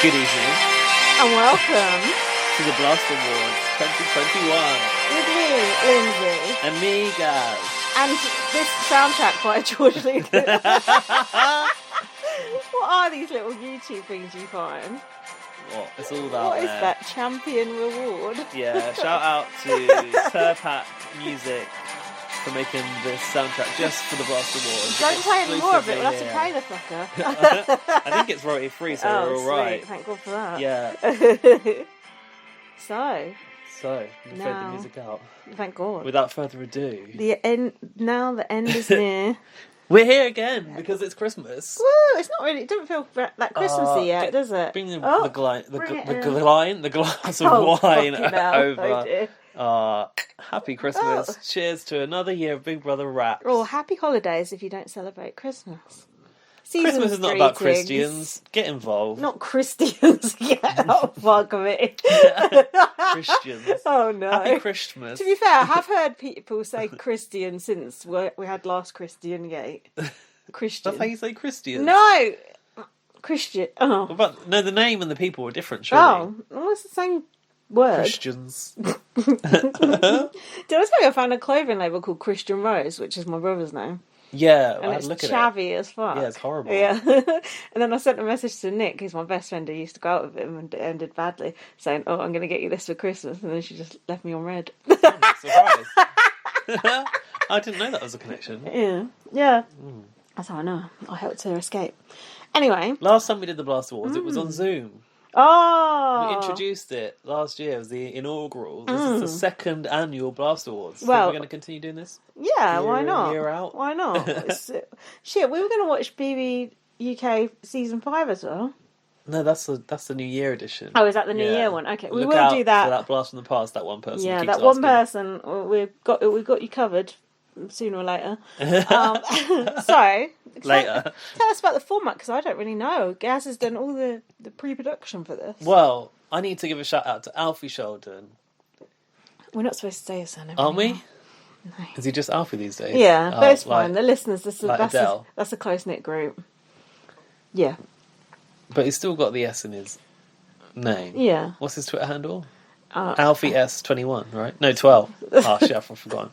Good evening And welcome to the Blast Awards 2021. with me, Lindsay, And me, Gaz. and this soundtrack by George Lucas. What are these little YouTube things you find? What? It's all that. What is that? Champion reward? Yeah, shout out to Turpak Music for making this soundtrack just for the Blast Awards. Don't play any more of it, we'll have to Exclusively pay the fucker. I think it's royalty free, so we're sweet. alright. Thank God for that. Yeah, So, you can fade the Now- music out. thank God. Without further ado, The end is near. we're here again because it's Christmas. Woo! It's not really. It doesn't feel that Christmassy yet, does it? Bring the, Oh, the glass bring it of Oh, wine fucking hell. over. Oh, dear. Happy Christmas. Oh. Cheers to another year of Big Brother Raps. Or happy holidays if you don't celebrate Christmas. Christmas is not about greetings. Christians. Get involved. Not Christians. Get off, fuck of it. Christians. Oh no. Happy Christmas. To be fair, I have heard people say Christian since we had last Christian Gate. Christian. That's how you say Christians. No! Christian. Oh. But no, the name and the people are different, surely. Oh. It's the same word. Christians. Did I tell you I found a clothing label called Christian Rose, which is my brother's name? Yeah, And I had it's a look at it. chavvy as fuck. Yeah, it's horrible. Yeah. And then I sent a message to Nick, who's my best friend who used to go out with him, and it ended badly, saying, "Oh, I'm going to get you this for Christmas." And then she just left me on red. Surprise. I didn't know that was a connection. Yeah. Yeah. That's how I know. I helped her escape. Anyway. Last time we did the Blast Awards, it was on Zoom. Oh! We introduced it last year. It was the inaugural. This is the second annual Blast Awards. So Well- we're going to continue doing this? Yeah, Year why in, not? year out. Why not? Shit, we were going to watch BB UK Season 5 as well. No, that's the New Year edition. Oh, is that the New Yeah. Year one? Okay, we Look will out do for that. that blast from the past, that one person. Yeah, keeps that one asking. person, we've got you covered sooner or later. So, Later. tell us about the format, because I don't really know. Gaz has done all the pre-production for this. Well, I need to give a shout out to Alfie Sheldon. We're not supposed to say his surname. Aren't we? anymore. No. Is he just Alfie these days? Yeah, Oh, but it's like- fine. The listeners, like Adele. that's a close-knit group. Yeah. But he's still got the S in his name. Yeah. What's his Twitter handle? Uh, Alfie S21, right? No, 12. Oh, shit, I've forgotten.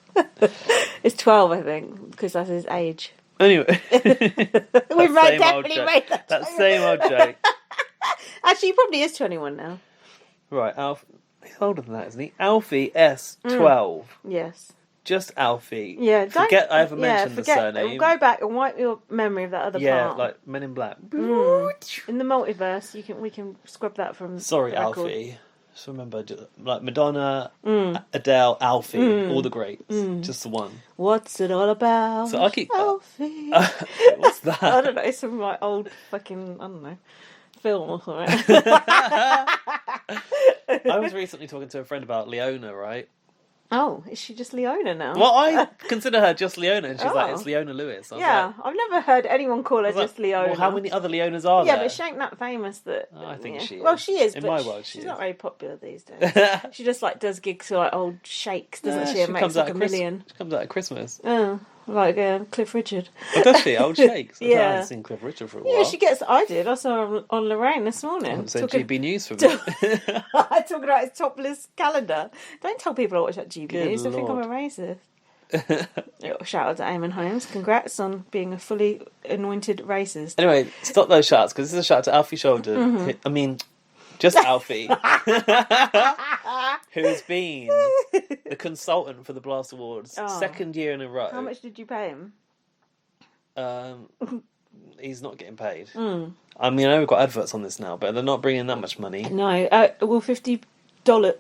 It's 12, I think, because that's his age. Anyway. We Same old definitely joke. made that. That same old joke. Actually, he probably is 21 now. Right, Alfie. He's older than that, isn't he? Alfie S12. Yes. Just Alfie. Yeah. Don't, Forget I ever mentioned the surname. Go back and wipe your memory of that other Yeah, part. like Men in Black. In the multiverse, we can scrub that from. Sorry, the record. Alfie. Just remember, like Madonna, Adele, Alfie, all the greats. Just the one. What's it all about? So I keep- Alfie. What's that? I don't know. It's some like old fucking film or something. I was recently talking to a friend about Leona, right? Oh, is she just Leona now? Well, I consider her just Leona, and she's like, Oh. it's Leona Lewis. I was Yeah, like, I've never heard anyone call her I was like, just Leona. Well, how many other Leonas are Yeah, there? but she ain't that famous. That I think yeah. she is. Well, she is. In but my world, she's she not is. very popular these days. She just like does gigs for like old sheiks, doesn't she? And makes like a million. She comes out at Christmas. Oh, like Cliff Richard. Oh, does she? Old Shakes? I Yeah. haven't seen Cliff Richard for a while. Yeah, she gets. I did. I saw her on Lorraine this I morning. haven't said Talking, GB News for me. talking about his topless calendar. Don't tell people I watch that GB Good News. They think I'm a Lord. racist. Little shout out to Eamon Holmes. Congrats on being a fully anointed racist. Anyway, stop those shouts, because this is a shout out to Alfie Sheldon. Mm-hmm. I mean, just Alfie. Who's been the consultant for the Blast Awards. Oh. Second year in a row. How much did you pay him? He's not getting paid. Mm. I mean, I know we've got adverts on this now, but they're not bringing that much money. No, well, $50. No,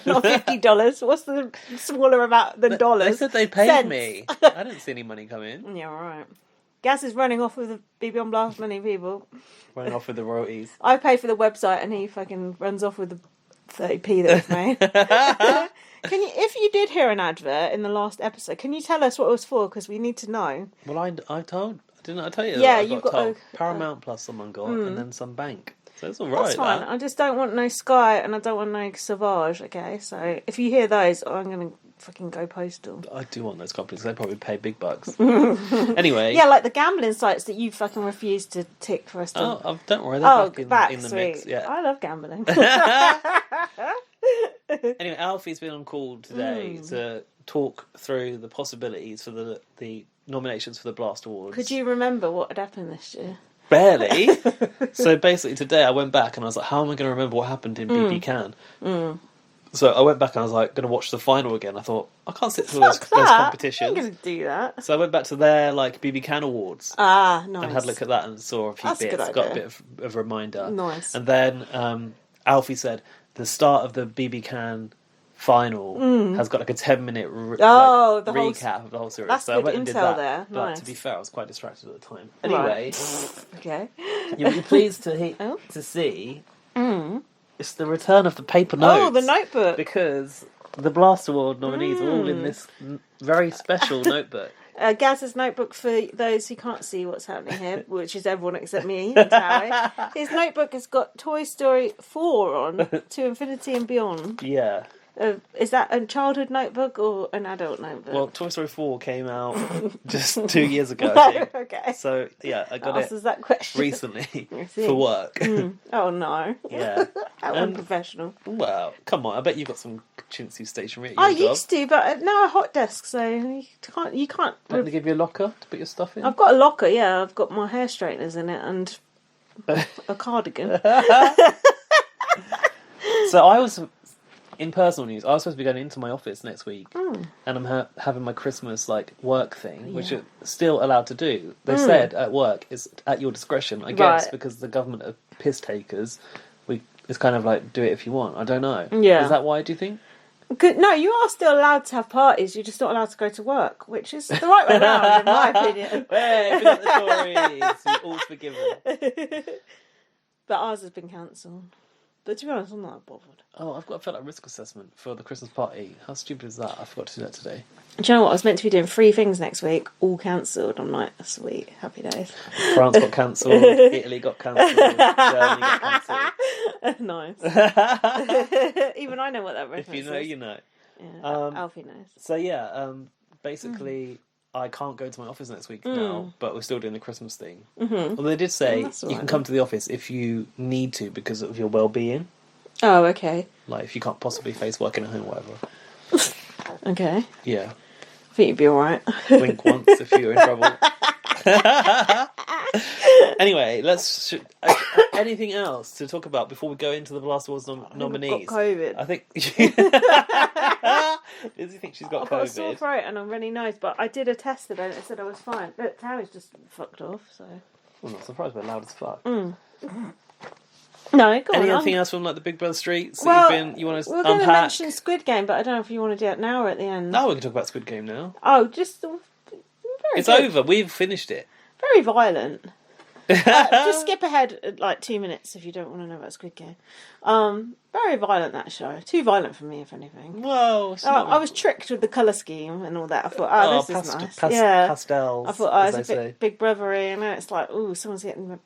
not $50. What's the smaller amount than They dollars? said they paid Cents. me. I didn't see any money come in. Yeah, all right. Gas is running off with the BB on Blast money, people. Running off with the royalties. I pay for the website and he fucking runs off with the 30p that we've made. Can you, if you did hear an advert in the last episode, can you tell us what it was for? Because we need to know. Well, I told. Didn't I tell you? Yeah, that I you got told? a- Paramount Plus someone got, and then some bank. So it's all right. That's fine. That. I just don't want no Sky and I don't want no Savage, okay? So if you hear those, I'm going to fucking go postal. I do want those companies. They probably pay big bucks. Anyway. Yeah, like the gambling sites that you fucking refuse to tick for us to... Oh, don't worry. They're back in the sweet. mix. Yeah. I love gambling. Anyway, Alfie's been on call today to talk through the possibilities for the nominations for the Blast Awards. Could you remember what had happened this year? Barely. So basically today I went back and I was like, how am I going to remember what happened in BB Can? So I went back and I was like, going to watch the final again. I thought, I can't sit through those competitions. I'm going to do that. So I went back to their like BB Can Awards. Ah, nice. And had a look at that and saw a few That's a good bits. Got a idea. bit of a reminder. Nice. And then Alfie said the start of the BB Can final has got like a 10-minute the whole recap of the whole series. That's so I good went and did intel that. there. But Nice. to be fair, I was quite distracted at the time. Right. Anyway, Okay. you'll be pleased to see it's the return of the paper notes. Oh, the notebook. Because the Blast Award nominees are all in this very special notebook. Gaz's notebook, for those who can't see what's happening here, which is everyone except me and Towie, his notebook has got Toy Story 4 on, To Infinity and Beyond. Yeah. Is that a childhood notebook or an adult notebook? Well, Toy Story 4 came out just 2 years ago, I think. Okay. So, yeah, I got Answers it that question. recently I see. for work. Oh no. Yeah. How unprofessional. Well, come on, I bet you've got some chintzy stationery at your I job. used to, but now a hot desk, so you can't. Don't they give you a locker to put your stuff in? I've got a locker, yeah. I've got my hair straighteners in it and a cardigan. So I was, in personal news, I was supposed to be going into my office next week, and I'm having my Christmas work thing, which you're still allowed to do. They said at work it's at your discretion, I guess, Right. because the government are piss takers. It's kind of like do it if you want. I don't know. Yeah. Is that why? Do you think? No, you are still allowed to have parties. You're just not allowed to go to work, which is the right way around, in my opinion. Hey, we got the Tories. We're all forgiven. But ours has been cancelled. But to be honest, I'm not bothered. Oh, I've got a felt risk assessment for the Christmas party. How stupid is that? I forgot to do that today. Do you know what? I was meant to be doing 3 things next week, all cancelled. I'm like, sweet, happy days. France got cancelled. Italy got cancelled. Germany got cancelled. Nice. Even I know what that reference If you know, is. you know. Yeah, Alfie knows. So yeah, basically, I can't go to my office next week now, but we're still doing the Christmas thing. Although they did say that's you all can right. come to the office if you need to because of your well-being. Oh, okay. Like if you can't possibly face working at home or whatever. Okay. Yeah. I think you'd be alright. Blink once if you're in trouble. Anyway, anything else to talk about before we go into the Blast Awards nominees? I've got COVID. I think Lizzie thinks she's got I've got a sore COVID. throat and a runny nose, but I did a test today and it said I was fine. Look, Tammy's just fucked off, so... I'm not surprised we're loud as fuck. No, go on. Anything else from like the Big Brother streets that Well, you want to we're going to unpack? mention Squid Game, but I don't know if you want to do it now or at the end. No, we can talk about Squid Game now. Oh, just... Very It's good. over. We've finished it. Very violent. Just skip ahead 2 minutes if you don't want to know about Squid Game. Very violent, that show. Too violent for me, if anything. Well, it's not... I was tricked with the colour scheme and all that. I thought, this is nice. Pastels. I thought, as it's they a say. bit Big Brothery, and then it's like, ooh, someone's getting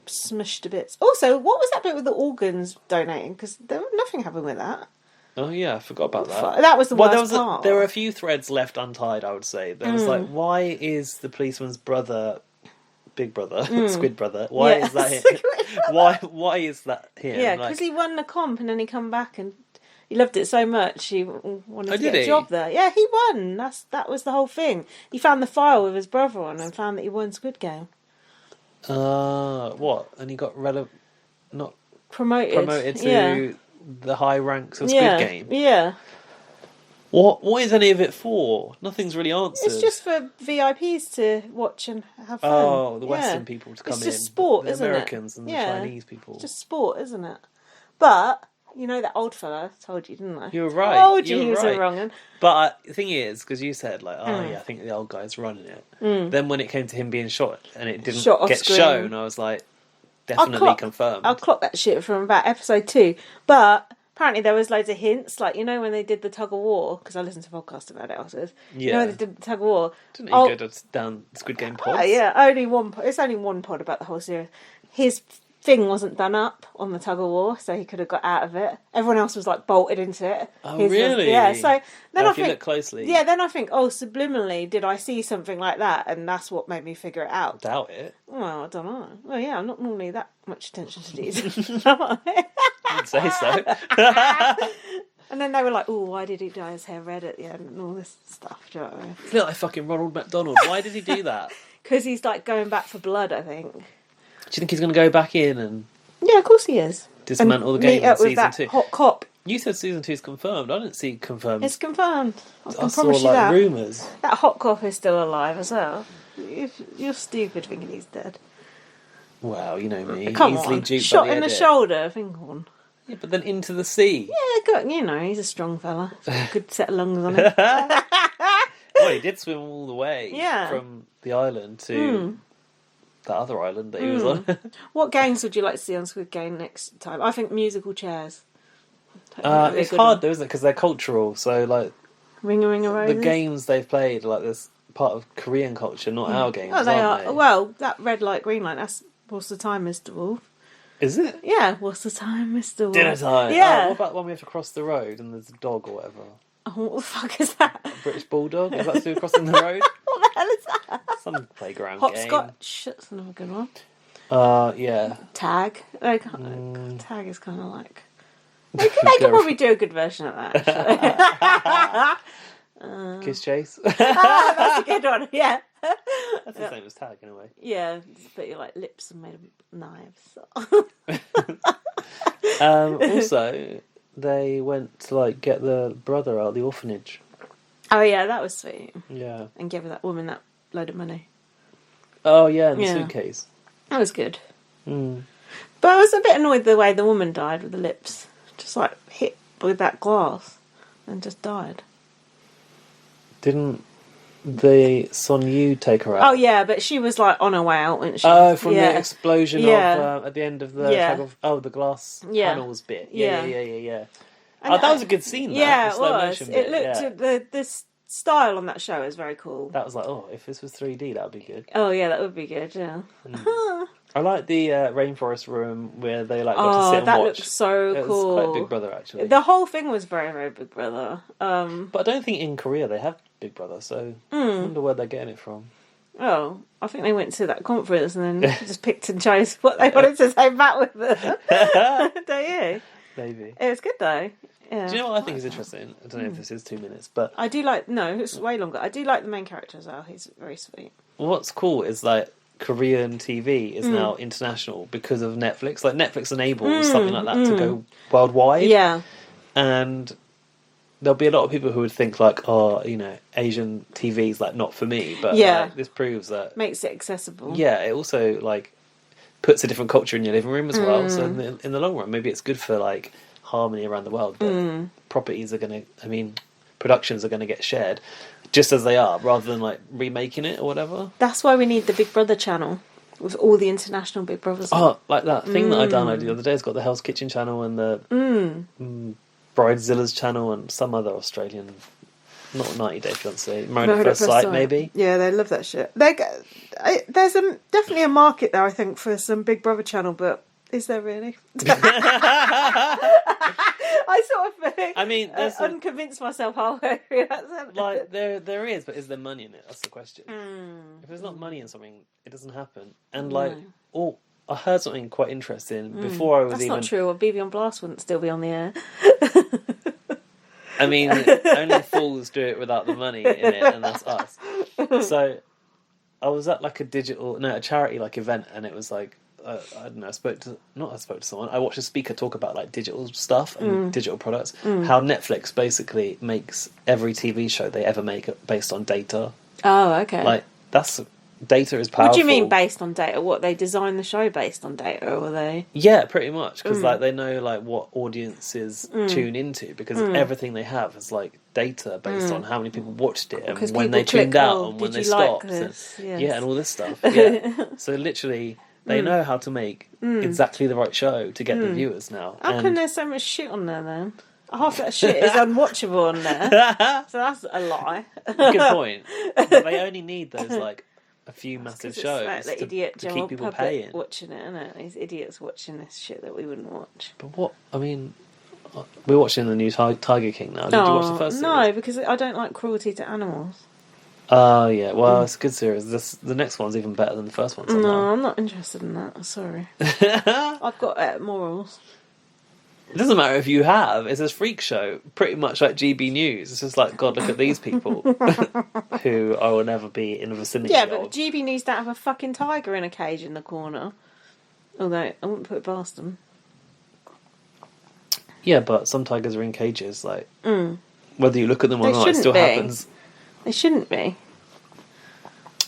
smushed to bits. Also, what was that bit with the organs donating? Because nothing happened with that. Oh yeah, I forgot about that. That was the worst part. There were a few threads left untied, I would say. There was like, why is the policeman's brother, Big Brother, Squid Brother, why is that him? Why is that him? Yeah, because he won the comp and then he come back and he loved it so much he wanted to did get a he? job there. Yeah, he won. That was the whole thing. He found the file with his brother on and found that he won Squid Game. What? And he got not Promoted to the high ranks of Squid Game. Yeah. What is any of it for? Nothing's really answered. It's just for VIPs to watch and have fun. Oh, the Yeah. Western people to come It's in. just sport, the isn't it? Americans and the Yeah. Chinese people. It's just sport, isn't it? But, you know that old fella, I told you, didn't I? You were right. I told you You he were was right. a wrong one. But the thing is, because you said, like, yeah, I think the old guy's running it. Then when it came to him being shot and it didn't Shot off get screen. shown, I was like, definitely confirmed. I'll clock that shit from about episode 2. But apparently there was loads of hints, like, you know when they did the tug of war, because I listened to podcasts about it afterwards. You know Yeah. when they did the tug of war. Didn't he go down Squid Game pods? Yeah, it's only one pod about the whole series. His thing wasn't done up on the tug of war, so he could have got out of it. Everyone else was like bolted into it. Oh, His was- really? yeah. So then I if you think, look closely, yeah, then I think, oh, subliminally, did I see something like that, and that's what made me figure it out. doubt it. Well, I don't know. Well, yeah, I'm not normally that much attention to detail. I'd say so. And then they were like, oh, why did he dye his hair red at the end and all this stuff, do you know what I mean? It's like fucking Ronald McDonald. Why did he do that? Because he's like going back for blood, I think. Do you think he's going to go back in and Yeah, of course he is. dismantle the And game meet in up with season that 2? hot cop. You said season 2's confirmed. I didn't see confirmed. It's confirmed. I can I saw promise you like that. rumours. That hot cop is still alive as well. You're stupid thinking he's dead. Well, you know me. Come easily on. duped Shot by the in the edit. shoulder, think on. Yeah, but then into the sea. Yeah, good. You know, he's a strong fella. Good set of lungs on him. Well, he did swim all the way Yeah. from the island to that other island that he was on. What games would you like to see on Squid Game next time? I think musical chairs. That'd be a It's good hard one. though, isn't it? Because they're cultural. So, like, Ring a the roses. games they've played, like, this part of Korean culture, not our games, Oh, they aren't are. they? Well, that red light, green light. That's what's the time, Mr. Wolf? Is it? Yeah, what's the time, Mr. Wolf? Dinner time. Yeah. Oh, what about when we have to cross the road and there's a dog or whatever? Oh, what the fuck is that? A British bulldog? Is that to do with crossing the road? What the hell is that? Some playground game. Hopscotch. That's another good one. Yeah. Tag. Tag is kind of like. They could Go- probably do a good version of that. Actually. Kiss chase. That's a good one. Yeah. That's the same as tag in a way. Yeah, but your like lips are made of knives. Also, they went to like get the brother out of the orphanage. Oh yeah, that was sweet. Yeah. And give that woman that load of money. Oh yeah, in the Yeah. suitcase. That was good. Mm. But I was a bit annoyed the way the woman died with the lips. Just like hit with that glass and just died. Didn't the Son Yu take her out? Oh yeah, but she was like on her way out, wasn't she? Oh, from yeah. the explosion Yeah. of at the end of the Yeah. the glass Yeah. panels bit. Yeah. And Oh, that was a good scene. Yeah, the it slow was. motion It bit, looked yeah. the style on that show is very cool. That was like, oh, if this was 3D, that would be good. Oh yeah, that would be good. Yeah. I like the rainforest room where they like got to Oh, sit and that watch. looks so It was cool. quite Big Brother actually. The whole thing was very, very Big Brother. But I don't think in Korea they have Big Brother, so I wonder where they're getting it from. Oh, I think they went to that conference and then just picked and chose what they wanted to say back with them. Don't you? Maybe. It was good though. Yeah. Do you know what I think is interesting? I don't know if this is 2 minutes, but I do like. No, it's way longer. I do like the main character as well. He's very sweet. what's cool is like Korean TV is now international because of Netflix. Like Netflix enables something like that to go worldwide. Yeah. And there'll be a lot of people who would think like, oh, you know, Asian TV is like not for me. But Yeah. like, this proves that. Makes it accessible. Yeah, it also like puts a different culture in your living room as well. So in the long run, maybe it's good for like harmony around the world. But properties are going to, I mean, productions are going to get shared just as they are, rather than like remaking it or whatever. That's why we need the Big Brother channel with all the international Big Brothers. Oh, like that thing that I downloaded the other day has got the Hell's Kitchen channel and the Bridezilla's channel and some other Australian, not 90 Day Fiancé, Married at First Sight maybe. Yeah, they love that shit. There's definitely a market there, I think, for some Big Brother channel, but is there really? I sort of think, I mean, there's unconvinced myself halfway through that sentence. like there is, but is there money in it? That's the question. If there's not money in something, it doesn't happen. And like, I heard something quite interesting before I was That's even. not true. Or BB on Blast wouldn't still be on the air. I mean, only fools do it without the money in it, and that's us. So, I was at like a charity like event, and it was like I don't know. I spoke to someone. I watched a speaker talk about like digital stuff and digital products. How Netflix basically makes every TV show they ever make based on data. Oh, okay. Like data is powerful. What do you mean based on data? What, they design the show based on data, or they? Yeah, pretty much, because like they know like what audiences tune into, because everything they have is like data based on how many people watched it and Because when people they tuned click, out oh, and when did they you like stopped, this? and, Yes. yeah, and all this stuff. Yeah, so literally they know how to make exactly the right show to get the viewers now. How and come there's so much shit on there then? Half that shit is unwatchable on there, so that's a lie. good point. But they only need those like a a few massive 'Cause shows it's like the idiot to general keep people public paying. watching it, isn't it? These idiots watching this shit that we wouldn't watch. But what, I mean, we're watching the new Tiger King now. Did you watch the first series? No, because I don't like cruelty to animals. Oh, yeah. Well, it's a good series. The next one's even better than the first one somehow. No, I'm not interested in that. Sorry. I've got morals. It doesn't matter if you have. It's a freak show, pretty much like GB News. It's just like, God, look at these people who I will never be in the vicinity Yeah, of. but GB News don't have a fucking tiger in a cage in the corner. Although, I wouldn't put it past them. Yeah, but some tigers are in cages. Like, whether you look at them or They not, it still shouldn't be. happens. They shouldn't be.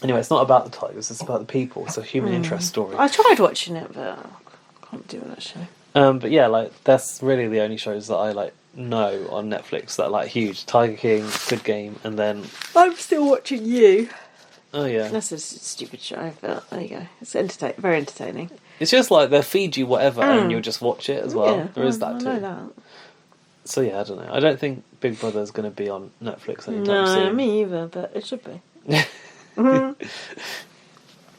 Anyway, it's not about the tigers, it's about the people. It's a human interest story. I tried watching it, but I can't do that show. But yeah, like, that's really the only shows that I, like, know on Netflix that are, like, huge. Tiger King, Good Game, and then... I'm still watching You. Oh, yeah. That's a stupid show, but there you go. It's very entertaining. It's just like, they'll feed you whatever and you'll just watch it as well. Yeah, There is that I too. know that. So yeah, I don't know. I don't think Big Brother's going to be on Netflix anytime No, soon. me either, but it should be.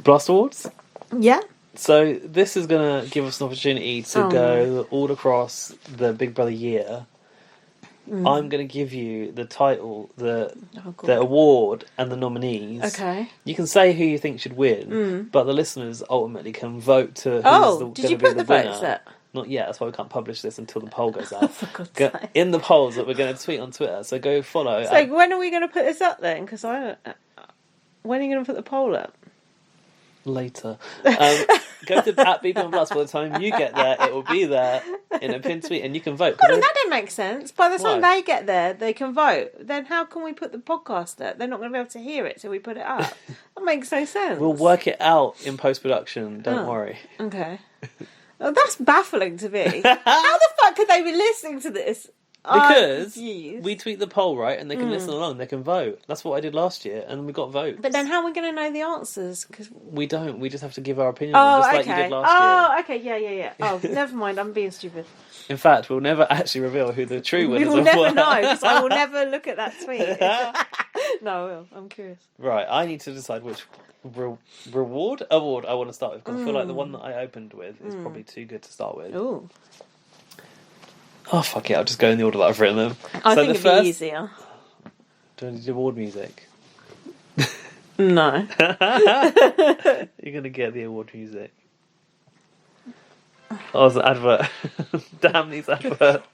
Blast Awards? Yeah? So this is going to give us an opportunity to go all across the Big Brother year. I'm going to give you the title, the award, and the nominees. Okay. You can say who you think should win, but the listeners ultimately can vote to who's did you going to be put the the winner. votes up? Not yet, that's why we can't publish this until the poll goes out. For God's Go, sake. in the polls that we're going to tweet on Twitter, so go follow. So when are we going to put this up then? Because I don't... When are you going to put the poll up? Later. Go to at BB Plus. By the time you get there, it will be there in a pinned tweet, and you can vote. Well, then that didn't make sense. By the time Why? they get there, they can vote. Then how can we put the podcast up? They're not going to be able to hear it till we put it up. That makes no sense. We'll work it out in post-production, don't worry. Okay. Oh, that's baffling to me. How the fuck could they be listening to this? Because Confused. we tweet the poll, right, and they can listen along, they can vote. That's what I did last year, and we got votes. But then how are we going to know the answers? Cause... We don't, we just have to give our opinion, Oh, just okay. like you did last year. Okay, yeah. Oh, never mind, I'm being stupid. In fact, we'll never actually reveal who the true We winners will of never were. know, because I will never look at that tweet. No, I will. I'm curious. Right, I need to decide which award I want to start with, because I feel like the one that I opened with is probably too good to start with. Ooh. Oh, fuck it, I'll just go in the order that I've written them. I So think the it'd first... be easier. Do you want to do award music? No. You're going to get the award music. Oh, it's an advert. Damn these adverts.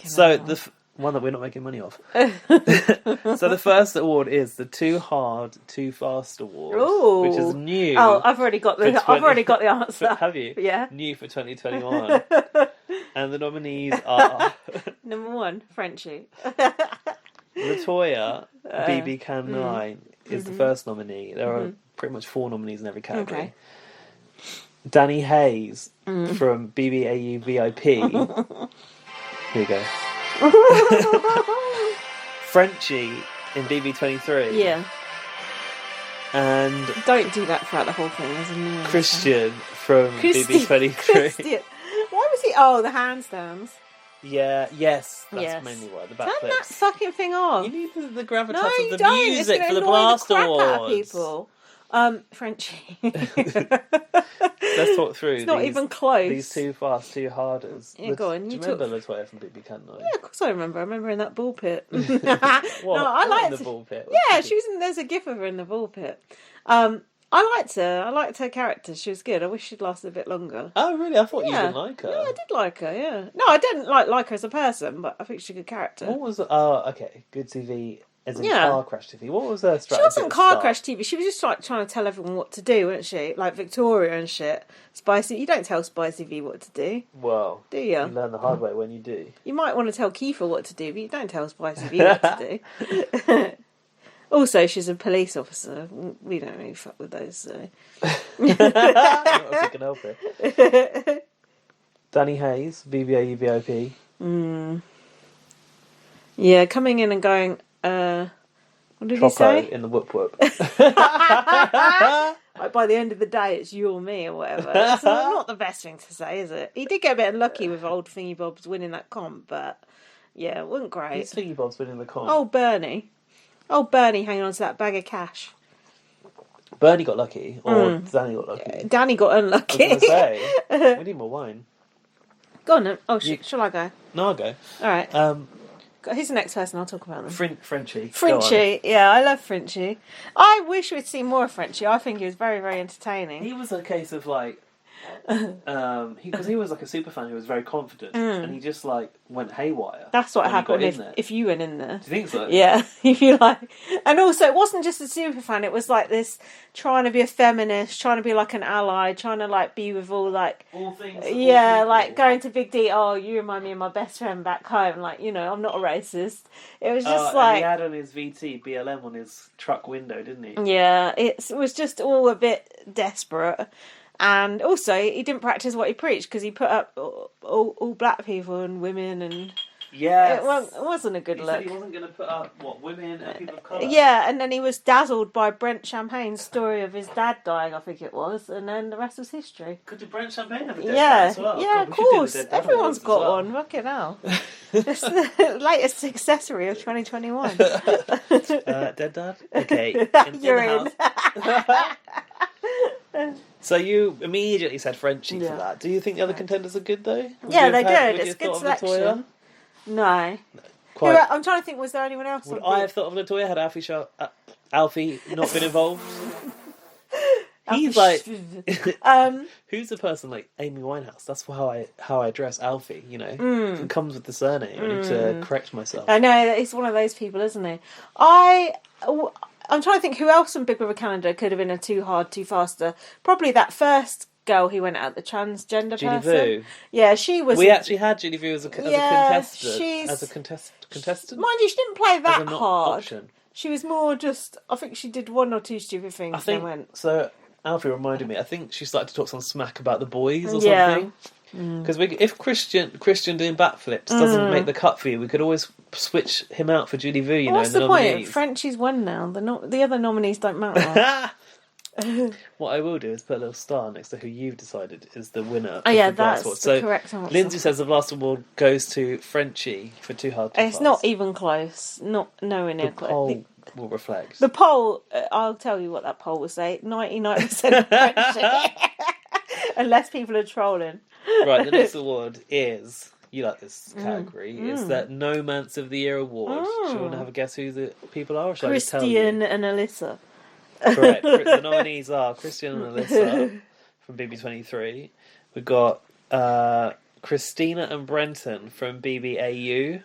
So, the one that we're not making money off. So, the first award is the Too Hard, Too Fast Award. Ooh. Which is new. Oh, I've already got the answer. Have you? Yeah. New for 2021. And the nominees are Number 1, Frenchie. Latoya, BB Can 9 is the first nominee. There are pretty much 4 nominees in every category. Okay. Danny Hayes from BBAU VIP. Here we go. Frenchie in BB23. Yeah. And Don't do that throughout the whole thing. There's a Christian from BB23. Christian. Why was he... Oh, the handstands. Yeah, yes. That's Yes. mainly why. The Turn that backflips. fucking thing off. You need the gravitas No, of you the don't. music It's for the gonna Blast annoy the crap out of Awards. people. Frenchie. Let's talk through It's not these, even close. these Too Fast, Too Harders. Yeah, go on, Do you you remember Latoya from BB Can 9? Yeah, of course I remember. I remember in that ball pit. What? No, I What liked in the ball pit? Yeah, she was in. There's a gif of her in the ball pit. I liked her. I liked her character. She was good. I wish she'd lasted a bit longer. Oh, really? I thought you Yeah. didn't like her. No, I did like her. Yeah. No, I didn't like her as a person, but I think she's a good character. What was... Oh, okay. Good TV, as in Yeah. car crash TV. What was her strategy? She wasn't at the car start? crash TV. She was just like trying to tell everyone what to do, wasn't she? Like Victoria and shit. Spicy. You don't tell Spicy V what to do, Well, do you you? learn the hard way when you do. You might want to tell Kiefer what to do, but you don't tell Spicy V what to do. Also, she's a police officer. We don't really fuck with those, so. Not if you can help it. Danny Hayes, BBAU VIP. Yeah, coming in and going, what did he Tropo say? in the whoop whoop. Like, by the end of the day, it's you or me or whatever. It's not the best thing to say, is it? He did get a bit unlucky with old Thingy Bobs winning that comp, but yeah, it wasn't great. Who's Thingy Bob's winning the comp? Oh, Bernie. Oh, Bernie hanging on to that bag of cash. Bernie got lucky, or Danny got lucky. Danny got I unlucky. was going to say, we need more wine. Go on then. Oh, You- shall I go? No, I'll go. All right. Um, Who's the next person? I'll talk about them. Frenchie. Go on. Frenchie. Yeah, I love Frenchie. I wish we'd seen more of Frenchie. I think he was very, very entertaining. He was a case of like, because he was like a super fan who was very confident, and he just like went haywire. That's what when he happened got in there. if you went in there. Do you think so? Yeah, if you like. And also, it wasn't just a super fan. It was like this trying to be a feminist, trying to be like an ally, trying to like be with all like, All things. yeah, all like people. going to Big D. Oh, you remind me of my best friend back home. Like, you know, I'm not a racist. It was just And like, he had on his VT BLM on his truck window, didn't he? yeah, it was just all a bit desperate. And also, he didn't practice what he preached because he put up all black people and women, and Yes. it wasn't a good He look. said he wasn't going to put up women and people of colour. Yeah, and then he was dazzled by Brent Champagne's story of his dad dying, I think it was, and then the rest was history. Could Brent Champagne have a dead dad Yeah, as well? yeah, God, of we should do the course. Dead Dad Everyone's Awards as got well. one. Fucking hell. It's the latest accessory of 2021. Dead Dad? Okay. You're the in. house. So you immediately said Frenchie Yeah. for that. Do you think the other contenders are good though? Would Yeah, you they're have had- good. would you It's have good thought of Latoya? selection. No. Quite. I'm trying to think, was there anyone else? Would on I the- have thought of Latoya had Alfie not been involved? He's like, who's the person like Amy Winehouse? That's how I address Alfie. You know, it comes with the surname. I need to correct myself. I know, he's one of those people, isn't he? I'm trying to think who else from Big Brother Canada could have been a too hard, too faster. Probably that first girl who went out, the transgender Julie person. Vu. Yeah, she was. We actually had Julie Vu as a Yeah, contestant. she's- As a contestant. Mind you, she didn't play As that a not hard. option. She was more just. I think she did one or two stupid things I and think then went. so. Alfie reminded me. I think she started to talk some smack about the boys or Yeah. something. Because if Christian doing backflips doesn't make the cut for you, we could always switch him out for Julie Vu. You know, What's in the the point? nominees. Frenchie's won now. The other nominees don't matter. What I will do is put a little star next to who you've decided is the winner. Oh yeah, of the Blast that's Award. the So correct answer. Lindsay says the Blast Award goes to Frenchie for Too Hard to It's Pass. not even close. Not nowhere near The close. poll will reflect. The poll, I'll tell you what that poll will say. 99% Frenchie. Unless people are trolling. Right, the next award is, you like this category, it's that Nomance of the Year award. Do you want to have a guess who the people are, or shall I just tell you? Christian and Alyssa. Correct. The nominees are Christian and Alyssa from BB23. We've got Christina and Brenton from BBAU.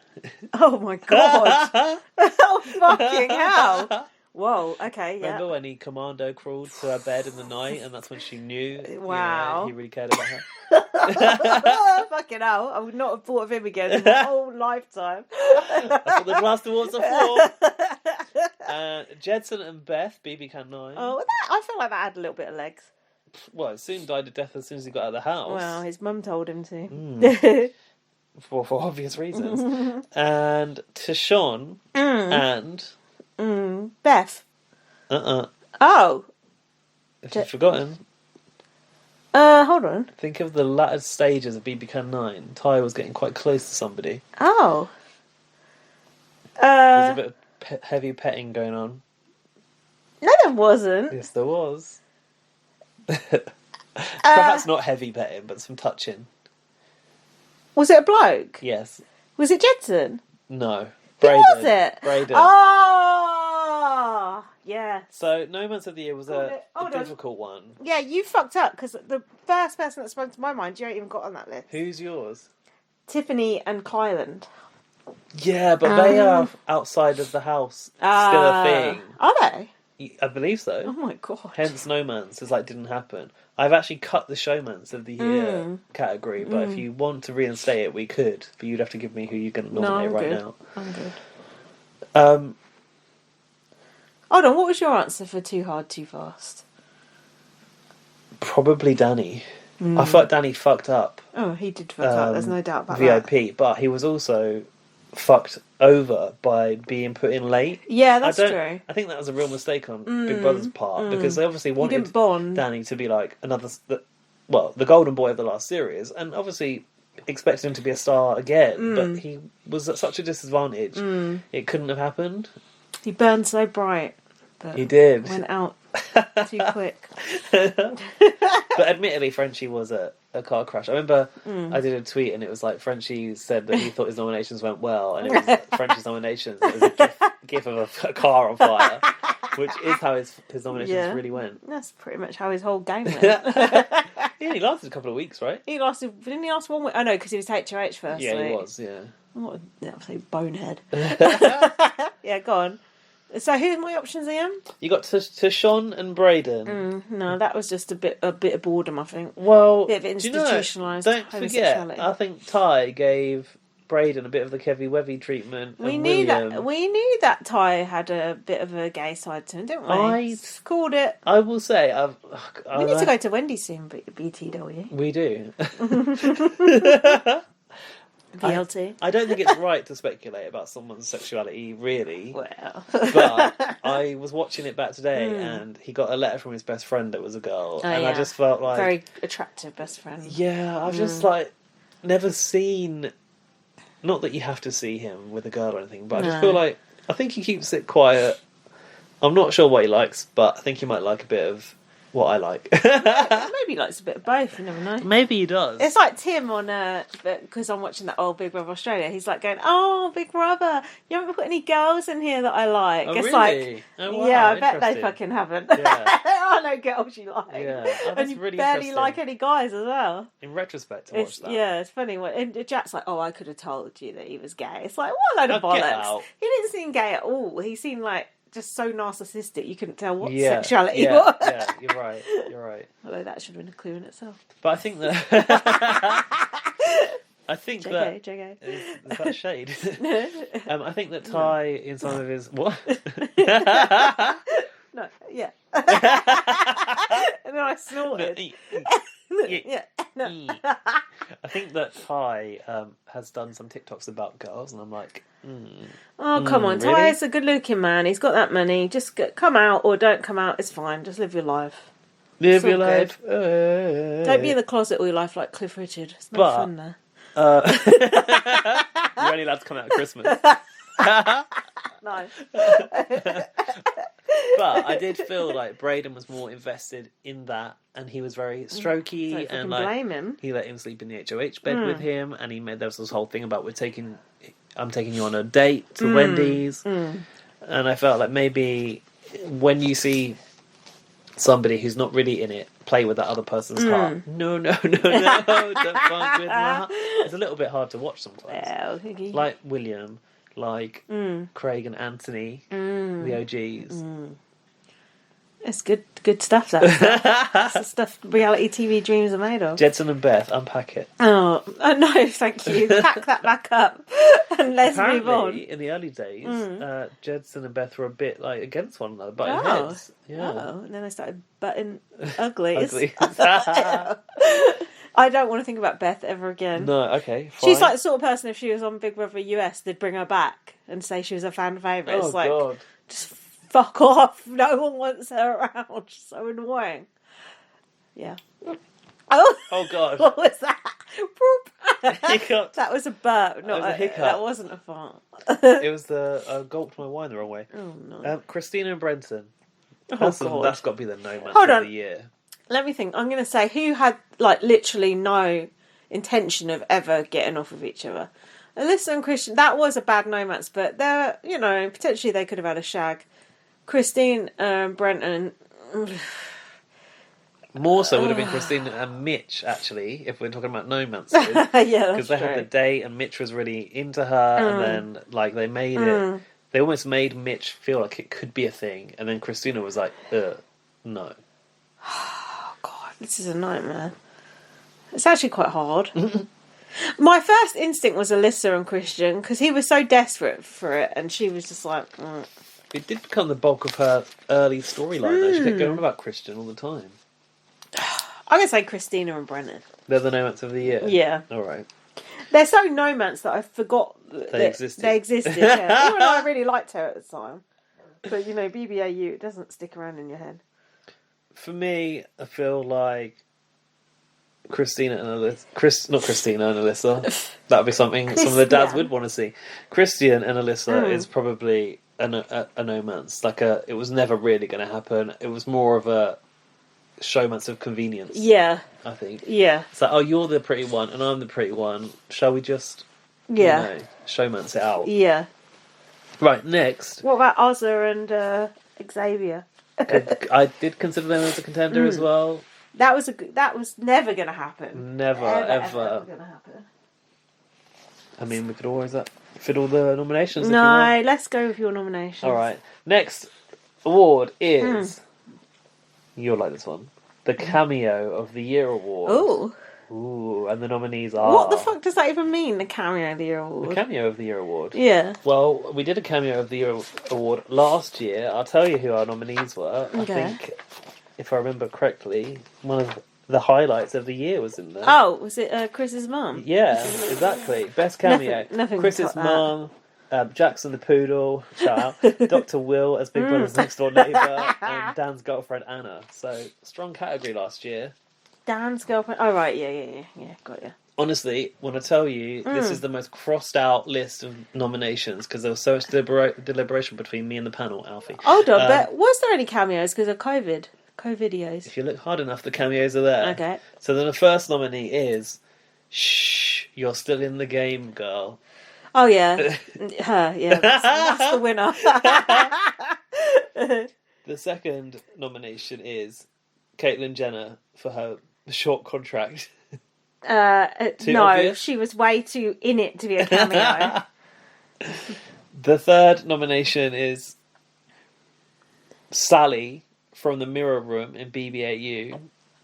Oh my god. Oh fucking hell. Whoa, okay, yeah. Remember when he commando crawled to her bed in the night, and that's when she knew Wow. he really cared about her? Fucking hell. I would not have thought of him again in my whole lifetime. That's what the Blast Awards are for. Jedson and Beth, BB Can 9. Oh, I feel like that had a little bit of legs. Well, soon died of death as soon as he got out of the house. Well, his mum told him to. For obvious reasons. And Tishon and... Beth. Oh, Oh. if you've forgotten, Hold on. think of the latter stages of BB Can 9. Ty was getting quite close to somebody. Oh. There's a bit of heavy petting going on. No, there wasn't. Yes, there was. Perhaps not heavy petting, but some touching. Was it a bloke? Yes. Was it Jedson? No. Who Braden. was it? Braden. Oh, yeah. So, Nomance of the Year was a Hold on. difficult one. Yeah, you fucked up because the first person that spoke to my mind, you ain't even got on that list. Who's yours? Tiffany and Kyland. Yeah, but they are outside of the house. Still a thing. Are they? I believe so. Oh my god. Hence, Nomance is like didn't happen. I've actually cut the Showmance of the Year category, but if you want to reinstate it, we could. But you'd have to give me who you can nominate I'm right good. now. I'm good. Um, Hold on, what was your answer for Too Hard, Too Fast? probably Danny. I thought Danny fucked up Oh, he did fuck up, there's no doubt about that. VIP, but he was also fucked over by being put in late. Yeah, that's true. I think that was a real mistake on Big Brother's part because they obviously He wanted didn't bond. Danny to be like the golden boy of the last series, and obviously expected him to be a star again, but he was at such a disadvantage. It couldn't have happened. He burned so bright. But He did. Went out Too quick. But admittedly, Frenchie was a car crash. I remember I did a tweet and it was like Frenchie said that he thought his nominations went well, and it was Frenchie's nominations. It was a gif of a car on fire, which is how his nominations really went. That's pretty much how his whole game went. He only lasted a couple of weeks, right? Didn't he last 1 week? Oh no, because he was HOH first. Yeah, week. he was. Yeah. What an absolute bonehead. Yeah, go on. So who's my options again? You got Sean and Braden. No, that was just a bit of boredom, I think. Well, A bit of institutionalised don't forget, homosexuality. I think Ty gave Braden a bit of the Kevy Wevy treatment. We and knew William. that. We knew that Ty had a bit of a gay side to him, didn't we? I called it. I will say, We need to go to Wendy's soon, BTW. We do. VLT. I don't think it's right to speculate about someone's sexuality, really. Well. But I was watching it back today, and he got a letter from his best friend that was a girl, and I just felt like very attractive best friend. Yeah, I've just like never seen. Not that you have to see him with a girl or anything, but I just feel like I think he keeps it quiet. I'm not sure what he likes, but I think he might like a bit of what I like. Maybe he likes a bit of both, you never know. Maybe he does. It's like Tim on, because I'm watching that old Big Brother Australia, he's like going, "Oh, Big Brother, you haven't put any girls in here that I like." Oh, it's really? like, Oh, wow, yeah, I bet they interesting. fucking haven't. Yeah. There are no girls you like. Yeah. Oh, and that's you really barely interesting. like any guys as well. In retrospect, to watch It's, that. yeah, it's funny. And Jack's like, "Oh, I could have told you that he was gay." It's like, what a load of Oh, get bollocks. out. He didn't seem gay at all. He seemed like just so narcissistic you couldn't tell what Yeah, sexuality yeah, was. yeah, you're right. You're right. Although that should have been a clue in itself. But I think that. I think that. JK. Is that shade? I think that Ty, in some of his. What? No, yeah. And then I snorted. Yeah. No. I think that Ty has done some TikToks about girls, and I'm like, Oh, come on. really? Ty's a good looking man. He's got that money. Just come out or don't come out. It's fine. Just live your life. live It's your all life. Don't be in the closet all your life like Cliff Richard. It's no But- fun there. You're only allowed to come out at Christmas. No. But I did feel like Braden was more invested in that, and he was very strokey, Don't and fucking like blame him. he let him sleep in the HOH bed with him, and there was this whole thing about I'm taking you on a date to Wendy's, and I felt like maybe when you see somebody who's not really in it play with that other person's heart, no, don't fuck with my heart. It's a little bit hard to watch sometimes. Well, Like William, like Craig and Anthony, the OGs. it's good stuff. That's the stuff reality TV dreams are made of. Jedson and Beth, unpack it. Oh no, thank you. Pack that back up and let's move on. Apparently, in the early days, Jedson and Beth were a bit like against one another, butting Oh. heads. Yeah. Oh, and then I started butting ugly. Ugly. I don't want to think about Beth ever again. No, okay. Fine. She's like the sort of person, if she was on Big Brother US, they'd bring her back and say she was a fan favourite. Oh, It's like, God. just fuck off. No one wants her around. She's so annoying. Yeah. Oh, Oh, God. what was that? Boop. Hiccup. That was a burp. Not was a hiccup. That wasn't a fart. It was the gulped my wine the wrong way. Oh, no. Christina and Brenton. Oh, That's God. got to be the no man Hold of on. the year. Let me think. I'm going to say who had, like, literally no intention of ever getting off with each other. Alyssa and Christian, that was a bad romance, but they're, potentially they could have had a shag. Christine and Brenton, More so would have been Christina and Mitch, actually, if we're talking about nomances. yeah, that's Because they had the true. date, and Mitch was really into her, and then like they made it. They almost made Mitch feel like it could be a thing, and then Christina was like, no. Oh, God, this is a nightmare. It's actually quite hard. My first instinct was Alyssa and Christian, because he was so desperate for it, and she was just like... It did become the bulk of her early storyline, though. She kept going on about Christian all the time. I'm going to say Christina and Brennan. They're the nomances of the year. Yeah. All right. They're so nomance that I forgot that existed. They existed, yeah. Even though I really liked her at the time. But, BBAU, it doesn't stick around in your head. For me, I feel like Christina and Alyssa... not Christina and Alyssa. That would be something some of the dads Christian. would want to see. Christian and Alyssa is probably a romance. It was never really going to happen. It was more of a showmance of convenience. Yeah. I think. Yeah. It's like, oh, you're the pretty one and I'm the pretty one. Shall we just, showmance it out? Yeah. Right, next. What about Ozza and Xavier? I did consider them as a contender as well. That was never going to happen. Never, ever going to happen. I mean, we could always fiddle the nominations. No, if you want. let's go with your nominations. All right. Next award is you'll like this one, the Cameo of the Year award. Ooh, and the nominees are. What the fuck does that even mean? The Cameo of the Year award. The Cameo of the Year award. Yeah. Well, we did a Cameo of the Year award last year. I'll tell you who our nominees were. Okay. I think, if I remember correctly, one of the highlights of the year was in there. Oh, was it Chris's mum? Yeah, exactly. Best cameo. Nothing Chris's top mum, Jackson the Poodle, shout out, Dr. Will as Big Brother's next door neighbour, and Dan's girlfriend Anna. So, strong category last year. Dan's girlfriend. Oh, right, yeah, got you. Honestly, when I tell you, this is the most crossed out list of nominations because there was so much deliberation between me and the panel, Alfie. Hold on, but was there any cameos because of COVID? Co-videos? If you look hard enough, the cameos are there. Okay. So then the first nominee is Shh, You're Still in the Game, Girl. Oh, yeah. Her, yeah. That's the winner. The second nomination is Caitlyn Jenner for her short contract. No, obvious? she was way too in it to be a cameo. The third nomination is Sally from the Mirror Room in BBAU.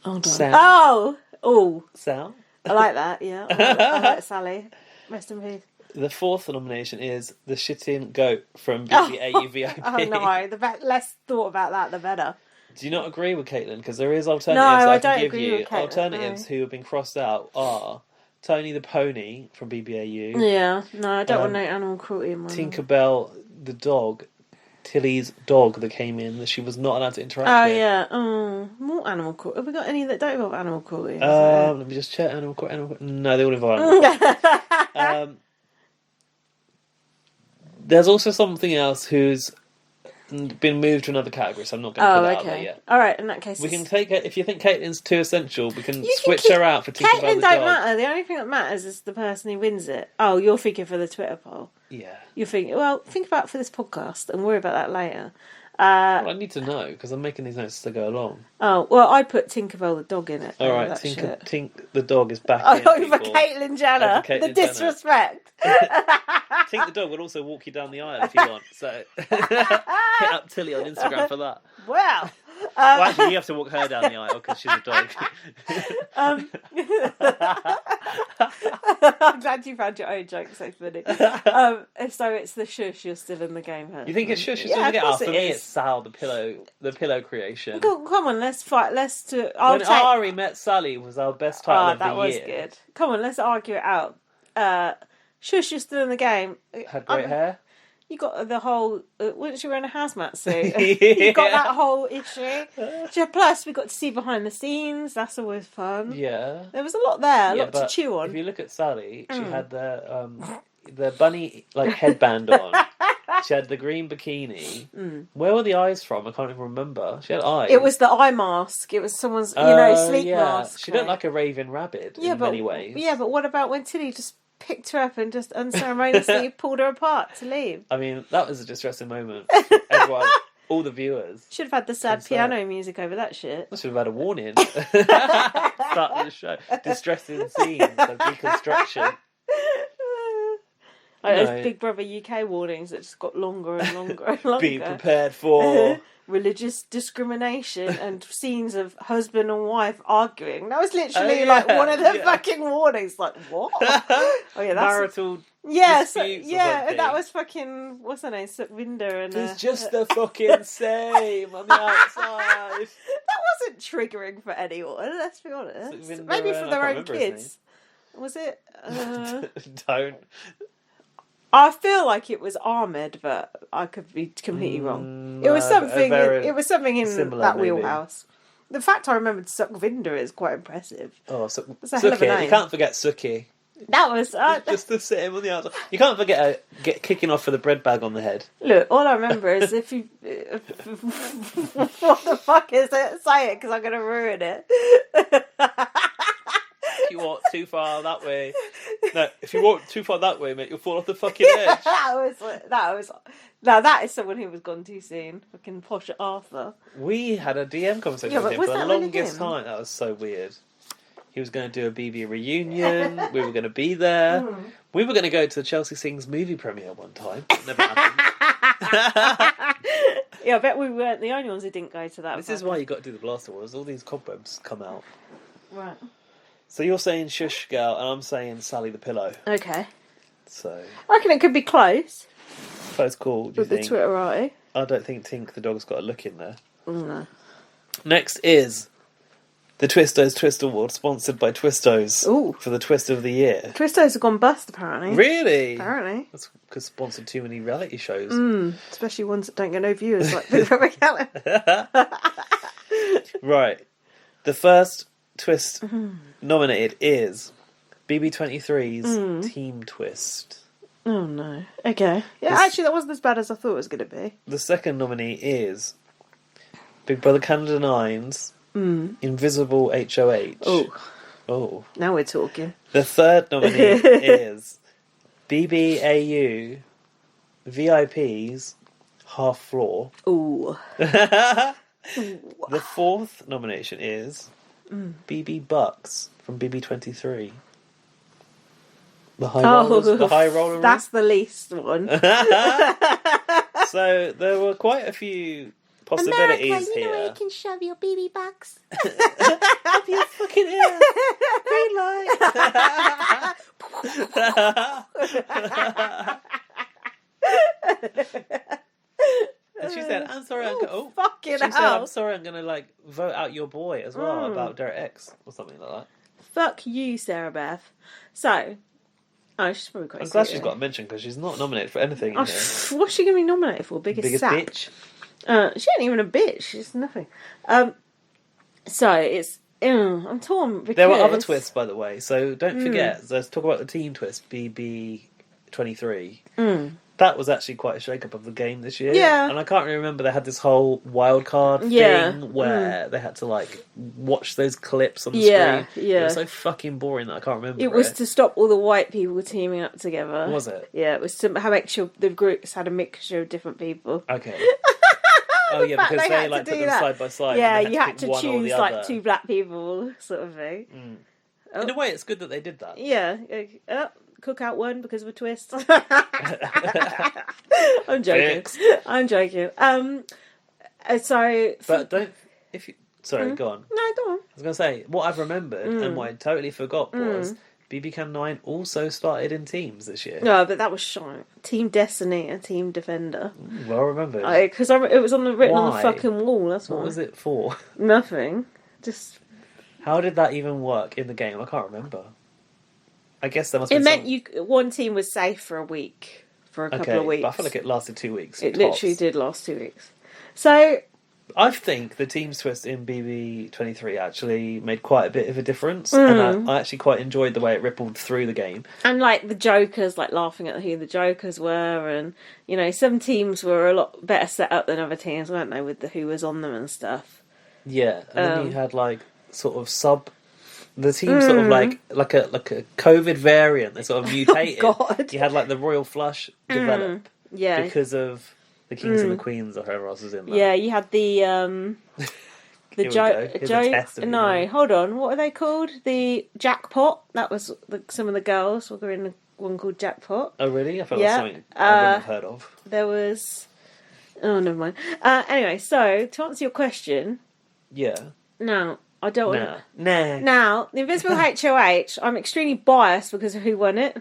Hold on. Sam. Oh, Sal? I like that, yeah. I like Sally. Rest in peace. The fourth nomination is the shitting goat from BBAU VIP. Oh, no, the less thought about that, the better. Do you not agree with Caitlyn? Because there is alternatives No, I can don't give agree you. with Caitlyn, Alternatives who have been crossed out are Tony the Pony from BBAU, Yeah, no, I don't want no animal cruelty in my life. Tinkerbell the dog, Tilly's dog that came in that she was not allowed to interact Oh, with. yeah. Oh, more animal cruelty. Have we got any that don't involve animal cruelty? Let me just check. Animal cruelty. No, they all involve animal cruelty. There's also something else who's been moved to another category, so I'm not going to put that out there yet. All right, in that case, We can take it if you think Caitlyn's too essential. We can You switch keep- her out for Tinkerbell Caitlyn the don't dog. matter. The only thing that matters is the person who wins it. Oh, you're thinking for the Twitter poll. Yeah. You're thinking, well, think about it for this podcast and worry about that later. Well, I need to know because I'm making these notes to go along. Oh, well, I'd put Tinkerbell the dog in it. All right, that shit. Tink the dog is back. Oh, in, for people. Caitlyn Jenner. Oh, for Caitlyn The Jenner. disrespect. Tink the dog would also walk you down the aisle if you want. So hit up Tilly on Instagram for that. Well, Well, actually, you have to walk her down the aisle because she's a dog. I'm glad you found your own joke so funny. So it's the shush, you're still in the game. You think it's shush? Yeah, Yeah, of course for it me, is. it's Sal, the pillow creation. Come on, let's fight. When Ari met Sally was our best title of the that was year. good. Come on, let's argue it out. Shush, you're still in the game. Had great hair. You got the whole. Wasn't she wearing a hazmat suit? You got that whole issue. Plus, we got to see behind the scenes. That's always fun. Yeah. There was a lot there, a Yeah, lot to but chew on. If you look at Sally, she had the bunny headband on. She had the green bikini. Where were the eyes from? I can't even remember. She had eyes. It was the eye mask. It was someone's, sleep mask. She looked like a Raven Rabbit in many ways. Yeah, but what about when Tilly just picked her up and just unceremoniously pulled her apart to leave? I mean, that was a distressing moment for everyone, all the viewers. Should have had the sad piano music over that shit. I should have had a warning. Start of the show. Distressing scenes of deconstruction. Those Big Brother UK warnings that just got longer and longer and longer. Be prepared for religious discrimination and scenes of husband and wife arguing. That was literally one of the fucking warnings. Like, what? Oh yeah, that's marital. Yes, disputes or yeah, something. that was fucking what's her name, Sukvinder, and It's just the fucking same on the outside. that wasn't triggering for anyone. Let's be honest. Sukvinder, Maybe for I their can't own remember his kids. Was it? Don't. I feel like it was Ahmed, but I could be completely wrong. It was no, something. very It was something in similar, that maybe. wheelhouse. The fact I remembered Sukvinder is quite impressive. Oh, That's a hell of a Suki. name. You can't forget Suki. That was Just to sit him on the outside. You can't forget get kicking off for the bread bag on the head. look. All I remember is if you what the fuck is it? Say it because I'm gonna ruin it. If you walk too far that way, no. If you walk too far that way, mate, you'll fall off the fucking edge. that was. Now that is someone who was gone too soon. Fucking posh Arthur. We had a DM conversation Yeah, with but him was for the that really longest him? time. That was so weird. He was going to do a BB reunion. We were going to be there. We were going to go to the Chelsea Sings movie premiere one time. It never happened. Yeah, I bet we weren't the only ones who didn't go to that. This is why you got to do the Blaster Wars. All these cobwebs come out. Right. So you're saying Shush Girl, and I'm saying Sally the Pillow. Okay. So I reckon it could be close close call. Do you with the think? Twitterati. I don't think Tink the dog's got a look in there. No. Next is the Twistos Twist Award, sponsored by Twistos. Ooh. For the Twist of the Year. Twistos have gone bust apparently. Really? Apparently. That's because sponsored too many reality shows. Especially ones that don't get no viewers like Big Brother Gallup. Right. The first twist nominated is BB23's Team Twist. Oh no. Okay. Yeah, This- actually that wasn't as bad as I thought it was gonna be. The second nominee is Big Brother Canada 9's Invisible HOH. Oh, Oh. now we're talking. The third nominee is BBAU VIP's Half Floor. Ooh. The fourth nomination is BB Bucks from BB23. The high rollers, the high roller. That's the least one. So there were quite a few possibilities here. can shove your BB bucks. Up your fucking ear. Green light. And she said, "I'm sorry, Fucking she said, hell. I'm sorry, I'm gonna like vote out your boy as well about Derek X or something like that." Fuck you, Sarah Beth. So, she's probably quite I'm glad sweet, she's got a mention because she's not nominated for anything in Oh, here. what's she going to be nominated for? Biggest sap? bitch. She ain't even a bitch. She's nothing. So it's. I'm torn because There were other twists, by the way, so don't forget. Let's talk about the team twist, BB23. That was actually quite a shake-up of the game this year. Yeah. And I can't really remember, they had this whole wild card thing where they had to, like, watch those clips on the screen. Yeah. It was so fucking boring that I can't remember It was to stop all the white people teaming up together. Was it? Yeah, it was to make sure the groups had a mixture of different people. Okay. Oh, yeah, fact, because they they, had like, to put do them that. side by side. Yeah, and they you had pick to one or the choose like other. two black people, sort of thing. In a way, it's good that they did that. Yeah. Cookout won because of a twist. I'm joking. Fixed. I'm joking. So. But don't... If you... Sorry, go on. No, go on. I was going to say, what I've remembered and what I totally forgot was BB Cam 9 also started in teams this year. No, but that was shite. Team Destiny and Team Defender. Well remembered. Because it was written on the Why? fucking wall. That's What why. was it for? Nothing. Just. How did that even work in the game? I can't remember. I guess there must be It meant one team was safe for a week, for a couple of weeks. But I feel like it lasted 2 weeks. It tops. literally did last 2 weeks. So. I think the team's twist in BB23 actually made quite a bit of a difference, and I actually quite enjoyed the way it rippled through the game. And like the jokers, like laughing at who the jokers were, and some teams were a lot better set up than other teams, weren't they? With who was on them and stuff. Yeah, and then you had like sort of the team sort of like a COVID variant. They sort of mutated. Oh, God. You had like the Royal Flush develop Yeah. because of the Kings and the Queens or whoever else was in that. Yeah, you had the Here we go. Here's a test of No, you. hold on. What are they called? The Jackpot. That was some of the girls were in one called Jackpot. Oh really? I felt Yeah. like something I wouldn't have heard of. There was. Oh, never mind. Anyway, so to answer your question, Yeah. now I don't want. Nah. Now the Invisible HOH. I'm extremely biased because of who won it.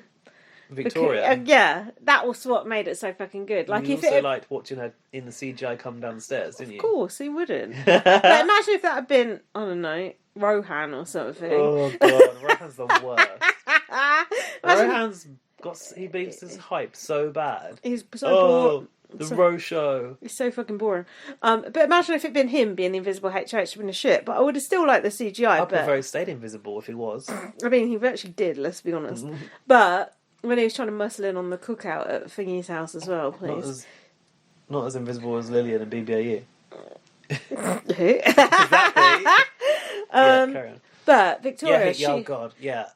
Victoria. Because, yeah, that was what made it so fucking good. Like you if also it, liked watching her in the CGI come down the stairs, didn't you? of course, he wouldn't. But imagine if that had been, I don't know, Rohan or something. Oh god, Rohan's the worst. Imagine Rohan's he beats his hype so bad. he's so Oh, The Row Show. It's so fucking boring. But imagine if it'd been him being the invisible HH, it'd been a shit. But I would have still liked the CGI. I prefer he stayed invisible if he was. I mean, he actually did, let's be honest. But when he was trying to muscle in on the cookout at Thingy's house as well, please. Not as invisible as Lillian and BBAU. Who? Exactly. Carry on. But Victoria, oh god, yeah.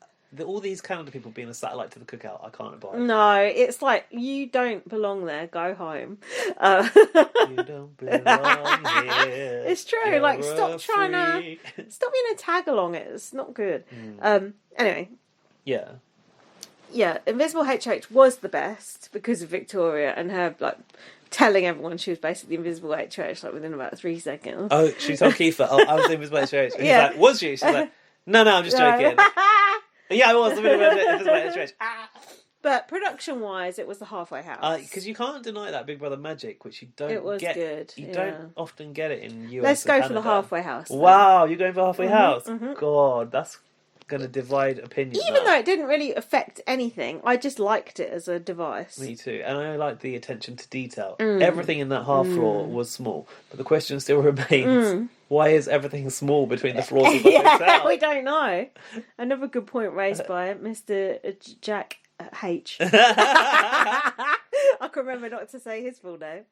All these Canada people being a satellite to the cookout, I can't abide. No, it's like, you don't belong there, go home. You don't belong here. It's true, You're like, stop being a tag along it, it's not good. Anyway. Yeah. Yeah, Invisible HH was the best because of Victoria and her, like, telling everyone she was basically Invisible HH, like, within about 3 seconds. Oh, she told Kiefer, I was Invisible HH. And he's like, was she? She's like, no, I'm just joking. Yeah, I was Invisible HH. But production-wise, it was the Halfway House. Because you can't deny that Big Brother magic, which you don't it was get. Good. You don't often get it in US. Let's go Canada. for the Halfway House. Then. Wow, you're going for Halfway House? God, that's going to divide opinions. Even though it didn't really affect anything, I just liked it as a device. Me too. And I liked the attention to detail. Everything in that half floor was small. But the question still remains, why is everything small between the floors of the hotel? We don't know. Another good point raised by Mr. Jack H. I can remember not to say his full name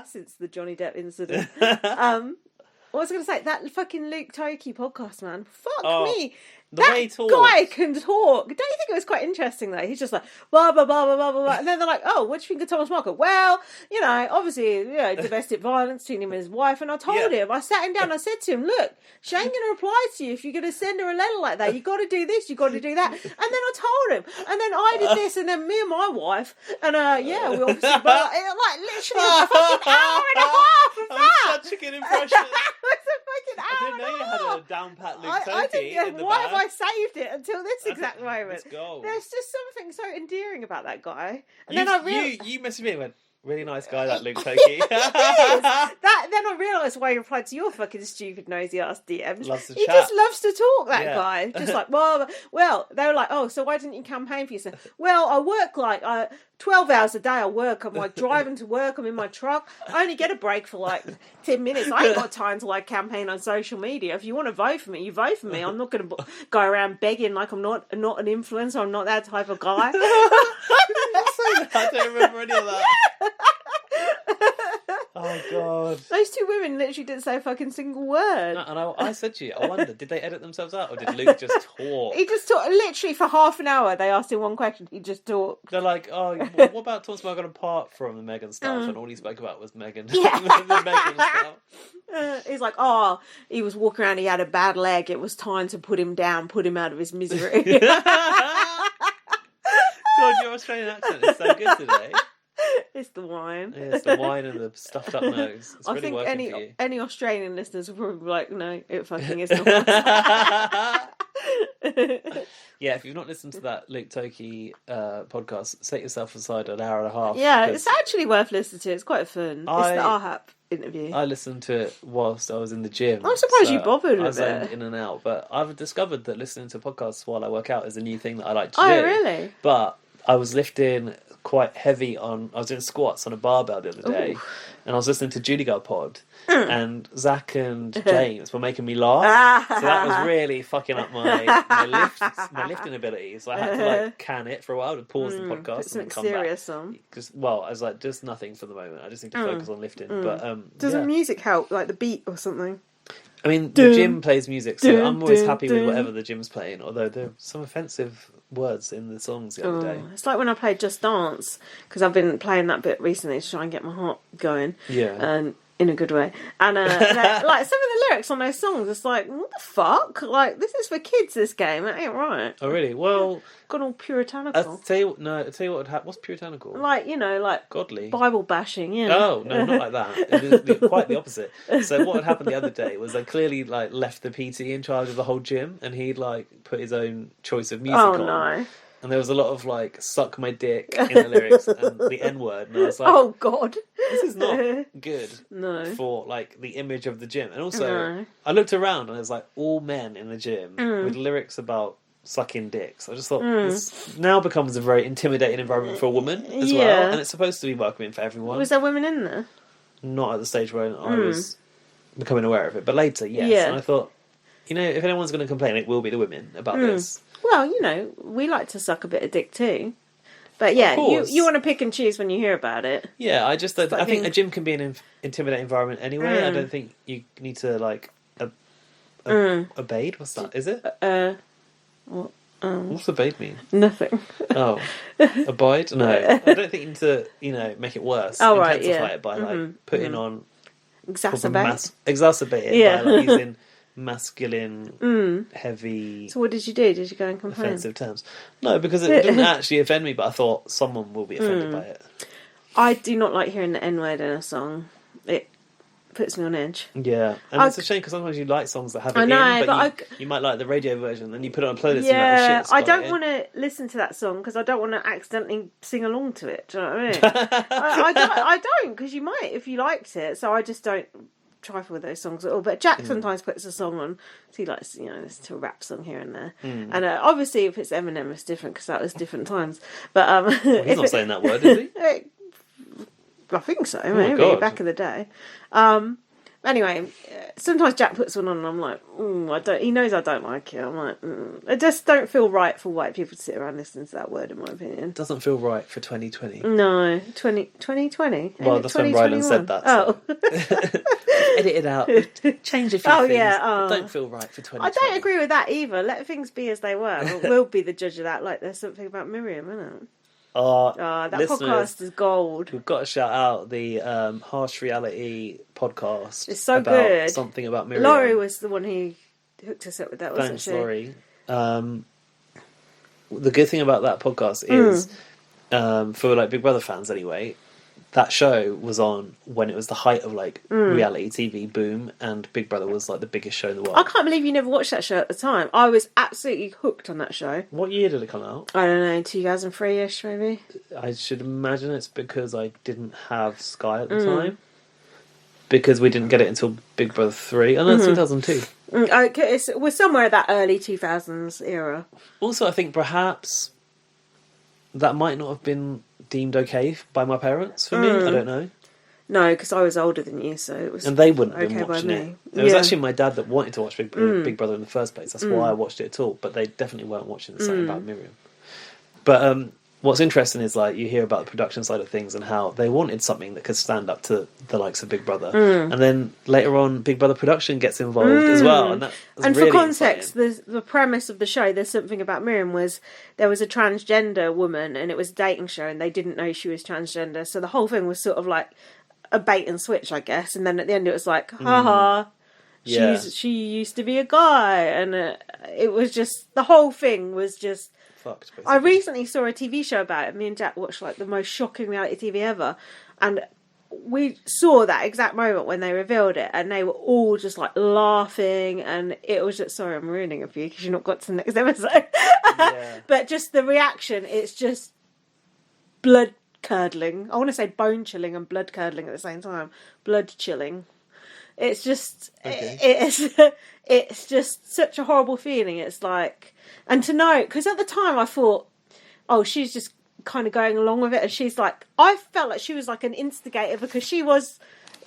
since the Johnny Depp incident. What was I going to say? That fucking Luke Toki podcast, man. Fuck me. That guy can talk. Don't you think it was quite interesting though? He's just like blah blah blah blah blah blah, and then they're like, "Oh, what do you think of Thomas Markle?" Well, obviously, domestic violence between him and his wife. And I told him, I sat him down, I said to him, "Look, she ain't gonna reply to you if you're gonna send her a letter like that. You got to do this, you got to do that." And then I told him, and then I did this, and then me and my wife, and we obviously like literally a fucking hour and a half of that. Such a good impression. It was a fucking hour. I didn't know you had a down pat Luke Toki I didn't. in the Why bag. have I saved it until this exact moment? Let's go. There's just something so endearing about that guy. And then I realized you messaged me and went, really nice guy, that Luke Toki. Then I realised why he replied to your fucking stupid nosy ass DMs. Loves to he chat. just loves to talk, that Yeah. guy. Just like, well, they were like, oh, so why didn't you campaign for yourself? Well, I work like 12 hours a day. I work. I'm like driving to work. I'm in my truck. I only get a break for like 10 minutes. I ain't got time to like campaign on social media. If you want to vote for me, you vote for me. I'm not going to go around begging like I'm not an influencer. I'm not that type of guy. I don't remember any of that. Oh god! Those two women literally didn't say a fucking single word. No, and I said to you, I wonder, did they edit themselves out, or did Luke just talk? He just talked literally for half an hour. They asked him one question. He just talked. They're like, oh, what about Thomas Markle apart from the Meghan stuff? And all he spoke about was Meghan. Yeah. The Meghan stuff. He's like, oh, he was walking around. He had a bad leg. It was time to put him down, put him out of his misery. God, your Australian accent is so good today. It's the wine. Yeah, it's the wine and the stuffed up nose. It's I really think working for you. any Australian listeners will probably be like, no, it fucking is not. Yeah, if you've not listened to that Luke Toki podcast, set yourself aside an hour and a half. Yeah, it's actually worth listening to. It's quite fun. It's the RHAP interview. I listened to it whilst I was in the gym. I'm surprised you bothered with I it. was in and out, but I've discovered that listening to podcasts while I work out is a new thing that I like to do. Oh, really? But I was lifting quite heavy I was doing squats on a barbell the other day. Ooh. And I was listening to Judy Girl Pod, and Zach and James were making me laugh. So that was really fucking up my lifting ability. So I had to like can it for a while to pause the podcast Put and then something come serious back. on. I was like, just nothing for the moment. I just need to focus on lifting. But Does yeah. the music help, like the beat or something? I mean, the gym plays music, so I'm always happy with whatever the gym's playing, although there are some offensive words in the songs the other day. It's like when I played Just Dance, because I've been playing that bit recently to try and get my heart going. Yeah. And in a good way. And like some of the lyrics on those songs, it's like, what the fuck? Like, this is for kids, this game. That ain't right. Oh, really? Well, Gone all puritanical. I'll tell you what would happen. What's puritanical? Like, like godly. Bible bashing, yeah. Oh, no, not like that. It was quite the opposite. So what had happened the other day was I clearly like left the PT in charge of the whole gym, and he'd like put his own choice of music on. No. And there was a lot of like "suck my dick" in the lyrics and the N word, and I was like, Oh, God. this is not good No. for like the image of the gym. And also, No. I looked around and there's like all men in the gym with lyrics about sucking dicks. I just thought this now becomes a very intimidating environment for a woman as well, Yeah. and it's supposed to be welcoming for everyone. Was there women in there? Not at the stage where I was becoming aware of it, but later, yes. Yeah. And I thought, if anyone's going to complain, it will be the women about this. Well, we like to suck a bit of dick too. But yeah, course. you want to pick and choose when you hear about it. Yeah, I think fucking- a gym can be an intimidating environment anyway. I don't think you need to like obeyed. What's that? Is it? What's obeyed mean? Nothing. Oh, abide? No, I don't think you need to make it worse. Oh, right, Intensify yeah. it by like putting on Exacerbate. exacerbate it Yeah. by like using masculine, heavy. So what did you do? Did you go and complain? Offensive terms. No, because it didn't actually offend me, but I thought someone will be offended by it. I do not like hearing the N-word in a song. It puts me on edge. Yeah, and it's a shame because sometimes you like songs that have it I know, in, but but you might like the radio version, and you put it on a playlist. Yeah, and you're like, oh, shit, I don't want to listen to that song because I don't want to accidentally sing along to it. Do you know what I mean? I don't, because you might if you liked it. So I just don't trifle with those songs at all. But Jack sometimes puts a song on. So he likes, listen to a rap song here and there. And obviously, if it's Eminem, it's different because that was different times. But He's not saying that word, is he? I think so. Maybe God. back in the day. Anyway, sometimes Jack puts one on and I'm like, I don't. He knows I don't like it. I'm like, I just don't feel right for white people to sit around listening to that word, in my opinion. Doesn't feel right for 2020. No, 2020. Well, that's when Ryland said that. Oh, Edit it out. Change a few Oh, things. yeah, oh. Don't feel right for 2020. I don't agree with that either. Let things be as they were. We'll be the judge of that. Like there's something about Miriam, isn't it? That Listeners, podcast is gold. We've got to shout out the Harsh Reality podcast. It's so about good. Something about Miriam. Laurie was the one who hooked us up with that, wasn't Thanks, she? Laurie. The good thing about that podcast is, for like Big Brother fans anyway, that show was on when it was the height of like reality TV boom, and Big Brother was like the biggest show in the world. I can't believe you never watched that show at the time. I was absolutely hooked on that show. What year did it come out? I don't know, 2003-ish maybe. I should imagine it's because I didn't have Sky at the time. Because we didn't get it until Big Brother 3. Oh, no, it's 2002. Okay, we're somewhere that early 2000s era. Also, I think perhaps that might not have been deemed okay by my parents for me. I don't know. No, because I was older than you, so it was. And they wouldn't have okay been by watching me. it. It was Yeah. actually my dad that wanted to watch Big Brother in the first place. That's why I watched it at all. But they definitely weren't watching something about Miriam. But what's interesting is like you hear about the production side of things and how they wanted something that could stand up to the likes of Big Brother. And then later on, Big Brother production gets involved as well. And that was And really for context, exciting. the premise of the show, There's Something About Miriam, was there was a transgender woman and it was a dating show and they didn't know she was transgender. So the whole thing was sort of like a bait and switch, I guess. And then at the end it was like, haha, Yeah. she used to be a guy. And it was just, the whole thing was just... Fucked, basically. I recently saw a TV show about it. Me and Jack watched like the most shocking reality TV ever. And we saw that exact moment when they revealed it, and they were all just like laughing, and it was just, sorry, I'm ruining it for you because you've not got to the next episode. Yeah. But just the reaction, it's just blood curdling. I want to say bone chilling and blood curdling at the same time. Blood chilling. It's just, it's just such a horrible feeling. It's like, and to know, because at the time I thought, oh, she's just kind of going along with it, and she's like, I felt like she was like an instigator because she was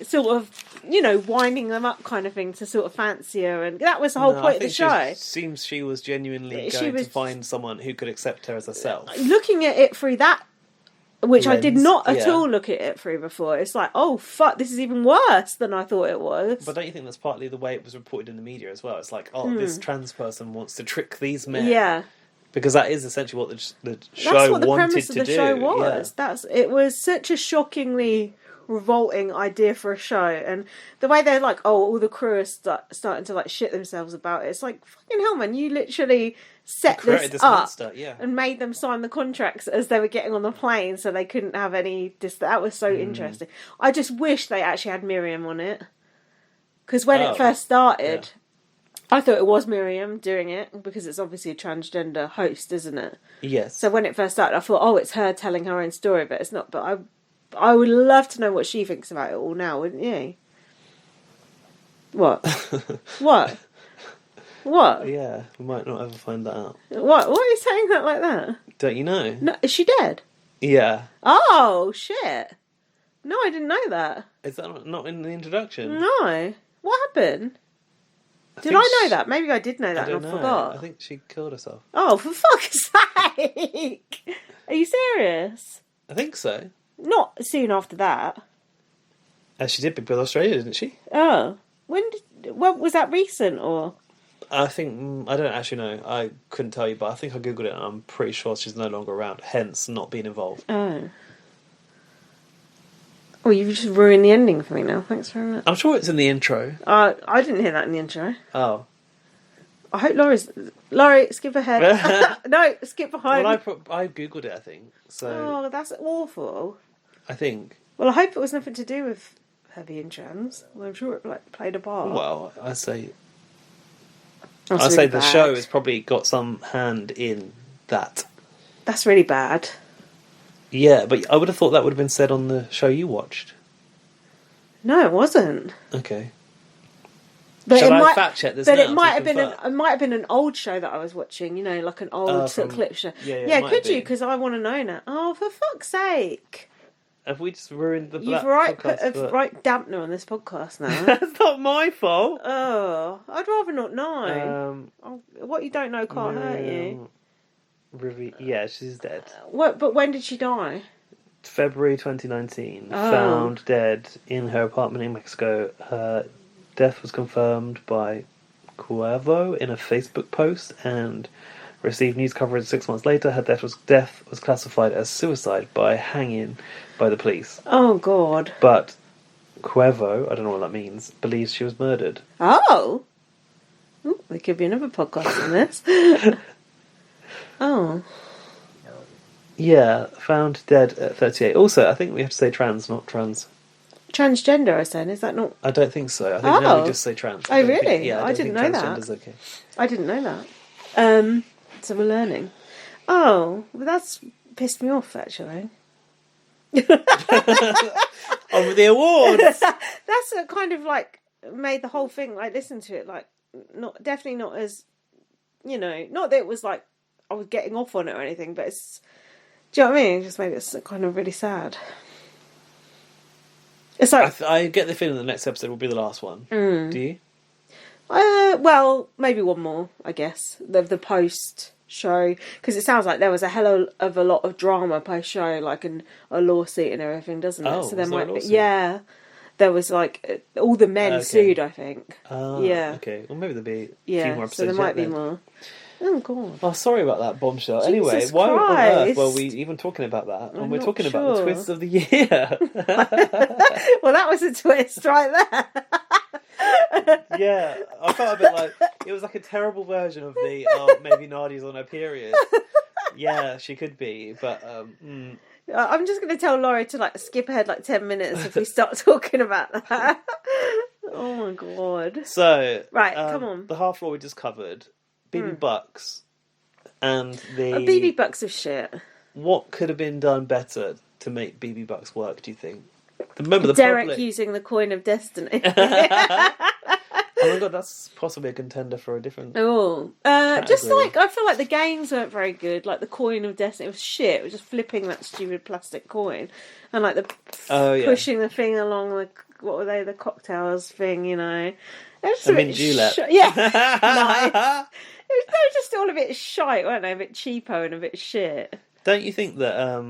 sort of, winding them up kind of thing to sort of fancy her, and that was the whole point of the show. Seems she was genuinely She going was- to find someone who could accept her as herself. Looking at it through that, which I did Lens, not at yeah. all look at it through before, it's like, oh fuck, this is even worse than I thought it was. But don't you think that's partly the way it was reported in the media as well? It's like, oh, this trans person wants to trick these men. Yeah. Because that is essentially what the show That's what the wanted premise to of the do. show was. It was such a shockingly revolting idea for a show, and the way they're like, oh, all the crew are starting to like shit themselves about it. It's like, fucking hell, man, you literally set Created this this up monster, yeah. and made them sign the contracts as they were getting on the plane, so they couldn't have any. That was so interesting. I just wish they actually had Miriam on it, because when it first started. Yeah. I thought it was Miriam doing it because it's obviously a transgender host, isn't it? Yes. So when it first started, I thought, oh, it's her telling her own story, but it's not. But I would love to know what she thinks about it all now, wouldn't you? What? What? What? Yeah, we might not ever find that out. What? Why are you saying that like that? Don't you know? No, is she dead? Yeah. Oh shit! No, I didn't know that. Is that not in the introduction? No. What happened? Did think I know that? Maybe I did know that I and don't I know. forgot. I think she killed herself. Oh, for fuck's sake! Are you serious? I think so. Not soon after that. She did Big Brother Australia, didn't she? Oh, when was that recent or? I think I don't actually know. I couldn't tell you, but I think I googled it, and I'm pretty sure she's no longer around. Hence, not being involved. Oh. Oh, you've just ruined the ending for me now. Thanks very much. I'm sure it's in the intro. I didn't hear that in the intro. Oh. I hope Laurie, skip ahead. No, skip behind. Well, I googled it, I think. So Oh, that's awful. I think. Well, I hope it was nothing to do with her being trans. Well, I'm sure it played a part. Well, I say That's I really say the bad. show has probably got some hand in that. That's really bad. Yeah, but I would have thought that would have been said on the show you watched. No, it wasn't. Okay. But Shall it I might, fact check this but now it might to have been confirm? an old show that I was watching. You know, like an old sort of from- clip show. yeah, it Yeah, might could have you? been. Because I want to know now. Oh, for fuck's sake! Have we just ruined the You've black put podcast? a right dampener on this podcast now. That's not my fault. Oh, I'd rather not know. What you don't know can't hurt you. Yeah, she's dead. But when did she die? February 2019. Oh. Found dead in her apartment in Mexico. Her death was confirmed by Cuervo in a Facebook post and received news coverage 6 months later. Her death was classified as suicide by hanging by the police. Oh God. But Cuervo, I don't know what that means, believes she was murdered. Oh. Ooh, there could be another podcast on this. Oh. Yeah, found dead at 38. Also, I think we have to say trans, not trans. Transgender, I said. Is that not? I don't think so. I think now Oh. we just say trans. Oh, I don't really? think- yeah, I don't didn't think know that. transgender's okay. I didn't know that. So we're learning. Oh, well, that's pissed me off actually. On with the awards! That's a kind of like made the whole thing like listen to it like definitely not as not that it was like I was getting off on it or anything, but it's do you know what I mean? It just made it kind of really sad. It's like I get the feeling the next episode will be the last one. Do you? well, maybe one more, I guess. The post show, because it sounds like there was a hell of a lot of drama post show, like a lawsuit and everything, doesn't it? Oh, so there was there a might be, lawsuit? yeah. There was like all the men Okay. sued, I think. Yeah. Okay. Well, maybe there'll be a few Yeah, more episodes. so there might be yet then. more. Oh god. Oh, sorry about that bombshell. Jesus Anyway, why on earth were Christ. we even talking about that? And I'm we're not talking about the sure. twist of the year. Well, that was a twist right there. Yeah, I felt a bit like it was like a terrible version of the maybe Nadia's on her period. Yeah, she could be, but I'm just going to tell Laurie to like skip ahead like 10 minutes if we start talking about that. Oh my god. so Right, come on. The half floor we just covered, BB Bucks, and the BB Bucks of shit. What could have been done better to make BB Bucks work? Do you think? Remember the Derek public. using the coin of destiny. Oh my god, that's possibly a contender for a different. Oh, just Category. like I feel like the games weren't very good. Like the coin of destiny was shit. It was just flipping that stupid plastic coin, and like the pushing the thing along the what were they the cocktails thing, you know. It was just A a bit mint julep. yeah, nice. They were just all a bit shite, weren't they? A bit cheapo and a bit shit. Don't you think that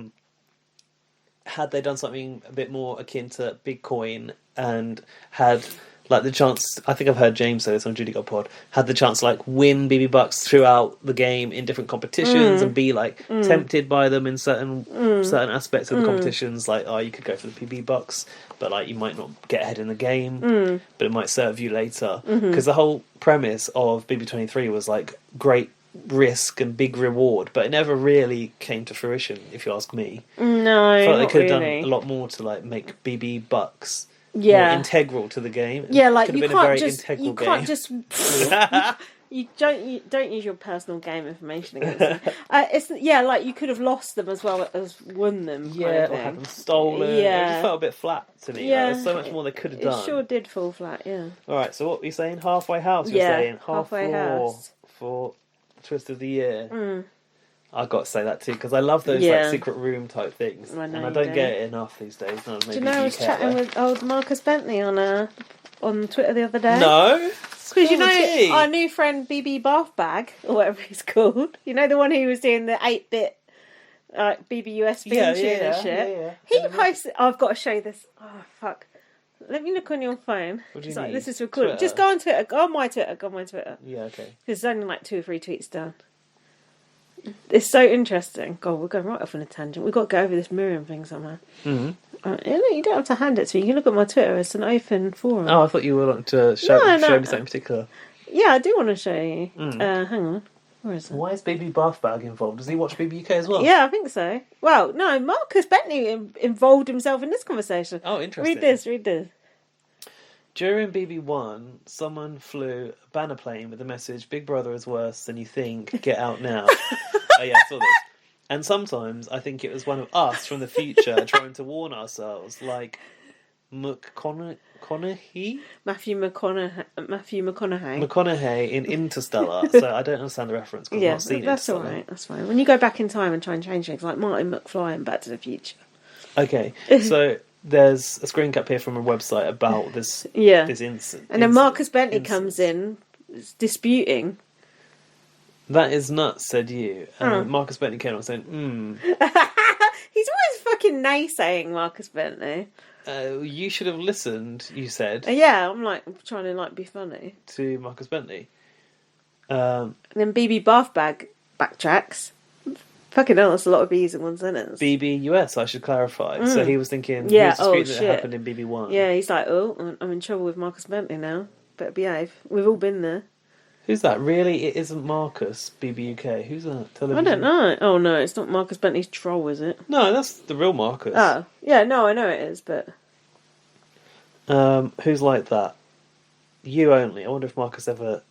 had they done something a bit more akin to Bitcoin and had like the chance, I think I've heard James say this on Judy God Pod, had the chance to like win BB Bucks throughout the game in different competitions and be like tempted by them in certain aspects of the competitions, like you could go for the BB Bucks, but like you might not get ahead in the game, but it might serve you later. Because the whole premise of BB23 was like great risk and big reward, but it never really came to fruition, if you ask me. No, I felt like not they could have really. done a lot more to like make BB Bucks more Yeah. integral to the game. Yeah, like could have you been a very can't just integral you game. can't just You don't use your personal game information against them. It's like you could have lost them as well as won them. Yeah, or had them stolen. It just felt a bit flat to me. Yeah, like, there's so much more they could have done. It sure did fall flat. Yeah. All right, so what were you saying? Halfway house. You're saying halfway house for twist of the year. I've got to say that too because I love those like secret room type things, and I don't get it enough these days. No, do you know I was chatting with old Marcus Bentley on Twitter the other day? No, because you know our new friend BB Bath Bag or whatever he's called. You know the one who was doing the 8-bit BB USB and shit. Yeah. He posted. I've got to show you this. Oh fuck. Let me look on your phone. What do you need? This is recorded. Just go on Twitter. Go on my Twitter. Yeah, okay. Because there's only like 2 or 3 tweets done. It's so interesting. God, we're going right off on a tangent. We've got to go over this Miriam thing somehow. Mm-hmm. You don't have to hand it to me. You can look at my Twitter. It's an open forum. Oh, I thought you wanted to show me something particular. Yeah, I do want to show you. Hang on. Where is it? Why is BB Bath Bag involved? Does he watch BB UK as well? Yeah, I think so. Well, no, Marcus Bentley involved himself in this conversation. Oh, interesting. Read this. During BB1, someone flew a banner plane with the message, Big Brother is worse than you think, get out now. Oh yeah, I saw this. And sometimes I think it was one of us from the future trying to warn ourselves, like McConaughey in Interstellar. So I don't understand the reference because I've not seen it. That's all right. That's fine. When you go back in time and try and change things, like Martin McFly in Back to the Future. Okay, so there's a screen cap here from a website about this. This incident, and then Marcus Bentley comes in, disputing. That is nuts, said you. And Marcus Bentley came on saying, He's always fucking naysaying Marcus Bentley. You should have listened, you said. I'm like trying to be funny. To Marcus Bentley. And then BB Bath Bag backtracks. Fucking hell, that's a lot of B's in one sentence. BB US, I should clarify. So he was thinking, here's the dispute that happened in BB1. Yeah, he's like, I'm in trouble with Marcus Bentley now. Better behave. We've all been there. Who's that? Really? It isn't Marcus, BB UK. Who's that? Television? I don't know. Oh, no, it's not Marcus Bentley's troll, is it? No, that's the real Marcus. Oh, yeah, no, I know it is, but... Who's like that? You only. I wonder if Marcus ever...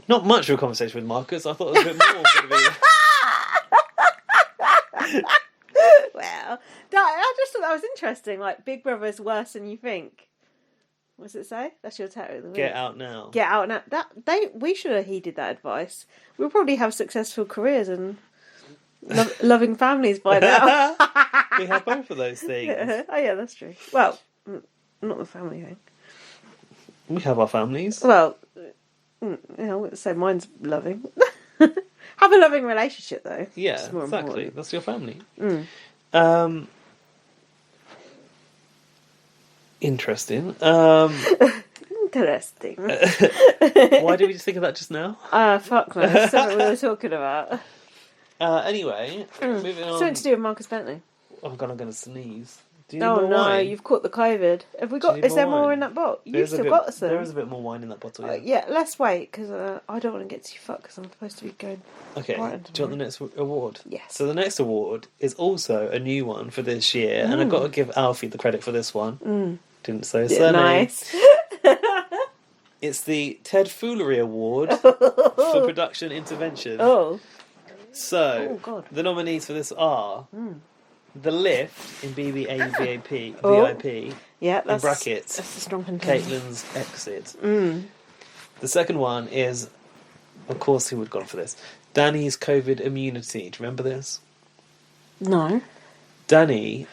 Not much of a conversation with Marcus. I thought it was a bit more going to be... Well, I just thought that was interesting. Like, Big Brother's worse than you think. What does it say? That's your tattoo of the week. Get out now. Get out now. We should have heeded that advice. We'll probably have successful careers and loving families by now. We have both of those things. Oh yeah, that's true. Well, not the family thing. We have our families. Well, I wouldn't say mine's loving. Have a loving relationship though. Yeah, exactly. Important. That's your family. Interesting. Interesting. Why did we just think of that just now? Fuck no. That's something we were talking about. Anyway, moving on. Something to do with Marcus Bentley. Oh god, I'm going to sneeze. Do you need more no, wine? You've caught the COVID. Have we got? Is there more in that bottle? You've still got some. There is a bit more wine in that bottle. Yeah, let's wait because I don't want to get too fucked because I'm supposed to be going. Okay. Do you want the next award? Yes. So the next award is also a new one for this year, and I've got to give Alfie the credit for this one. Didn't say his surname. Nice. It's the Ted Foolery Award for production intervention. Oh. So the nominees for this are. The Lift in BBA VIP. Yeah, that's, in brackets. That's a strong contender. Caitlin's Exit. The second one is, of course, who would have gone for this? Danny's COVID immunity. Do you remember this? No. Danny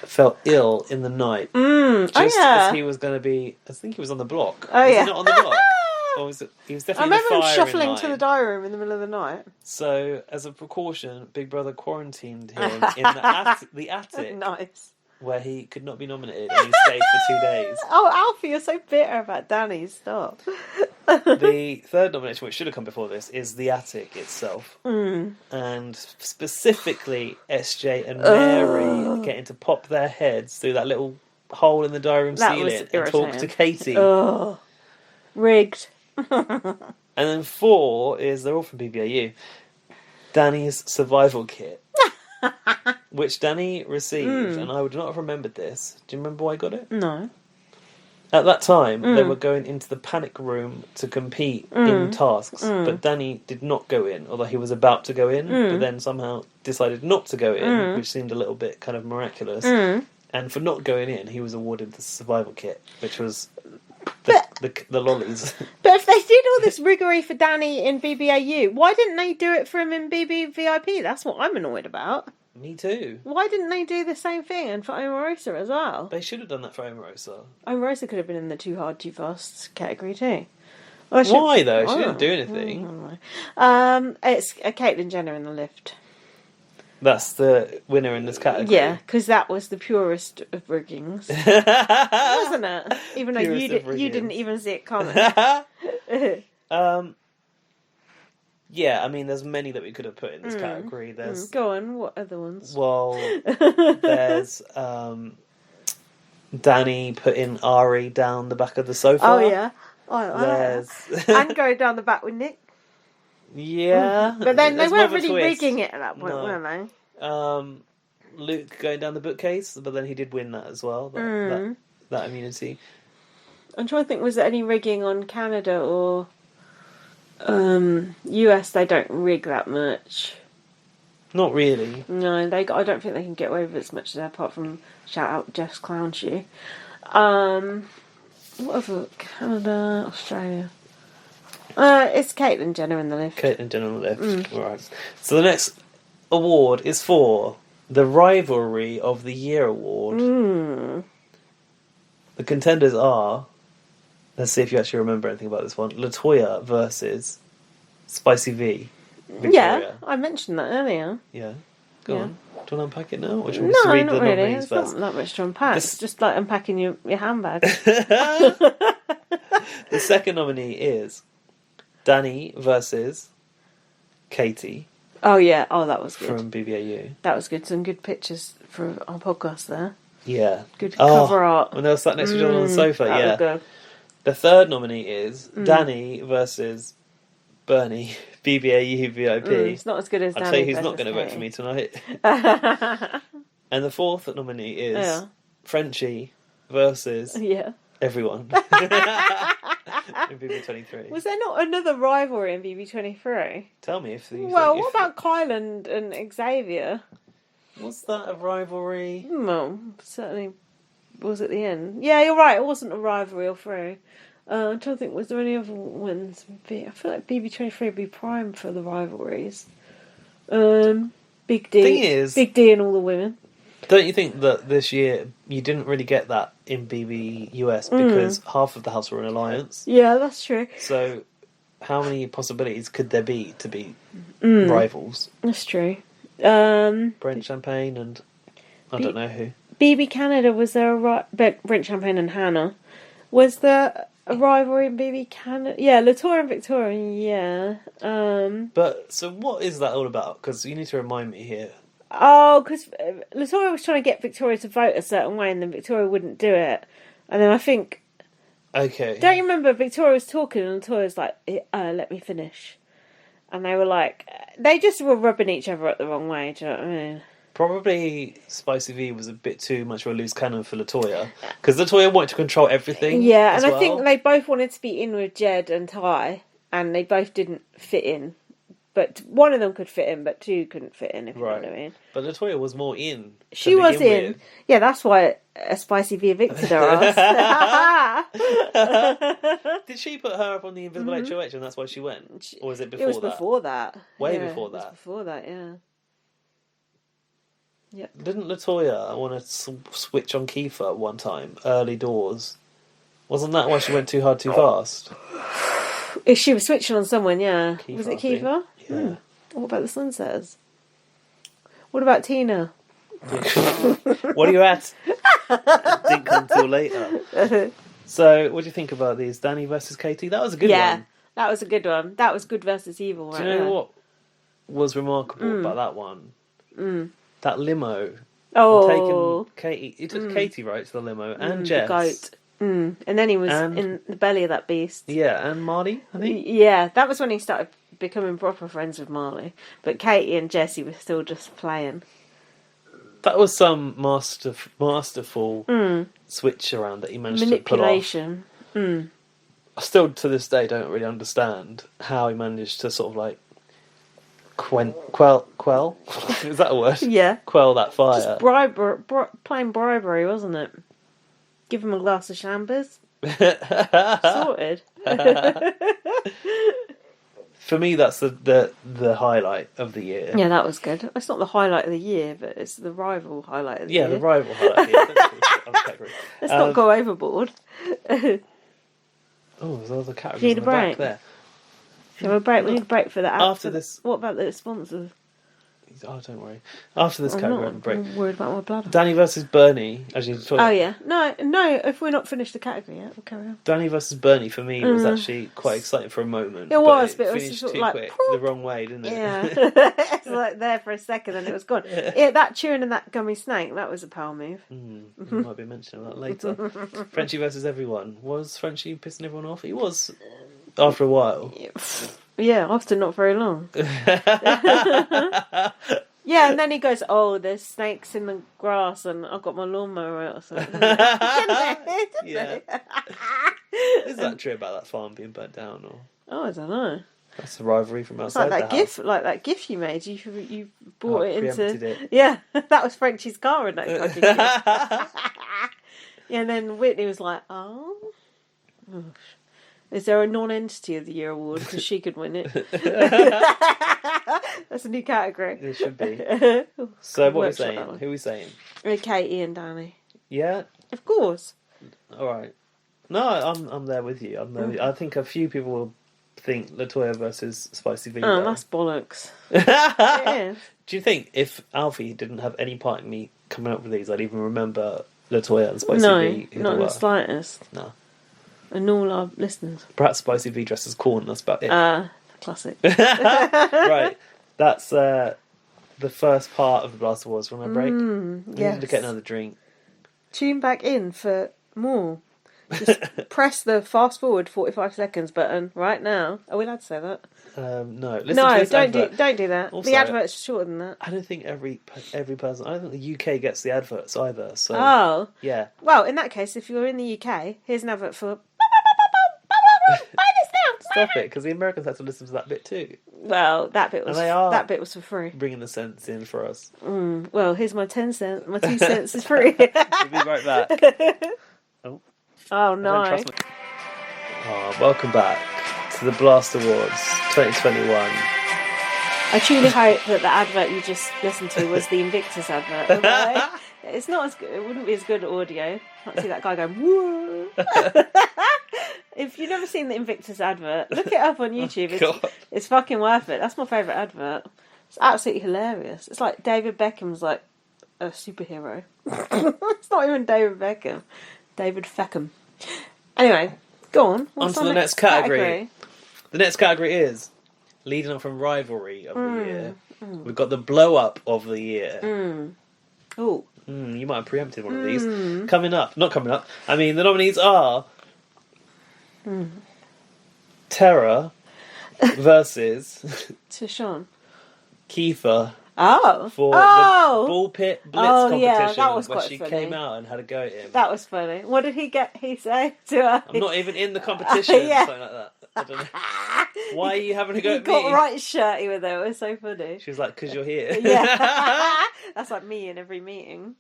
felt ill in the night. Just as he was going to be. I think he was on the block. Oh, was yeah. he not on the block? Or was it, he was definitely I remember him shuffling line. to the diary room in the middle of the night. So, as a precaution, Big Brother quarantined him in the attic. Nice. Where he could not be nominated and he stayed for 2 days. Oh, Alfie, you're so bitter about Danny. Stop. The third nomination, which should have come before this, is the attic itself. And specifically, SJ and Mary getting to pop their heads through that little hole in the diary room ceiling and talk to Katie. Oh, rigged. And then 4 is, they're all from BBAU, Danny's survival kit. Which Danny received, and I would not have remembered this. Do you remember why I got it? No. At that time, they were going into the panic room to compete in tasks, but Danny did not go in, although he was about to go in, but then somehow decided not to go in, which seemed a little bit kind of miraculous. And for not going in, he was awarded the survival kit, which was the lollies. But if they did all this riggery for Danny in BBAU, why didn't they do it for him in BBVIP? That's what I'm annoyed about. Me too. Why didn't they do the same thing and for Omarosa as well? They should have done that for Omarosa. Omarosa could have been in the too hard, too fast category too. Why though? She didn't do anything. It's Caitlyn Jenner in the lift. That's the winner in this category. Yeah, because that was the purest of riggings, wasn't it? Even though you didn't even see it coming. Yeah, I mean, there's many that we could have put in this category. There's Go on, what other ones? Well, there's Danny putting Ari down the back of the sofa. Oh yeah, and going down the back with Nick. Yeah, but then they weren't really rigging it at that point, were they? Luke going down the bookcase, but then he did win that as well. That immunity. I'm trying to think, was there any rigging on Canada or US? They don't rig that much. Not really. No, I don't think they can get away with as much as that, apart from shout out Jeff's Clown Shoe. What other? Canada, Australia. It's Caitlyn Jenner in the lift. Caitlyn Jenner in the lift. Right. So the next award is for the Rivalry of the Year award. The contenders are, let's see if you actually remember anything about this one, LaToya versus Spicy V. Victoria. Yeah, I mentioned that earlier. Yeah. Go on. Do you want to unpack it now? Or do you No, want to read not the really. nominees It's first? not that much to unpack. It's just like unpacking your handbag. The second nominee is Danny versus Katie. Oh yeah, that was good. From BBAU. That was good. Some good pictures for our podcast there. Yeah. Good cover art. When they were sat next to each other on the sofa, that was good. The third nominee is Danny versus Bernie, BBAU VIP. It's not as good as Danny. I'd say he's not going to vote for me tonight. And the fourth nominee is Frenchie versus everyone. In BB23. Was there not another rivalry in BB23? Tell me if these. Well, what about Kylan and Xavier? Was that a rivalry? Well, certainly was at the end. Yeah, you're right. It wasn't a rivalry all through. I'm trying to think, was there any other ones? I feel like BB23 would be prime for the rivalries. Big D. Thing is, Big D and all the women. Don't you think that this year you didn't really get that in BB US because half of the house were an alliance? Yeah, that's true. So, how many possibilities could there be to be rivals? That's true. Brent Champagne and I don't know who. BB Canada, was there Brent Champagne and Hannah. Was there a rivalry in BB Canada? Yeah, LaToya and Victoria, yeah. But, so what is that all about? Because you need to remind me here. Oh, because LaToya was trying to get Victoria to vote a certain way and then Victoria wouldn't do it. And then I think... Okay. Don't you remember Victoria was talking and LaToya was like, let me finish. And they were like... They just were rubbing each other up the wrong way, do you know what I mean? Probably Spicy V was a bit too much of a loose cannon for LaToya. Because LaToya wanted to control everything. Yeah, and I think they both wanted to be in with Jed and Ty, and they both didn't fit in. But one of them could fit in, but two couldn't fit in, if you know what I mean. But LaToya was more in. She was in. With. Yeah, that's why a Spicy V evicted her ass. Did she put her up on the Invisible HOH and that's why she went? Or was it before that? It was before that. Way before that? It was before that, yeah. Yep. Didn't LaToya want to switch on Kiefer at one time, early doors? Wasn't that why she went too hard, too fast? If she was switching on someone, yeah. Kiefer, was it Kiefer? Yeah. What about the Sunsets? What about Tina? What are you at? Didn't come till later. So, what do you think about these? Danny versus Katie? That was a good one. Yeah, that was a good one. That was good versus evil. Do you know what was remarkable about that one? That limo. Oh. Taking Katie. He took Katie right to the limo and Jess. The goat. And then he was in the belly of that beast. Yeah, and Marty, I think. Yeah, that was when he started becoming proper friends with Marley. But Katie and Jessie were still just playing. That was some masterful switch around that he managed to pull off. Manipulation. I still, to this day, don't really understand how he managed to sort of like quell? Is that a word? Yeah. Quell that fire. Just plain bribery, wasn't it? Give him a glass of Chambers. Sorted. For me, that's the highlight of the year. Yeah, that was good. It's not the highlight of the year, but it's the rival highlight of the year. Yeah, the rival highlight of the year. Let's not go overboard. Oh, there's other categories Need in a the back break? there. Shall we have a break? We need a break for the ad. After this... What about the sponsors? Oh, don't worry. After this category, I'm break. I'm worried about my bladder. Danny versus Bernie, as you thought. Oh, yeah. No, if we're not finished the category yet, we'll carry on. Danny versus Bernie, for me, was actually quite exciting for a moment. It was, but it was finished sort of too like, quick, poof. the wrong way, didn't it? Yeah. It's like there for a second and it was gone. Yeah, that chewing and that gummy snake, that was a power move. We might be mentioning that later. Frenchie versus everyone. Was Frenchie pissing everyone off? He was, after a while. Yeah, often not very long. Yeah, and then he goes, "Oh, there's snakes in the grass, and I've got my lawnmower out." So, Yeah. Is that true about that farm being burnt down, or Oh, I don't know. that's a rivalry from outside Like the that gif you made. You brought it into. preempted it. Yeah, that was Frenchie's car in that fucking gif. Yeah, and then Whitney was like, "Oh, is there a non-entity of the year award because she could win it?" That's a new category. It should be. So what are we Workshop that saying? one. Who are we saying? Katie and Danny. Yeah. Of course. All right. No, I'm there with you. I'm there. With you. I think a few people will think Latoya versus Spicy V. Oh, that's bollocks. It is. Do you think if Alfie didn't have any part in me coming up with these, I'd even remember Latoya and Spicy V? No, who not they in the were? slightest. No. And all our listeners. Perhaps Spicy V dressed as corn. That's about it. Classic. Right. That's the first part of the Blast Awards. Want a break? Yes. Need to get another drink. Tune back in for more. Just press the fast forward 45 seconds button right now. Are we allowed to say that? No. Listen to No, this advert. don't do that. Also, the advert's shorter than that. I don't think every person. I don't think the UK gets the adverts either. So Oh. yeah. Well, in that case, if you're in the UK, here's an advert for... Buy this now! Stop it, because the Americans had to listen to that bit too. Well, that bit was And they are. that bit was for free. Bringing the cents in for us. Well, here's my 10 cents. My 2 cents is free. We'll be right back. Oh Don't no! trust me. Oh, welcome back to the Blast Awards 2021. I truly hope that the advert you just listened to was the Invictus advert. Okay? It's not as good. It wouldn't be as good audio. Can't see that guy going woo. If you've never seen the Invictus advert, look it up on YouTube. God. It's fucking worth it. That's my favourite advert. It's absolutely hilarious. It's like David Beckham's like a superhero. It's not even David Beckham. David Feckham. Anyway, go on. What's On to the next category. The next category is leading on from rivalry of the year. We've got the blow up of the year. Oh, You might have preempted one of these. Coming up. Not coming up. I mean, the nominees are Terra versus to Sean. Kiefer Oh. for Oh. the Ball Pit Blitz Oh, competition yeah, that was where quite she funny. came out and had a go at him. That was funny. What did he say to her? I'm not even in the competition. Yeah. Something like that. I don't know. Why are you having a go He at got me? right shirty with her. It was so funny. She was like, "'Cause you're here." Yeah. That's like me in every meeting.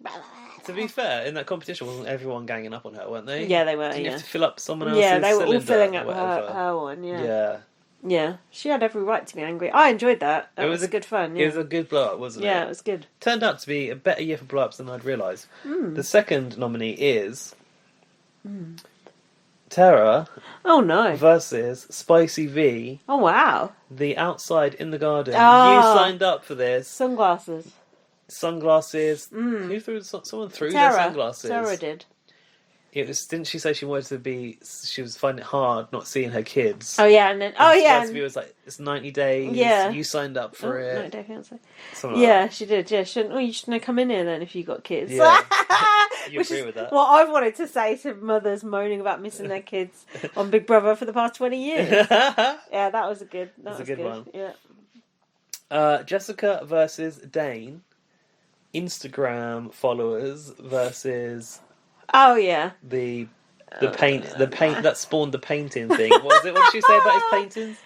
To be fair, in that competition, wasn't everyone ganging up on her, weren't they? Yeah, they were, Didn't you yeah. have to fill up someone else's Yeah, they were all cylinder filling or up whatever? her one, yeah. Yeah. Yeah. She had every right to be angry. I enjoyed that. It was good fun, yeah. It was a good blow up, wasn't it? Yeah, it was good. Turned out to be a better year for blow ups than I'd realised. The second nominee is Terra Oh, no. versus Spicy V, Oh, wow. the outside in the garden. Oh. You signed up for this. Sunglasses. Sunglasses. Who threw? Someone threw their Sarah. sunglasses. Sarah did. It was. Didn't she say she wanted to be? She was finding it hard not seeing her kids. Oh, yeah, and then... Oh, And yeah. Spicy V was like, it's 90 days. Yeah. You signed up for Oh, it. 90 Day Fiancé. Something like Yeah, she did. Yeah, you shouldn't come in here then if you got kids. Yeah. You Which agree is with that? what I've wanted to say to mothers moaning about missing their kids on Big Brother for the past 20 years. that. Yeah, that was a good. That That's a was good good one. Yeah. Jessica versus Dane. Instagram followers versus Oh yeah. the paint that spawned the painting thing. What was it? What did she say about his paintings?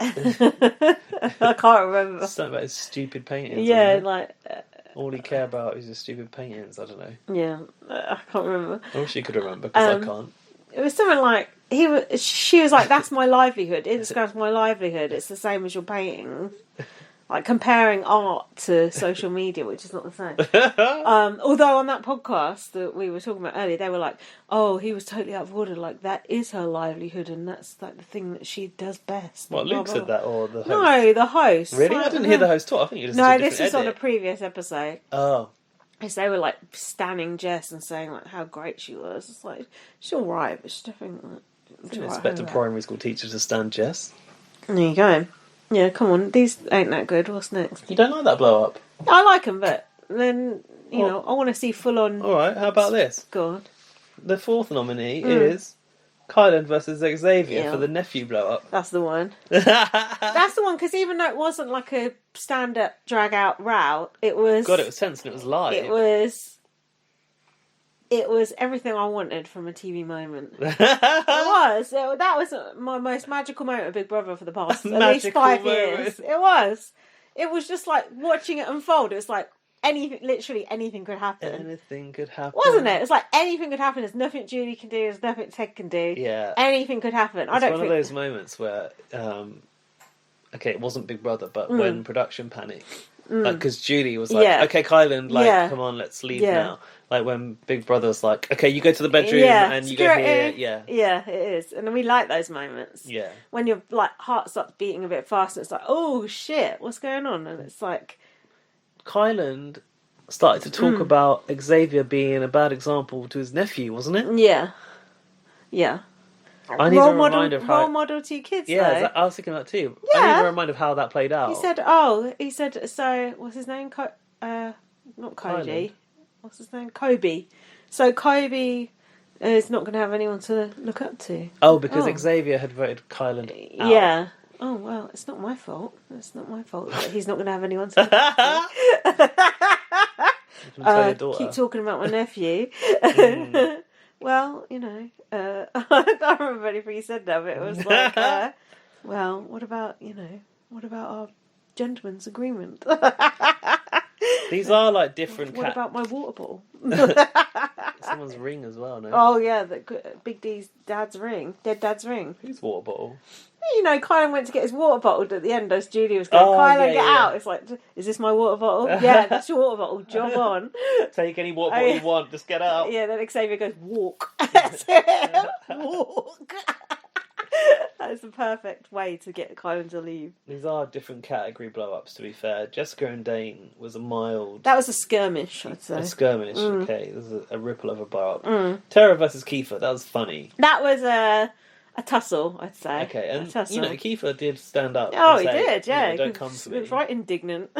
I can't remember. Something about his stupid paintings. Yeah, wasn't it? like all he cared about is his stupid paintings. I don't know. yeah, I can't remember. I wish you could remember because I can't. It was something like she was like, "That's my livelihood. Instagram's my livelihood. It's the same as your paintings." Like comparing art to social media, which is not the same. Although on that podcast that we were talking about earlier, they were like, "Oh, he was totally out of order. Like that is her livelihood, and that's like the thing that she does best." What, Blah, Luke blah, said blah. that, or the host? No, the host. Really? I didn't hear the host talk. I think you listened to No, a this different was on a edit. previous episode. Oh. Because they were like standing Jess and saying like how great she was. It's like she's all right, but she's definitely. I didn't expect a primary school teacher to stand Jess. There you go. Yeah, come on. These ain't that good. What's next? You don't like that blow up? I like them, but then you know I want to see full on. All right. How about this? God. The fourth nominee is Kylan versus Xavier Yeah. for the nephew blow up. That's the one. That's the one, because even though it wasn't like a stand-up, drag-out row, it was... God, it was tense and it was live. It was everything I wanted from a TV moment. It was. That was my most magical moment of Big Brother for the past at least 5 years. It was. It was just like watching it unfold. It was like literally anything could happen. Anything could happen. Wasn't it? It's like anything could happen. There's nothing Julie can do. There's nothing Ted can do. Yeah. Anything could happen. It's one of those moments where, okay, it wasn't Big Brother, but when production panic, like, because Julie was like, okay, Kylan, like, come on, let's leave now. Like when Big Brother was like, okay, you go to the bedroom and you go here. Yeah, it is. And we like those moments. Yeah. When your like heart starts beating a bit faster, it's like, oh shit, what's going on? And it's like... Kylan started to talk about Xavier being a bad example to his nephew, wasn't it? Yeah. Yeah. I need a reminder of how... Role model to your kids, Yeah, though. I was thinking that too. Yeah. I need a reminder of how that played out. He said, so, what's his name? Not Cody. Kylan. What's his name? Kobe. So Kobe is not going to have anyone to look up to. Oh, because Xavier had voted Kylan out. Yeah. Oh, well, it's not my fault. It's not my fault that he's not going to have anyone to look up to. Keep talking about my nephew. Well, you know, I don't remember anything he said now, but it was like, well, what about our gentleman's agreement? These are like different... What about my water bottle? Someone's ring as well, no? Oh, yeah, Big D's dad's ring. Dead dad's ring. Whose water bottle? You know, Kylan went to get his water bottle at the end as Judy was going, Kylan, get out. It's like, is this my water bottle? Yeah, that's your water bottle. Job on. Take any water bottle you want, just get out. Yeah, then Xavier goes, walk. That's it. Walk. That is the perfect way to get Kylan to leave. These are different category blow-ups, to be fair. Jessica and Dane was a mild... That was a skirmish, I'd say. A skirmish, okay. There's a ripple of a blow-up. Tara versus Kiefer, that was funny. That was a tussle, I'd say. Okay, and you know, Kiefer did stand up. Oh, and he say, did, yeah. You know, don't come for me. He was right indignant.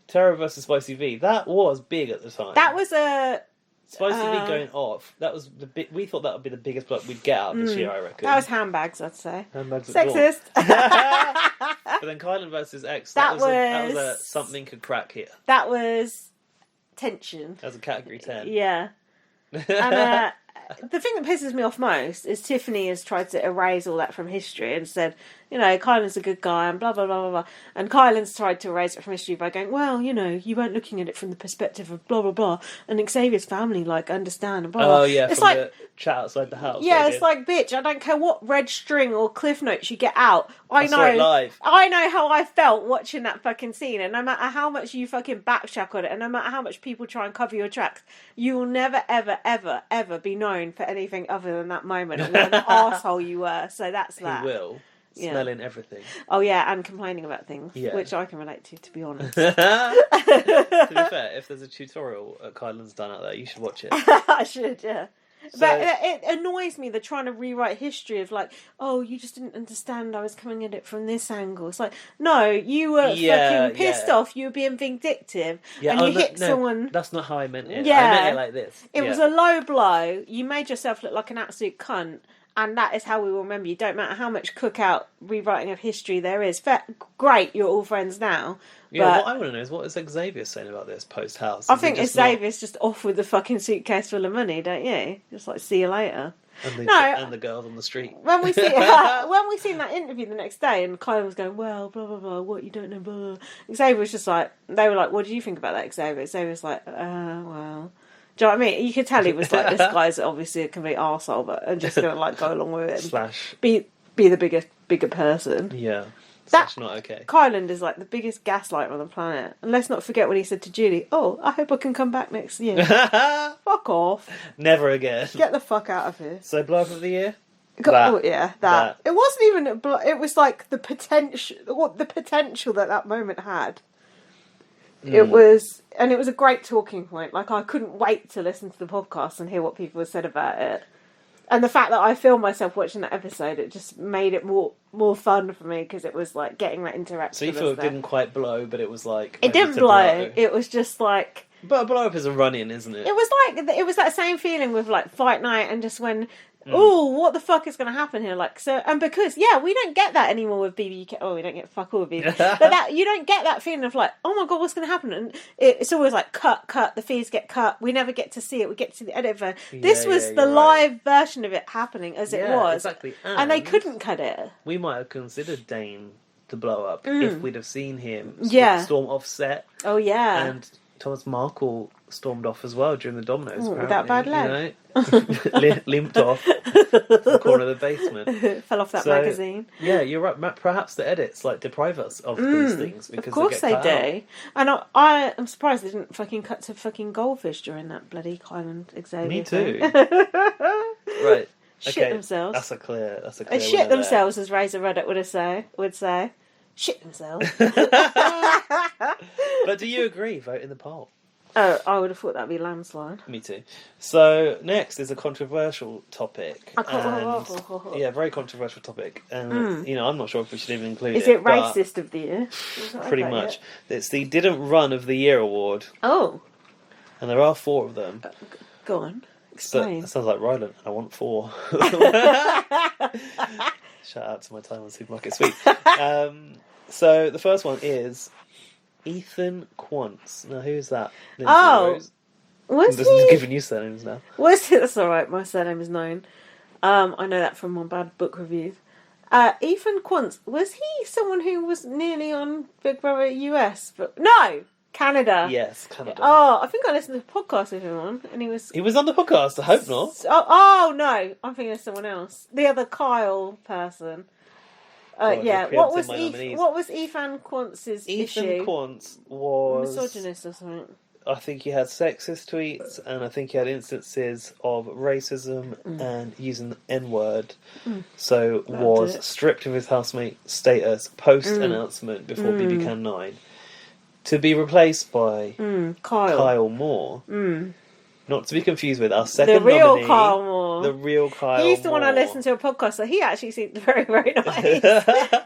Tara versus Spicy V, that was big at the time. That was a... Spicy V going off, that was we thought that would be the biggest blow-up we'd get out this year, I reckon. That was handbags, I'd say. Handbags at Sexist. But then Kylan versus X, that was a something could crack here. That was tension. That was a category 10. Yeah. And the thing that pisses me off most is Tiffany has tried to erase all that from history and said, you know, Kylan's a good guy and blah, blah, blah, blah, blah. And Kylan's tried to erase it from history by going, well, you know, you weren't looking at it from the perspective of blah, blah, blah. And Xavier's family, like, understand and blah, blah. Oh, yeah, it's from like, the chat outside the house. yeah, it's like, bitch, I don't care what red string or cliff notes you get out. I saw it live. I know how I felt watching that fucking scene, and no matter how much you fucking backtrack on it, and no matter how much people try and cover your tracks, you will never, ever, ever, ever be known for anything other than that moment and what an arsehole you were. So that's that. He will. Yeah. Smelling everything. Oh yeah, and complaining about things, Yeah. which I can relate to be honest. To be fair, if there's a tutorial Kylan's done out there, you should watch it. I should, yeah. So- But it annoys me, they're trying to rewrite history of like, oh, you just didn't understand I was coming at it from this angle. It's like, no, you were fucking pissed off, you were being vindictive, and you hit someone... That's not how I meant it. Yeah. I meant it like this. It was a low blow, you made yourself look like an absolute cunt, and that is how we will remember you. Don't matter how much cookout rewriting of history there is. Great, you're all friends now. Yeah, but what I want to know is what is Xavier saying about this post-house? I think Xavier's just off with the fucking suitcase full of money, don't you? Just like, see you later. And the girls on the street. When we seen that interview the next day, and Kyle was going, well, blah blah blah, what you don't know, blah blah. Xavier was just like, they were like, what do you think about that, Xavier? Xavier was like, well. Do you know what I mean? You could tell he was like, this guy's obviously a complete arsehole, but I'm just gonna like go along with it. Be the bigger person. Yeah. That's not okay. Kyland is like the biggest gaslighter on the planet. And let's not forget what he said to Julie. Oh, I hope I can come back next year. Fuck off. Never again. Get the fuck out of here. So, blow up of the year? That. It wasn't even it was like the potential that moment had. It was a great talking point. Like, I couldn't wait to listen to the podcast and hear what people said about it. And the fact that I filmed myself watching that episode, it just made it more fun for me, because it was like getting that interaction. So you feel it didn't quite blow, but it was like... It didn't blow. It was just like... But a blow up is a run-in, isn't it? It was that same feeling with like Fight Night, and just when... Oh, what the fuck is going to happen here? Like, so, and because, we don't get that anymore with BBK. Oh, we don't get fuck all with BBK. But you don't get that feeling of like, oh my god, what's going to happen? And it's always like, cut, the feeds get cut. We never get to see it. We get to see the edit version. This was the live version of it happening as it was. Exactly. And they couldn't cut it. We might have considered Dane the blow up if we'd have seen him storm off set. Oh, yeah. And Thomas Markle stormed off as well during the Dominoes. With that bad leg. Limped off the corner of the basement. Fell off that magazine. Yeah, you're right. Perhaps the edits like deprive us of these things, because of course they do. And I'm surprised they didn't fucking cut to fucking goldfish during that bloody Kyland Xavier. Me too. Right. Shit themselves. That's a clear. They shit themselves, as Razor Reddit would say. Shit themselves. But do you agree? Vote in the poll. Oh, I would have thought that'd be landslide. Me too. So next is a controversial topic. Very controversial topic. And I'm not sure if we should even include it. Is it racist of the year? Pretty much. It's the Didn't Run of the Year award. Oh. And there are 4 of them. Go on. Explain. That sounds like Ryland. I want 4. Shout out to my time on Supermarket Sweep. So the first one is Ethan Quantz. Now, who's that? Was I'm just giving you surnames now. That's alright, my surname is known. I know that from my bad book reviews. Ethan Quantz, was he someone who was nearly on Big Brother US? But no! Canada. Yes, Canada. Oh, I think I listened to a podcast with him on, and he was on the podcast. I hope not. Oh no, I'm thinking of someone else. The other Kyle person. What was Ethan Quantz's issue? Ethan Quantz was misogynist or something. I think he had sexist tweets, and I think he had instances of racism and using the N-word. So was stripped of his housemate status post-announcement before BB 9 to be replaced by Kyle Moore. Not to be confused with our second nominee. The real Kyle Moore. The real Kyle Moore. He's the one I listened to a podcast, so he actually seemed very, very nice.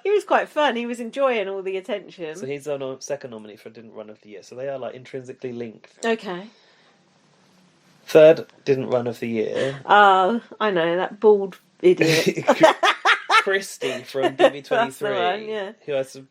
He was quite fun. He was enjoying all the attention. So he's our second nominee for Didn't Run of the Year. So they are like intrinsically linked. Okay. Third Didn't Run of the Year. Oh, I know, that bald idiot. Christy from BB23. That's the one, yeah. Who I assume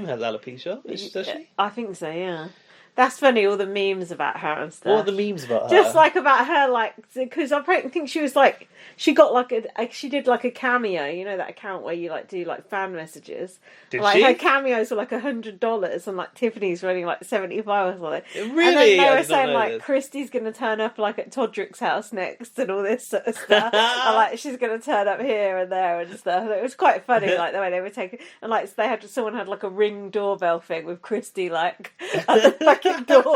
has alopecia. Does she? I think so, yeah. That's funny, all the memes about her and stuff. What are the memes about her? Just like about her, like, because I think she was like, she got like she did like a cameo, you know, that account where you like do like fan messages. Did like, she? Her cameos were like $100, and like Tiffany's running like 75 or something. Really? And then they were saying like Christy's gonna turn up like at Todrick's house next and all this sort of stuff. And like she's gonna turn up here and there and stuff. And it was quite funny, like the way they were taking, and like someone had like a Ring doorbell thing with Christy like at the fucking door.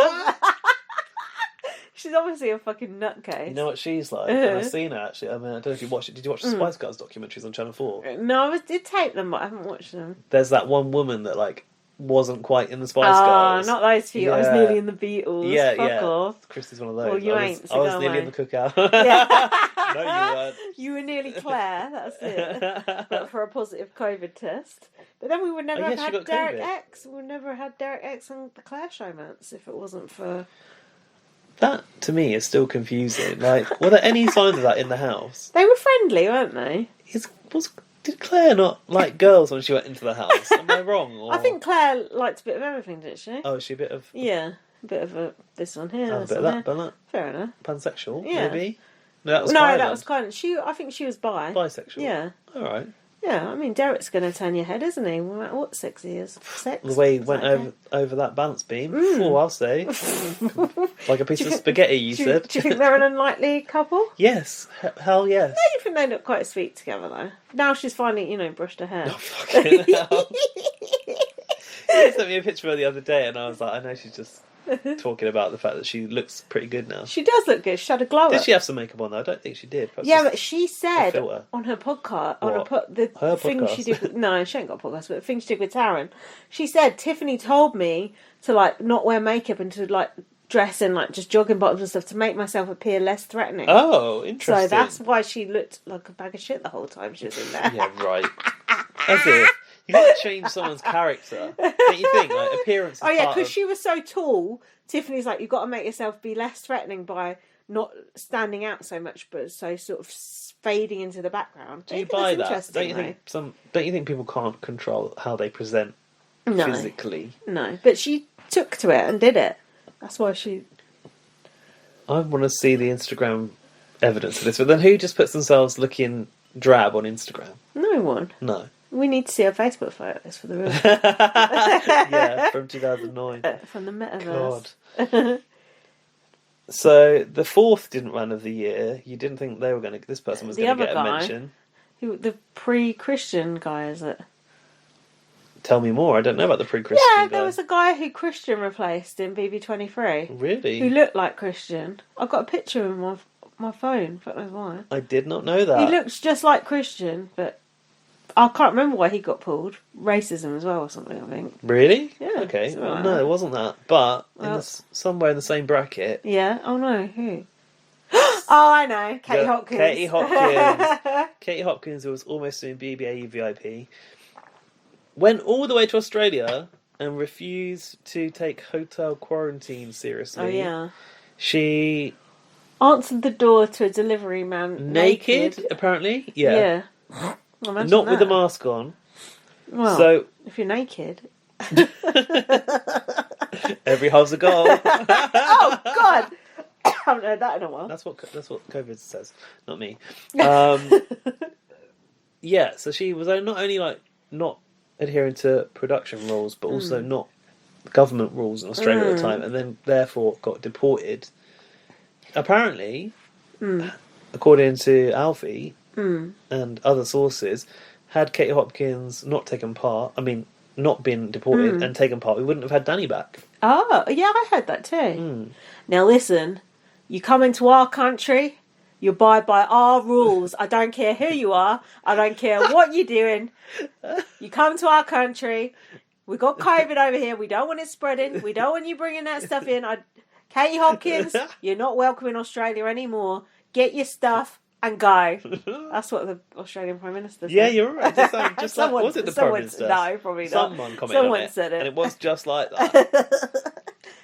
She's obviously a fucking nutcase. You know what she's like? And I've seen her actually. I mean, I don't know if you watched it. Did you watch the Spice Girls documentaries on Channel 4? No, I did tape them, but I haven't watched them. There's that one woman that like wasn't quite in the Spice Girls. Not those few. Yeah. I was nearly in the Beatles. Yeah, Fuck off. Christy's one of those. Well, you ain't. I was nearly in the Cookout. Yeah. No, you weren't. You were nearly Claire. That's it. But for a positive COVID test. But then we would never have had Derek X. We would never have had Derek X on the Claire Showmance if it wasn't for That, to me, is still confusing. Like, were there any signs of that in the house? They were friendly, weren't they? Did Claire not like girls when she went into the house? Am I wrong? Or... I think Claire liked a bit of everything, didn't she? Oh, is she a bit of... Yeah, a bit of this one here, a this bit of one that, here. but that. Fair enough. Pansexual, Yeah. maybe? No, that was No, violent. that was kind of... I think she was bi. Bisexual? Yeah. All right. Yeah, I mean, Derek's going to turn your head, isn't he? No matter what sex he is. Sex? The way he Is went that okay? over that balance beam, I'll say. Like a piece of spaghetti, you Do said. do you think they're an unlikely couple? Yes. Hell yes. I think they look quite sweet together, though. Now she's finally, brushed her hair. Oh, fucking hell. You sent me a picture of her the other day and I was like, I know she's just talking about the fact that she looks pretty good now. She does look good. She had a glow Did up. she have some makeup on though? I don't think she did. Perhaps Yeah, just but she said filter. on her podcast, What? the Her thing she podcast? did with, no, she ain't got a podcast, but the thing she did with Taryn, she said, Tiffany told me to, like, not wear makeup and to, like, dress in, like, just jogging bottoms and stuff to make myself appear less threatening. Oh, interesting. So that's why she looked like a bag of shit the whole time she was in there. Yeah, right. As if you got to change someone's character. Don't you think? Like appearance. Is Oh yeah, part because of... she was so tall. Tiffany's like, you've got to make yourself be less threatening by not standing out so much, but so sort of fading into the background. Do you buy that? Don't you think people can't control how they present No, physically? no. But she took to it and did it. That's why she. I want to see the Instagram evidence of this. But then who just puts themselves looking drab on Instagram? No one. No. We need to see her Facebook photos for the real. Yeah, from 2009. From the metaverse. God. So the fourth didn't run of the year. You didn't think they were going to. This person was The going to other get a guy. mention. Who, the pre-Christian guy, is it? Tell me more. I don't know about the pre-Christian Yeah, guy. there was a guy who Christian replaced in BB23. Really? Who looked like Christian. I've got a picture of him on my phone. Fuck knows why. I did not know that. He looks just like Christian, but I can't remember why he got pulled. Racism as well or something, I think. Really? Yeah, Okay. something Well, like no, that. it wasn't that. But Well- somewhere in the same bracket. Yeah. Oh no, who? Oh, I know. Katie Yeah, Hopkins. Katie Hopkins. Katie Hopkins, who was almost doing BBAE VIP, went all the way to Australia and refused to take hotel quarantine seriously. Oh yeah. She Answered the door to a delivery man naked, apparently. Yeah. Yeah. Imagine Not with the that. mask on. Well, So if you're naked. every hole's a goal. Oh God! I haven't heard that in a while. That's what COVID says, not me. Yeah, so she was not only like not adhering to production rules, but also not government rules in Australia at the time, and then therefore got deported. Apparently, according to Alfie and other sources, had Katie Hopkins not taken part, not been deported and taken part, we wouldn't have had Danny back. Oh, yeah, I heard that too. Now listen, you come into our country, you abide by our rules. I don't care who you are. I don't care what you're doing. You come to our country. We got COVID over here. We don't want it spreading. We don't want you bringing that stuff in. Katie Hopkins, you're not welcome in Australia anymore. Get your stuff and go. That's what the Australian Prime Minister said. Yeah, you're right. Just like, Someone- was it the Prime Minister? No, probably not. Someone commented on Someone it, said it. and it was just like that.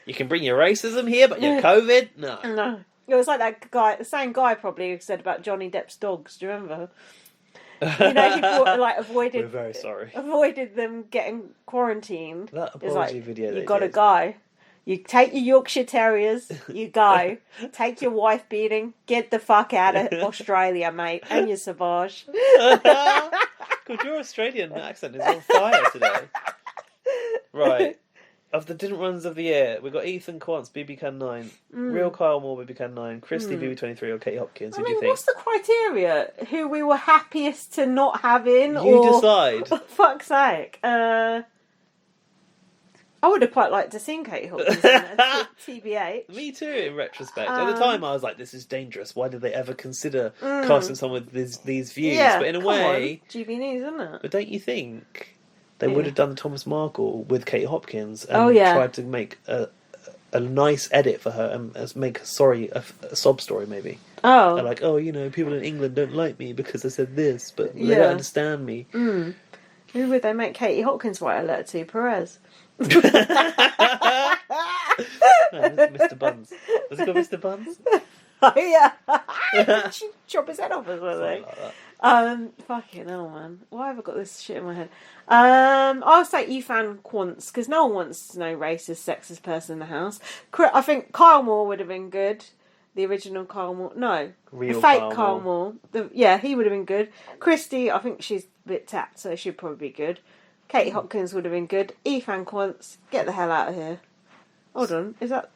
You can bring your racism here, but your COVID, no. No. It was like that guy, the same guy probably who said about Johnny Depp's dogs. Do you remember? You know, he We're avoided very sorry. them getting quarantined. That It's like, apology video. you they got to did. go. You take your Yorkshire Terriers, you go. Take your wife beating, get the fuck out of Australia, mate, and your Sauvage. God, your Australian accent is on fire today. Right. Of the didn't runs of the year, we've got Ethan Quantz, BB Can 9, Real Kyle Moore, BB Can 9, Christy, BB 23, or Katie Hopkins. Who do you think? What's the criteria? Who we were happiest to not have in? You or... decide. For fuck's sake. I would have quite liked to see Katie Hopkins in it, TBH. Me too, in retrospect. At the time, I was like, this is dangerous. Why did they ever consider casting someone with these views? Yeah, but in a come way... on. GB News, isn't it? But don't you think they would have done the Thomas Markle with Katie Hopkins and Oh, yeah. tried to make a nice edit for her and make a sob story maybe? Oh. They're like, oh, people in England don't like me because I said this, but they Yeah. don't understand me. Who would they make Katie Hopkins write a letter to? Perez. Mr. Buns. Was it called Mr. Buns? Oh yeah. She chop his head off or something. Something like that. Fucking hell, man. Why have I got this shit in my head? I'll say Ethan Quantz, because no one wants to know racist, sexist person in the house. I think Kyle Moore would have been good. The original Kyle Moore. No. Real the fake Kyle Kyle Moore. Yeah, he would have been good. Christy, I think she's a bit tapped, so she'd probably be good. Katie Hopkins would have been good. Ethan Quantz, get the hell out of here. Hold on, is that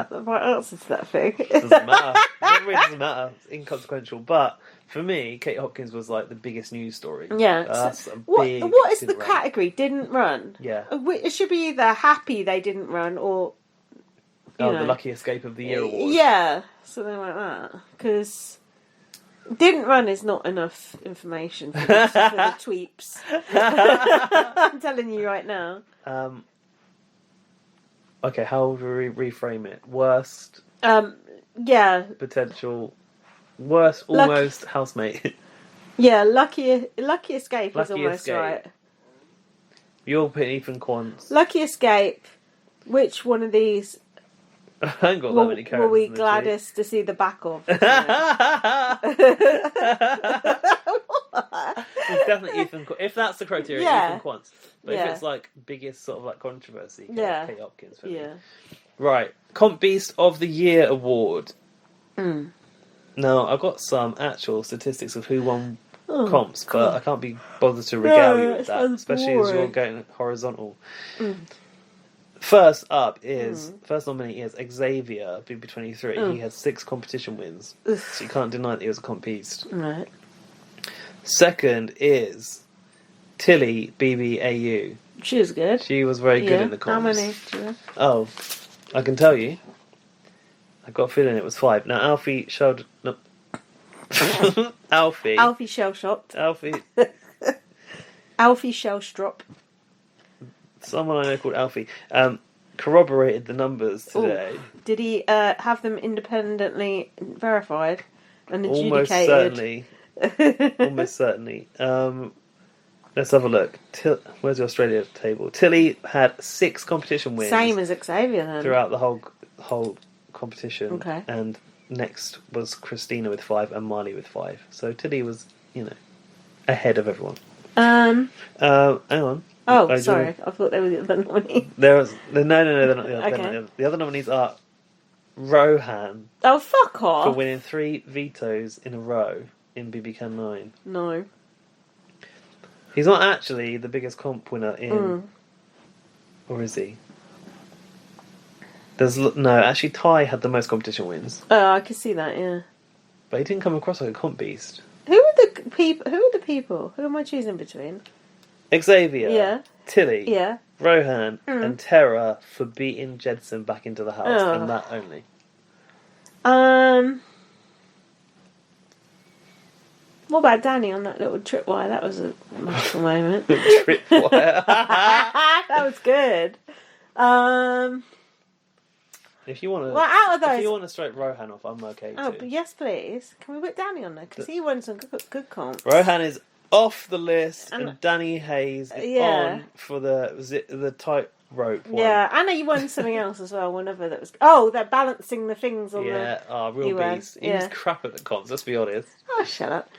the right answer to that thing? Doesn't matter. It really doesn't matter. It's inconsequential. But for me, Kate Hopkins was like the biggest news story. Yeah. That's what is the didn't run. category? Didn't run. Yeah. It should be either happy they didn't run or the lucky escape of the year award. Yeah, something like that. Because didn't run is not enough information for the tweeps. I'm telling you right now. Okay, how would we reframe it? Worst Yeah. potential, worst almost housemate. Yeah, lucky escape is Lucky almost escape. right. You're putting Ethan Quantz. Lucky escape. Which one of these I haven't got that many characters. will we in the gladdest to see the back of? It's definitely Ethan. If that's the criteria, Yeah. Ethan Quantz. But Yeah. if it's like biggest sort of like controversy, Yeah. Kate Hopkins. For me. Yeah. Right, Comp Beast of the Year award. Mm. Now I've got some actual statistics of who won Oh, comps, but God. I can't be bothered to regale you No, with that that, sounds especially as you're boring. going horizontal. Mm. First up is first nominee is Xavier, BB23. He had 6 competition wins, so you can't deny that he was a comp beast. Right. Second is Tilly, BBAU. She was good. She was very good in the How comps. many? Do you know? Oh, I can tell you. I've got a feeling it was 5. Now Alfie showed. No. Alfie shell shocked. Alfie. Alfie shell strop. Someone I know called Alfie. Corroborated the numbers today. Ooh. Did he have them independently verified and Almost adjudicated? certainly. Almost certainly. Let's have a look. Where's the Australia table? Tilly had 6 competition wins. Same as Xavier then. Throughout the whole competition. Okay. And next was Christina with 5 and Marley with 5. So Tilly was, ahead of everyone. Hang on. Oh, sorry. I thought they were the other nominee. No, they're not the other. Okay. The other nominees are Rohan Oh, fuck for off. winning 3 vetoes in a row in BB Can 9. No. He's not actually the biggest comp winner in, or is he? Actually Ty had the most competition wins, Oh, I could see that, yeah. but he didn't come across like a comp beast. Who are the people? Who am I choosing between? Xavier, Yeah. Tilly, Yeah. Rohan, and Terra for beating Jedson back into the house, and that only. What about Danny on that little tripwire? That was a magical moment. Tripwire. That was good. If you want to, Well, out of if those, you want to strike Rohan off, I'm okay too. oh, but yes, please. Can we put Danny on there? Because he won some good comps. Rohan is off the list, And- and Danny Hayes is Yeah. on for the tightrope one. Yeah, Anna, you won something else as well. Whenever that was. Oh, they're balancing the things on Yeah, the. real he won, beast. He was yeah. crap at the comps, let's be honest. Oh, shut up.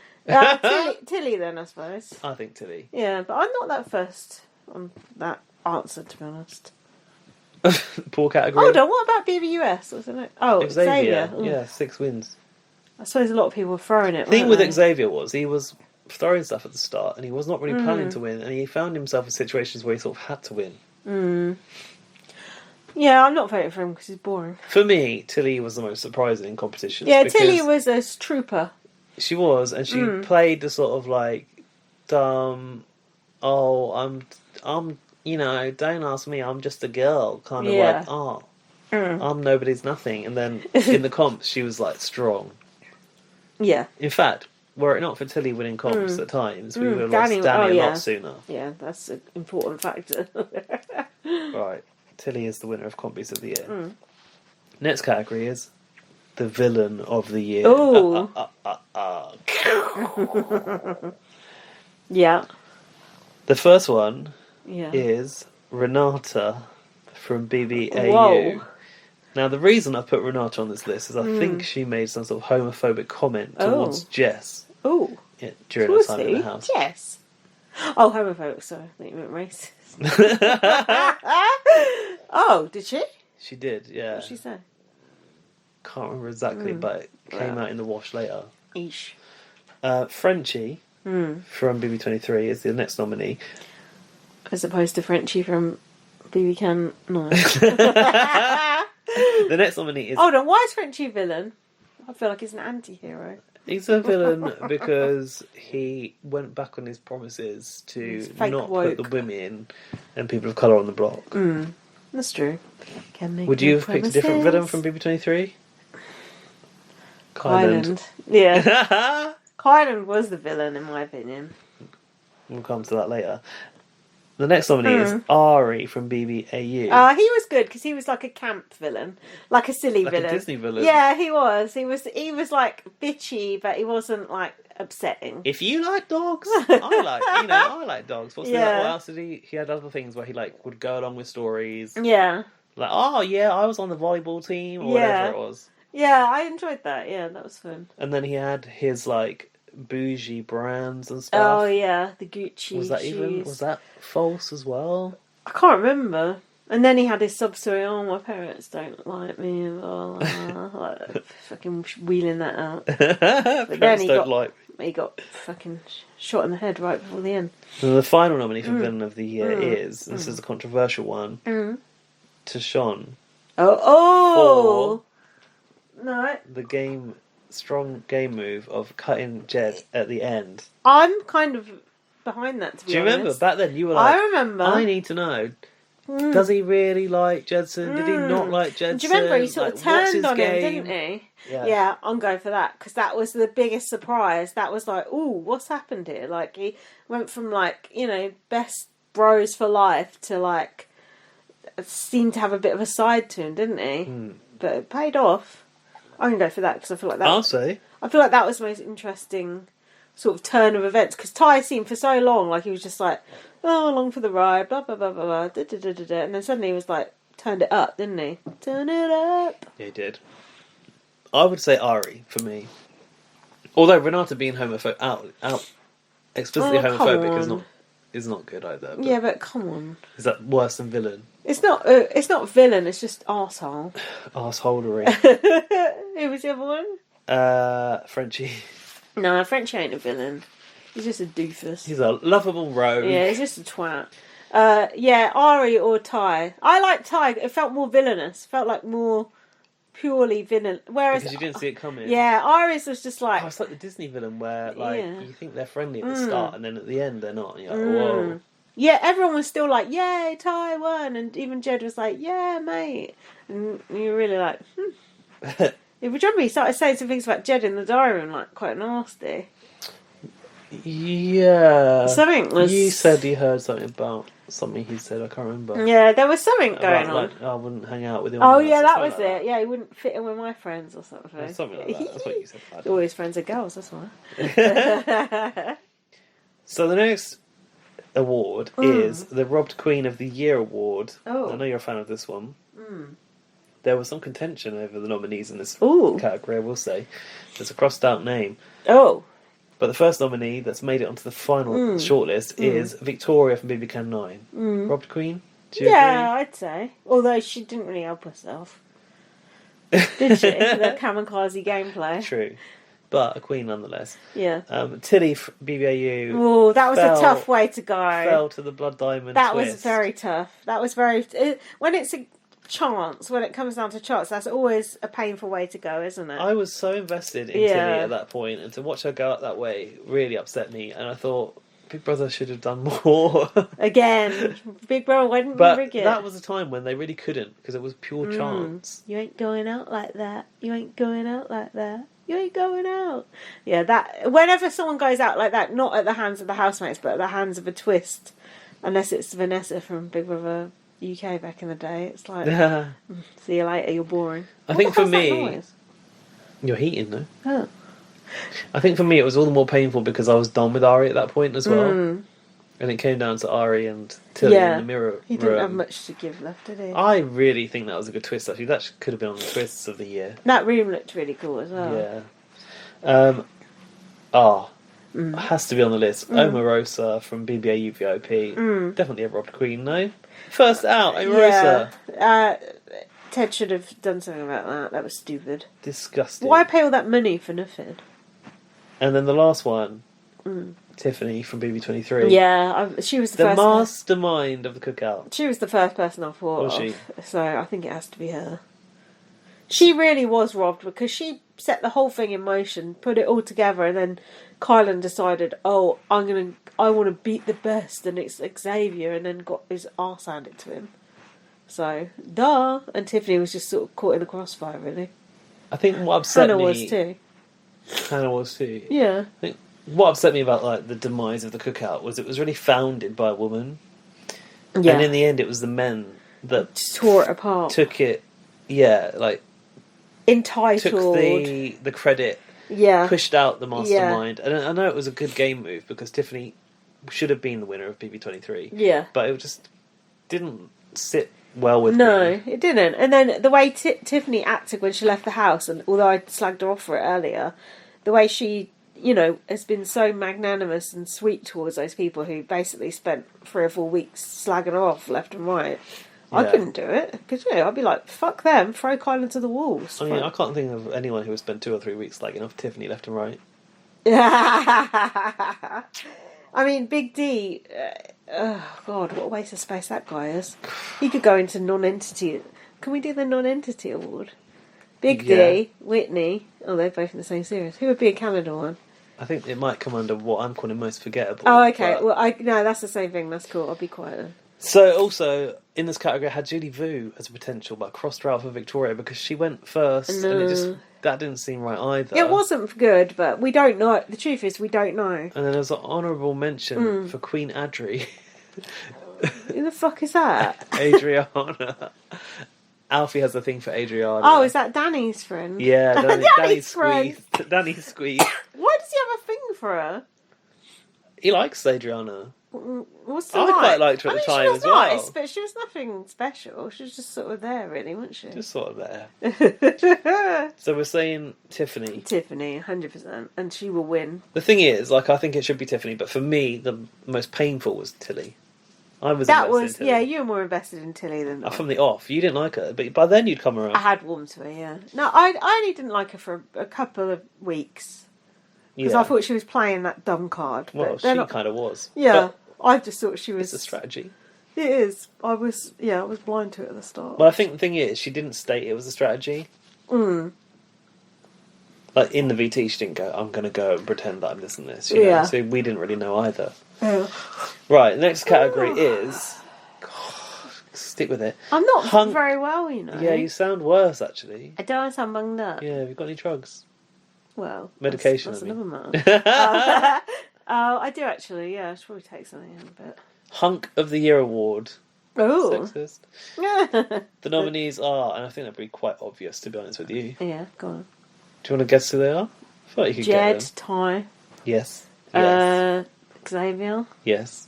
Tilly, then, I suppose. I think Tilly. Yeah, but I'm not that first on that answer, to be honest. Poor category. Hold on, what about BBUS? Wasn't it? Oh, Xavier. Ooh. Yeah, 6 wins. I suppose a lot of people were throwing it. The thing weren't with they? Xavier was he was throwing stuff at the start, and he was not really Mm. planning to win, and he found himself in situations where he sort of had to win. Yeah, I'm not voting for him because he's boring. For me, Tilly was the most surprising in competitions. Yeah, because Tilly was a trooper. She was, and she played the sort of like dumb. Oh, I'm. Don't ask me. I'm just a girl. Kind of Yeah. like, oh, I'm nobody's nothing. And then in the comps, she was like strong. Yeah, In fact, were it not for Tilly winning comps at times, we would have Danny- lost Danny oh, a yeah. lot sooner. yeah, that's an important factor. Right, Tilly is the winner of Comp Beast of the Year. Next category is the villain of the year. Ooh. The first one Yeah. is Renata from BBAU. Whoa. Now, the reason I put Renata on this list is I think she made some sort of homophobic comment towards Jess Oh. during her time in the house. Yes. Oh, homophobic, sorry. I think you meant racist. Oh, did she? She did, yeah. What did she say? Can't remember exactly, but it came out in the wash later. Eesh. Frenchie from BB23 is the next nominee. As opposed to Frenchie from BB Can. No. The next nominee is... Hold on, why is Frenchie a villain? I feel like he's an anti-hero. He's a villain because he went back on his promises to not put the women and people of colour on the block. That's true. Would you have picked a different villain from BB23? Kyland. Yeah. Kyland was the villain, in my opinion. We'll come to that later. The next nominee is Ari from BBAU. He was good because he was like a camp villain, like a silly like villain. A Disney villain. Yeah, he was. He was like bitchy, but he wasn't like upsetting. If you like dogs, I like dogs. What else did he? He had other things where he like would go along with stories. Yeah. Like, oh yeah, I was on the volleyball team or whatever it was. Yeah, I enjoyed that. Yeah, that was fun. And then he had his like bougie brands and stuff. Oh yeah, the Gucci shoes. Was that false as well? I can't remember. And then he had his sub story. Oh, my parents don't like me. Like fucking wheeling that out. But then he got fucking shot in the head right before the end. And the final nominee for Villain of the Year is, and this is a controversial one, Tashon. Oh, no. The strong game move of cutting Jed at the end. I'm kind of behind that, to be honest. Do you remember? Back then you were like, I remember. I need to know. Does he really like Jedson? Did he not like Jedson? Do you remember he sort of turned on him, didn't he? Yeah, I'm going for that because that was the biggest surprise. That was like, ooh, what's happened here? Like he went from like, best bros for life to like seemed to have a bit of a side to him, didn't he? But it paid off. I'm gonna go for that because I feel like that. I'll say. I feel like that was the most interesting sort of turn of events because Ty seemed for so long like he was just like, oh, along for the ride, blah blah blah blah blah, da, da, da, da, da. And then suddenly he was like, turned it up, didn't he? Turn it up. Yeah, he did. I would say Ari for me. Although Renata being out explicitly homophobic is not good either. But yeah, but come on. Is that worse than villain? It's not villain. It's just arsehole. Arseholery. Who was the other one? Frenchie. No, Frenchie ain't a villain. He's just a doofus. He's a lovable rogue. Yeah, he's just a twat. Yeah, Ari or Ty. I like Ty. It felt more villainous. Felt like more purely villain. Whereas because you didn't see it coming. Yeah, Ari's was just like... it's like the Disney villain where you think they're friendly at the start and then at the end they're not. And you're like, whoa. Yeah, everyone was still like, yay, Ty won. And even Jed was like, yeah, mate. And you were really like, Yeah, but remember he started saying some things about Jed in the diary room, like, quite nasty. Yeah. Something was... You said you heard something about something he said, I can't remember. Yeah, there was something going on. Like, I wouldn't hang out with him. Oh, yeah, that was it. Yeah, he wouldn't fit in with my friends or something. Yeah, something like that. That's what you said. All his friends are girls, that's why. So the next award is the Robbed Queen of the Year award. Oh. I know you're a fan of this one. There was some contention over the nominees in this category, I will say. There's a crossed out name. Oh. But the first nominee that's made it onto the final shortlist is Victoria from BB Can 9. Robbed Queen? Do you agree? I'd say. Although she didn't really help herself. Did she? That kamikaze gameplay. True. But a queen nonetheless. Yeah. Tilly from BBAU. Oh, that was a tough way to go. Fell to the Blood Diamond That twist. was very tough. That was very... when it's a chance, when it comes down to chance, that's always a painful way to go, isn't it? I was so invested in Tilly at that point, and to watch her go out that way really upset me, and I thought Big Brother should have done more. Again, Big Brother, why didn't but we rig it? That was a time when they really couldn't, because it was pure chance. You ain't going out like that. You ain't going out like that. You ain't going out. Yeah, that whenever someone goes out like that, not at the hands of the housemates, but at the hands of a twist, unless it's Vanessa from Big Brother UK back in the day, it's like, see you later, you're boring. I think for me, you're heating though. Oh. I think for me it was all the more painful because I was done with Ari at that point as well. And it came down to Ari and Tilly in the mirror He didn't room. have much to give left, did he? I really think that was a good twist, actually. That could have been on the twists of the year. That room looked really cool as well. Yeah. Has to be on the list. Omarosa from BBA UVIP. Definitely a robbed queen, no? First out, Omarosa. Yeah. Ted should have done something about that. That was stupid. Disgusting. Why pay all that money for nothing? And then the last one, Tiffany from BB23. Yeah, she was the first. Mastermind of the cookout. She was the first person I thought Was of. she? So I think it has to be her. She really was robbed because she set the whole thing in motion, put it all together, and then Kylan decided, "Oh, I want to beat the best," and it's Xavier, and then got his arse handed to him. So, duh. And Tiffany was just sort of caught in the crossfire, really. I think what upset Hannah me... was too. Hannah was too. Yeah. I think what upset me about like the demise of the cookout was it was really founded by a woman. Yeah. And in the end it was the men that Just tore it apart. took it, like... Entitled. Took the credit, Yeah. pushed out the mastermind. And I know it was a good game move because Tiffany should have been the winner of BB23. Yeah. But it just didn't sit well with No, me. it didn't. And then the way Tiffany acted when she left the house, and although I slagged her off for it earlier, the way she, has been so magnanimous and sweet towards those people who basically spent 3 or 4 weeks slagging her off left and right. I Yeah. couldn't do it. Because, I'd be like, fuck them, throw Kylan to the wolves. I mean, I can't think of anyone who has spent 2 or 3 weeks slagging off Tiffany left and right. I mean, Big D, oh God, what a waste of space that guy is. He could go into non-entity. Can we do the non-entity award? Big D, Whitney, they're both in the same series. Who would be a Canada one? I think it might come under what I'm calling most forgettable. Oh, okay. but- Well, no, that's the same thing. That's cool. I'll be quiet then. So, also, in this category, I had Julie Vu as a potential, but I crossed her out for Victoria because she went first, and that didn't seem right either. It wasn't good, but we don't know. The truth is, we don't know. And then there's an honourable mention for Queen Adri. Who the fuck is that? Adriana. Alfie has a thing for Adriana. Oh, is that Danny's friend? Yeah, Danny's Danny friend. Squeeze. Danny Squeeze. Why does he have a thing for her? He likes Adriana. What's the I quite liked her at the time she was as well. nice, but she was nothing special. She was just sort of there, really, wasn't she? Just sort of there. So we're saying Tiffany. Tiffany, 100%, and she will win. The thing is, I think it should be Tiffany, but for me, the most painful was Tilly. I was That invested was, in Tilly. yeah, you were more invested in Tilly than I. From the off, you didn't like her, but by then you'd come around. I had warmed to her, yeah. No, I only didn't like her for a couple of weeks. Because I thought she was playing that dumb card. Well, but she not... kind of was. Yeah, But I just thought she was... it's a strategy. It is. I was blind to it at the start. Well, I think the thing is, she didn't state it was a strategy. Like, in the VT, she didn't go, I'm going to go and pretend that I'm this and this. You know? So we didn't really know either. Yeah. Right, next category is... God, stick with it. I'm not very well, Yeah, you sound worse, actually. I don't sound bunged up. Yeah, have you got any drugs? Well, Medication, that's I mean. another matter. I do actually, yeah. I should probably take something in a bit. Hunk of the Year award. Oh. Sexist. The nominees are, and I think that'd be quite obvious, to be honest with you. Yeah, go on. Do you want to guess who they are? I feel like you could get Jed, them. Ty, Yes. Yes. Xavier. Yes.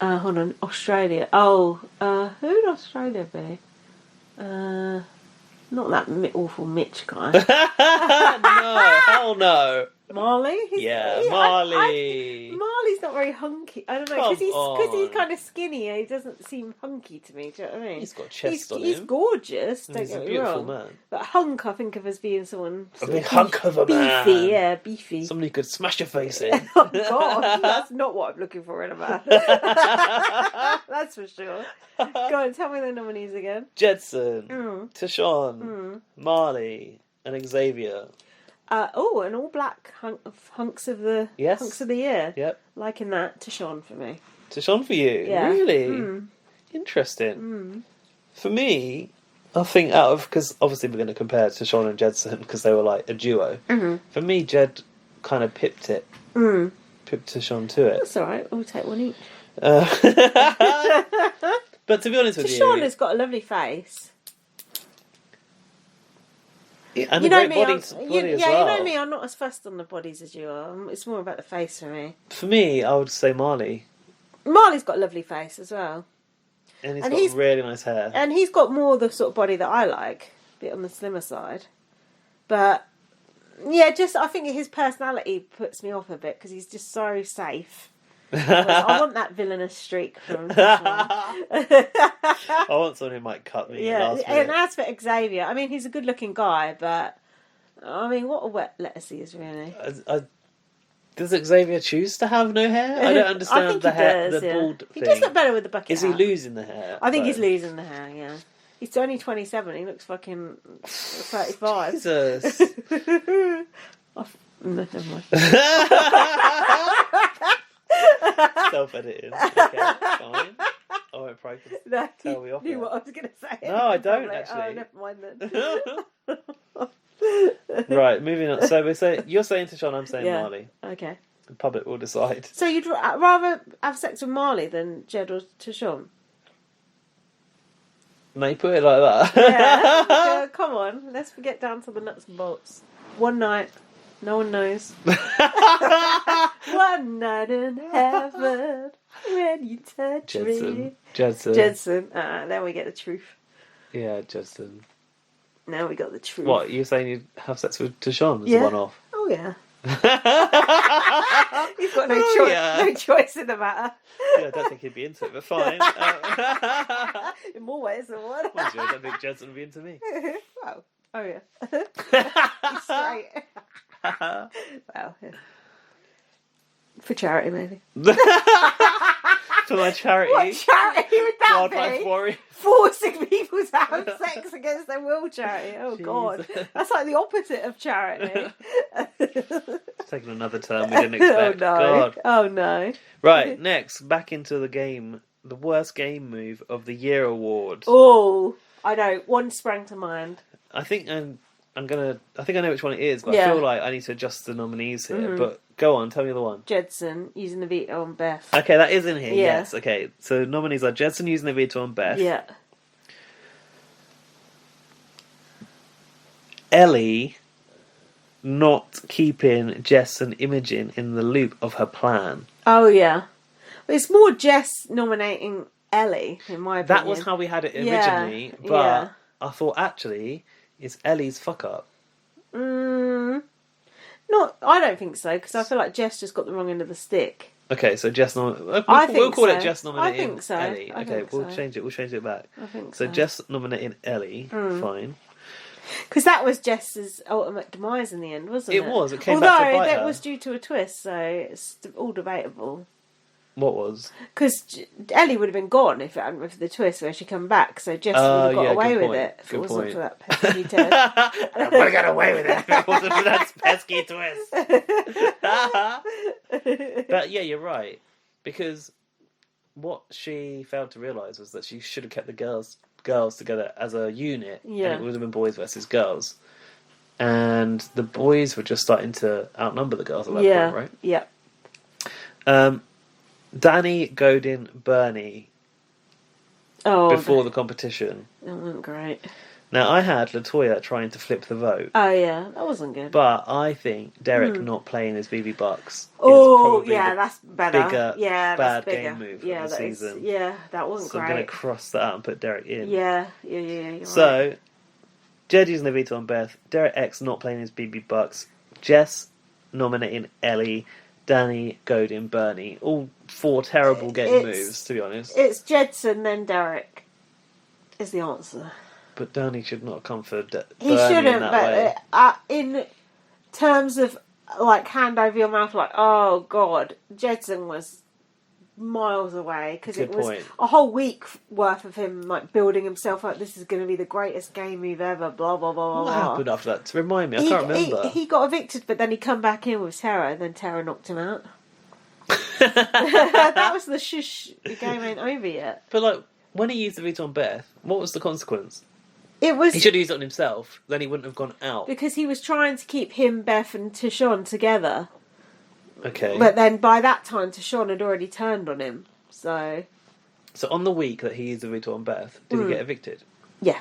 Hold on, Australia. Oh, who would Australia be? Not that awful Mitch guy. No, hell no. Marley? Marley. Marley's not very hunky. I don't know, Come because he's on. kind of skinny and he doesn't seem hunky to me. Do you know what I mean? He's got chest on He's him. gorgeous, don't He's get a me beautiful wrong. man. But hunk, I think of as being someone... A big hunk of a man. Beefy, yeah, beefy. Somebody could smash your face in. Oh, God, that's not what I'm looking for in a man. That's for sure. Go on, tell me the nominees again. Jedson, Tashon, Marley, and Xavier. An all black hunks of the year. Yep. Liking that to Sean for me. Tashon for you? Yeah. Really? Interesting. For me, I think because obviously we're going to compare Tashon and Jedson because they were like a duo. For me, Jed kind of pipped it. Pipped Tashon to it. That's alright, we'll take one each. But to be honest with you... Tashon has got a lovely face. And You a know great me, body, I'm, body as yeah, well. you know me, I'm not as fussed on the bodies as you are. It's more about the face for me. For me, I would say Marley. Marley's got a lovely face as well. And And he's he's- got really nice hair. And he's got more the sort of body that I like, a bit on the slimmer side. But, yeah, I think his personality puts me off a bit because he's just so safe. I want that villainous streak from Tishon. I want someone who might cut me. Yeah, Last and minute. as for Xavier, I mean, he's a good-looking guy, but I mean, what a wet lettuce he is, really. Does Xavier choose to have no hair? I don't understand I think the he hair, does, the yeah. bald He thing. does look better with the bucket Is he hat. losing the hair? I think he's though? losing the hair. Yeah, he's only 27. He looks fucking 35. Jesus. No, never mind. Self-editing. Okay, fine. I won't probably No, tell me you off knew yet. what I was going to say. No, I don't, Probably. actually. Oh, never mind then. Right, moving on. So you're saying Tishon, I'm saying Yeah. Marley. Okay. The public will decide. So you'd rather have sex with Marley than Jed or Tishon? No, you put it like that. Yeah. Come on, let's get down to the nuts and bolts. One night, no one knows. One night in heaven, when you touch me. Jedson. Jedson. Then we get the truth. Yeah, Jedson. Now we got the truth. What, you're saying you'd have sex with Tishon as Yeah. a one-off? Oh yeah. He's got no Oh, choice. yeah. No choice in the matter. Yeah, I don't think he'd be into it, but fine. In more ways than one. Mind you, I don't think Jedson would be into me. Well, oh yeah. He's straight. Well, yeah. For charity, maybe. For my charity. What charity would that Wildlife be? Warrior. Forcing people to have sex against their will charity. Oh, God. Jesus. That's like the opposite of charity. It's taken another turn we didn't expect. Oh, no. God. Oh, no. Right, next, back into the game. The worst game move of the year award. Oh, I know. One sprang to mind. I think I know which one it is, but Yeah. I feel like I need to adjust the nominees here. But go on, tell me the one. Jedson using the veto on Beth. Okay, that is in here. Yeah. Yes. Okay, so nominees are Jedson using the veto on Beth. Yeah. Ellie not keeping Jess and Imogen in the loop of her plan. Oh, yeah. But it's more Jess nominating Ellie, in my opinion. That was how we had it Yeah, originally, but yeah. I thought actually it's Ellie's fuck up. Not, I don't think so, because I feel like Jess just got the wrong end of the stick. Okay, so Jess we'll think call so. it Jess nominating I think so. Ellie. I Okay, think we'll so. change it. We'll change it back. I think So so. Jess nominating Ellie. Fine. Because that was Jess's ultimate demise in the end, wasn't it? It was. It came Although back to bite that her. was due to a twist, so it's all debatable. What was? Because Ellie would have been gone if it hadn't been for the twist where she come back, so Jess would Oh, have got yeah, away good with point. it if Good it wasn't point. for that pesky Ted. I would have got away with it if it wasn't for that pesky twist. But yeah, you're right. Because what she failed to realise was that she should have kept the girls together as a unit, Yeah. and it would have been boys versus girls. And the boys were just starting to outnumber the girls at that Yeah, point, yeah. right? Danny, Godin, Bernie Oh, before the competition. that wasn't great. Now, I had Latoya trying to flip the vote, Oh, yeah, that wasn't good. but I think Derek not playing as BB Bucks is Oh, probably yeah, the that's better. bigger Yeah, bad that's bigger. game move Yeah, of the that is- season. yeah, that wasn't So I'm going to great. cross that out and put Derek in. Yeah, you're right. So, Jed using the veto on Beth, Derek X not playing his BB Bucks, Jess nominating Ellie, Danny, Godin, Bernie. All four terrible game moves, to be honest. It's Jedson, then Derek is the answer. But Danny should not have come for He Bernie shouldn't, in that way. but in terms of like hand over your mouth, like, oh god, Jedson was miles away because it Good was point. a whole week worth of him like building himself up. This is going to be the greatest game move ever. Blah blah blah blah. What blah. happened after that? To remind me, I can't remember. He got evicted, but then he come back in with Tara, and then Tara knocked him out. That was the shush. The game ain't over yet. But like, when he used the veto on Beth, what was the consequence? It was He should have used it on himself, then he wouldn't have gone out. because he was trying to keep him, Beth, and Tishon together. Okay. But then by that time, Tishon had already turned on him. So So on the week that he used the veto on Beth, did he get evicted? yeah,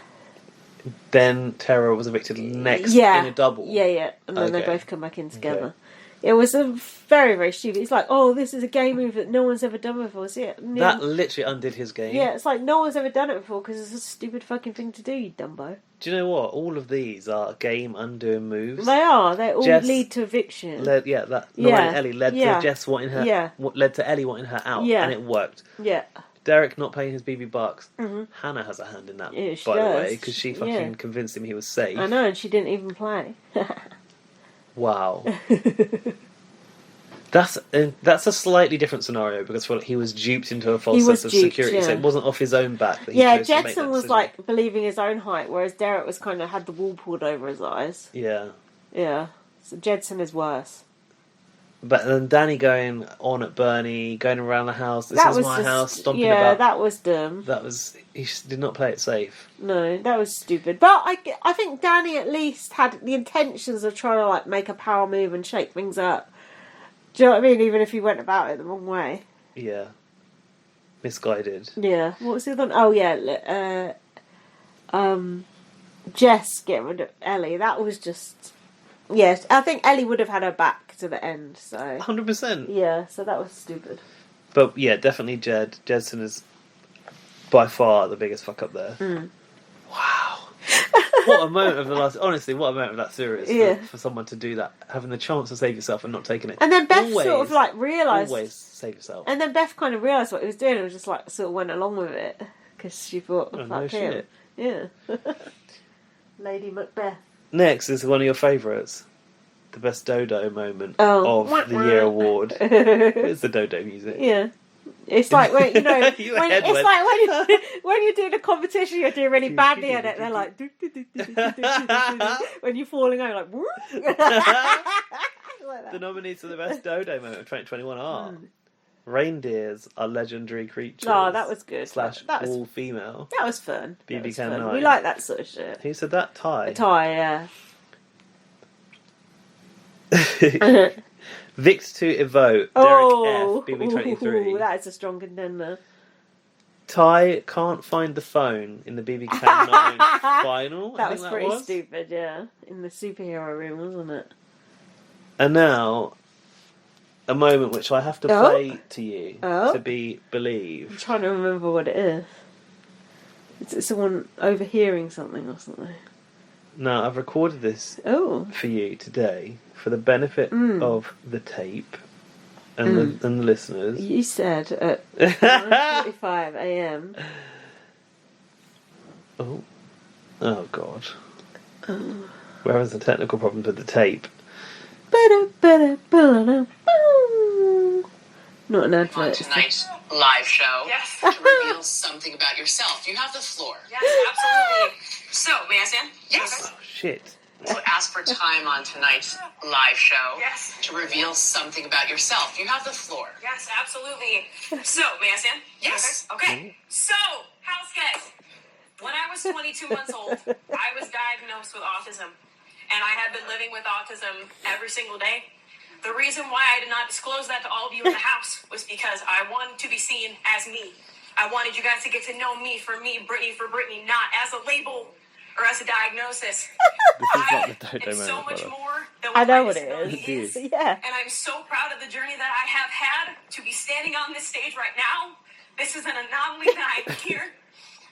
Then Tara was evicted next yeah, in a double. Yeah, and then they Okay. both come back in together. Okay. It was a very, very stupid. It's like, oh, this is a game move that no one's ever done before. So That literally undid his game. yeah, it's like no one's ever done it before because it's a stupid fucking thing to do, you dumbo. Do you know what? All of these are game undoing moves. They are. They all Jess lead to eviction. Led, yeah, that Laura and Ellie led to Jess wanting her. Yeah. Led to Ellie wanting her out, Yeah. and it worked. Yeah. Derek not paying his BB bucks. Mm-hmm. Hannah has a hand in that, Yeah, she by the does. way, because she fucking convinced him he was safe. I know, and she didn't even play. Wow. That's a slightly different scenario because he was duped into a false sense of security, so it wasn't off his own back that he chose to make that Jedson was decision. like believing his own height, whereas Derek was kind of had the wall pulled over his eyes. Yeah. Yeah, so Jedson is worse. But then Danny going on at Bernie, going around the house. This is my house, stomping about. Yeah, that was dumb. He did not play it safe. No, that was stupid. But I think Danny at least had the intentions of trying to like make a power move and shake things up. Do you know what I mean? Even if he went about it the wrong way. Yeah. Misguided. Yeah. What was the other one? Oh yeah, Jess getting rid of Ellie. That was just. Yes, I think Ellie would have had her back to the end. So 100%. yeah, so that was stupid. But yeah, definitely Jedson is by far the biggest fuck up there. Mm. Wow. What a moment of the last... Honestly, what a moment of that series for someone to do that. Having the chance to save yourself and not taking it. And then Beth sort of like realised... Always save yourself. And then Beth kind of realised what he was doing and was just like sort of went along with it. Because she thought, fuck no him. shit. Yeah. Lady Macbeth. Next is one of your favourites. The best Dodo moment of the year award. It's the Dodo music. Yeah. It's like when you know it's like when you're doing a competition, you're doing really badly at it. They're like when you're falling over, like, like the nominees for the best Dodo moment of 2021 are reindeers are legendary creatures. Oh, that was good. / That was, all female. That was fun. BB Can fun. 9. We like that sort of shit. Who said that? Ty. Ty, yeah. Vict to Evote. Oh, Derek F. BB23. That is a strong contender. Ty can't find the phone in the BB Can 9 final. That was pretty stupid, yeah. In the superhero room, wasn't it? And now, a moment which I have to play to you to be believed. I'm trying to remember what it is. It's someone overhearing something or something. No, I've recorded this for you today for the benefit of the tape and the listeners. You said at 9:45 a.m. Oh God! We're having some technical problems with the tape. Not an advert. On tonight's live show, to reveal something about yourself. You have the floor. Yes, absolutely. So, may I stand? Yes. Oh shit! So ask for time on tonight's live show. Yes. To reveal something about yourself. You have the floor. Yes, absolutely. So, may I stand? Yes. Okay. So, house guys, when I was 22 months old, I was diagnosed with autism, and I have been living with autism every single day. The reason why I did not disclose that to all of you in the house was because I wanted to be seen as me. I wanted you guys to get to know me for me, Brittany for Brittany, not as a label or as a diagnosis. I am so much more than what I know my what it disability is. Yeah. And I'm so proud of the journey that I have had to be standing on this stage right now. This is an anomaly that I'm here.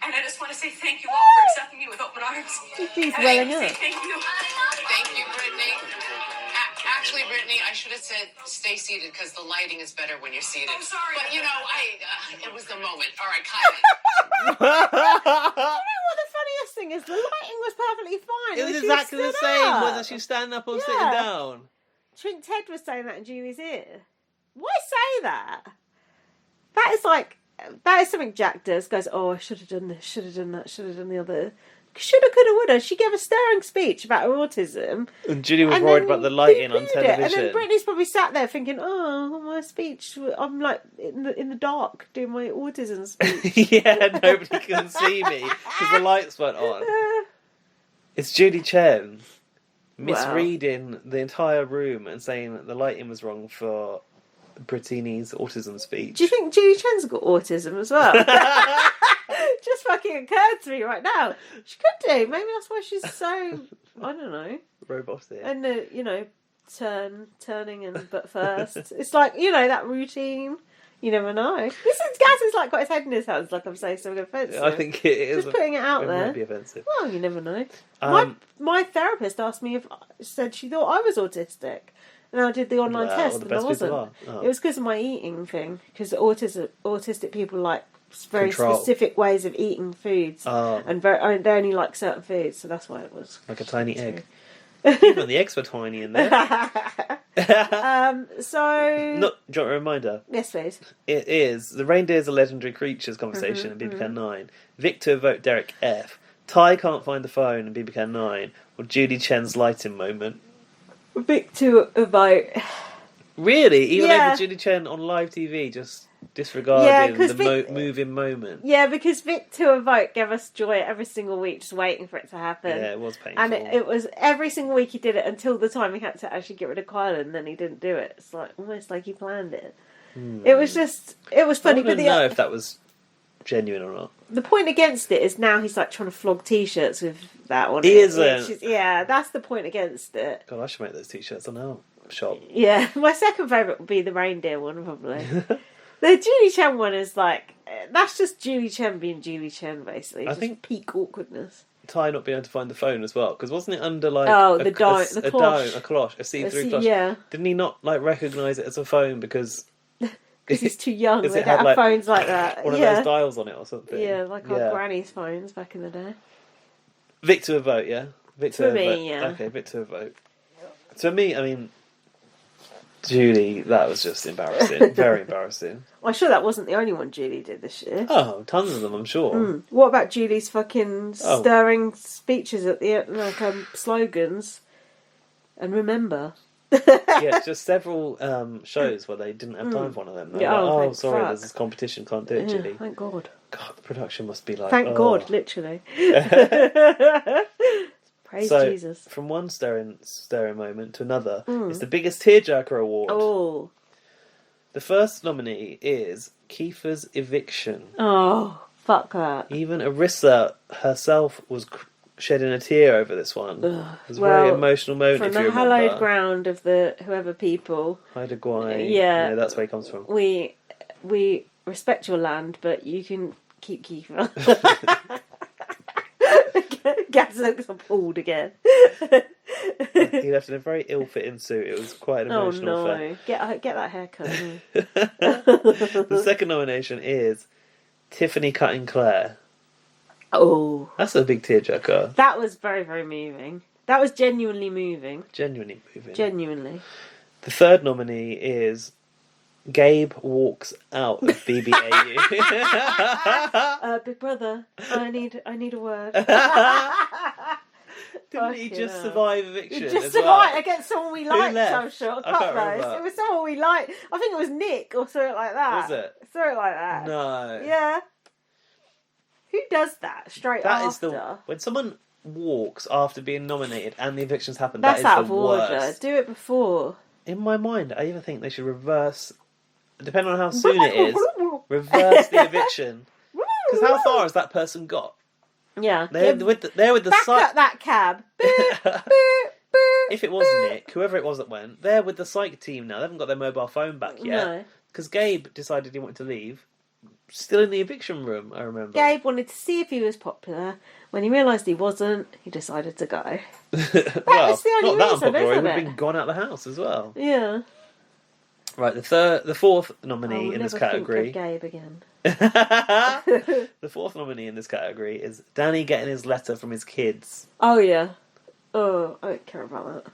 And I just want to say thank you all for accepting me with open arms. She's And welling I up. say thank you. Thank you, Brittany. Actually, Brittany, I should have said stay seated because the lighting is better when you're seated. I'm sorry. But, you know, it was the moment. All right, Kylie. You know what the funniest thing is? The lighting was perfectly fine. It was when she exactly the stood same up. whether she was standing up or sitting Yeah. down. Trink Ted was saying that in Julie's ear. Why say that? That is something Jack does. Goes, oh, I should have done this, should have done that, should have done the other. Shoulda, coulda, woulda. She gave a stirring speech about her autism. And Julie was and worried then about the lighting on poo-pooed it. television. And then Brittany's probably sat there thinking, oh, my speech, I'm like in the dark doing my autism speech. Yeah, nobody can see me because the lights weren't on. It's Julie Chen misreading the entire room and saying that the lighting was wrong for Brittany's autism speech. Do you think Julie Chen's got autism as well? Just fucking occurred to me right now. She could do. Maybe that's why she's so, I don't know. Robotic. And, turning and but first. It's like, that routine. You never know. This is Gaz has like got his head in his hands, like I'm saying something offensive. I think it is. Just putting it out there. It might be offensive. Well, you never know. Um, My therapist asked me said she thought I was autistic, and I did the online Well, test, the and I best wasn't. people are. Oh. It was because of my eating thing. Because autistic people like very Control. specific ways of eating foods, Oh. and they only like certain foods, so that's why it was. Like a tiny egg. Even the eggs were tiny in there. So Do you want a reminder? yes, please. It is the reindeers are legendary creatures conversation in BBCAN 9. Victor vote Derek F. Ty can't find the phone in BBCAN 9. Or Judy Chen's lighting moment. Victor about. Really? Even Yeah. over Judy Chen on live TV just disregarding 'cause the moving moment. Yeah, because Victor Vote gave us joy every single week, just waiting for it to happen. Yeah, it was painful. And it was every single week he did it until the time he had to actually get rid of Kylan, and then he didn't do it. It's like almost like he planned it. It was funny. I But don't know if that was genuine or not. the point against it is now he's like trying to flog T-shirts with that one. He isn't. Yeah, that's the point against it. God, I should make those t-shirts on our shop. Yeah, my second favourite would be the reindeer one, probably. The Julie Chen one is like, that's just Julie Chen being Julie Chen, basically. I Just think- peak awkwardness. Ty not being able to find the phone as well, because wasn't it under like The dome, the cloche. a cloche, a see-through See, cloche? yeah. Didn't he not like recognise it as a phone because Because he's too young. Because They it don't had, have like, phones like that. one of yeah. those dials on it or something? Yeah, like our granny's phones back in the day. Victor vote, yeah. Victor For me, vote. yeah. Okay, Victor vote. To me, I mean, Julie, that was just embarrassing. Very embarrassing. Well, I'm sure that wasn't the only one Julie did this year. Oh, tons of them, I'm sure. What about Julie's fucking Oh. stirring speeches at the end, like slogans? And remember. Yeah, just several shows where they didn't have time for one of them. They were Yeah, like, oh, oh, thank sorry, fuck. there's this competition, can't do it, Yeah, Julie. thank God. God, the production must be like, Thank oh. God, literally. Praise So, Jesus. from one stirring moment to another, it's the biggest tearjerker award. Oh. The first nominee is Kiefer's Eviction. Oh, fuck that. Even Arissa herself was shedding a tear over this one. It was a very Well, emotional moment, From if the you remember. hallowed ground of the whoever people, Haida Gwaii. Yeah. That's where he comes from. we respect your land, but you can keep Kiefer. Gaz looks appalled again. He left in a very ill-fitting suit. It was quite an Oh emotional affair. no! Get that haircut. The second nomination is Tiffany cutting Claire. Oh, That's a big tearjerker. that was very, very moving. That was genuinely moving. Genuinely moving. Genuinely. The third nominee is Gabe walks out of BBAU. Big brother, I need a word. Didn't he Fucking just hell. survive eviction Just as survive well? against someone we liked, left? I'm sure. I Cut can't those. remember. It was someone we liked. I think it was Nick or something like that. Was it? Something like that. No. Yeah. Who does that straight That is after? when someone walks after being nominated and the evictions happen. That's that is out of the order. worst. Do it before. In my mind, I even think they should reverse, depending on how soon it is, reverse the eviction. Because how far has that person got? Yeah. They're with the Back psych. up that cab. Boop, boop, boop, If it was boop. Nick, whoever it was that went, they're with the psych team now. They haven't got their mobile phone back yet. No. Because Gabe decided he wanted to leave. Still in the eviction room, I remember. Gabe wanted to see if he was popular. When he realised he wasn't, he decided to go. Well, was the only not that reason, unpopular. He isn't would have it? been gone out of the house as well. Yeah. Right, the fourth nominee I'll in this never category. think of Gabe again. The fourth nominee in this category is Danny getting his letter from his kids. Oh yeah. Oh, I don't care about that.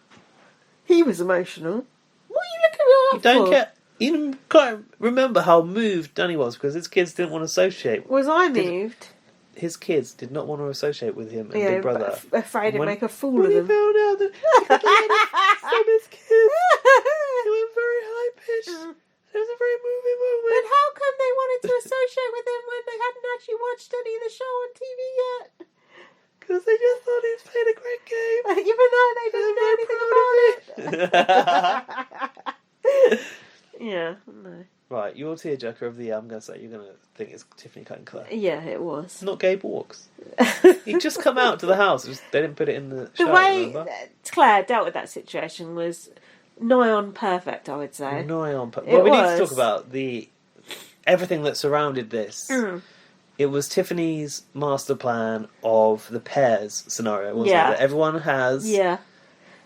He was emotional. What are you looking at? You don't get. You can't remember how moved Danny was because his kids didn't want to associate. Was I moved? His kids did not want to associate with him and Yeah, Big Brother. afraid to When- make a fool When of he him. found out that he got the letter from his kids, it went very high pitched. It was a very moving But moment. how come they wanted to associate with him when they hadn't actually watched any of the show on TV yet? Because they just thought he was playing a great game. Even though they didn't know anything about it. Yeah, no. Right, your tearjerker of the year, I'm going to say you're going to think it's Tiffany cutting Claire. Yeah, it was. Not Gabe walks. He'd just come out to the house. They didn't put it in the show, The way remember? Claire dealt with that situation was nigh on perfect, I would say. Nigh on. It Well, we need to was. talk about everything that surrounded this. It was Tiffany's master plan of the pairs scenario, wasn't Yeah. it? That everyone has. Yeah.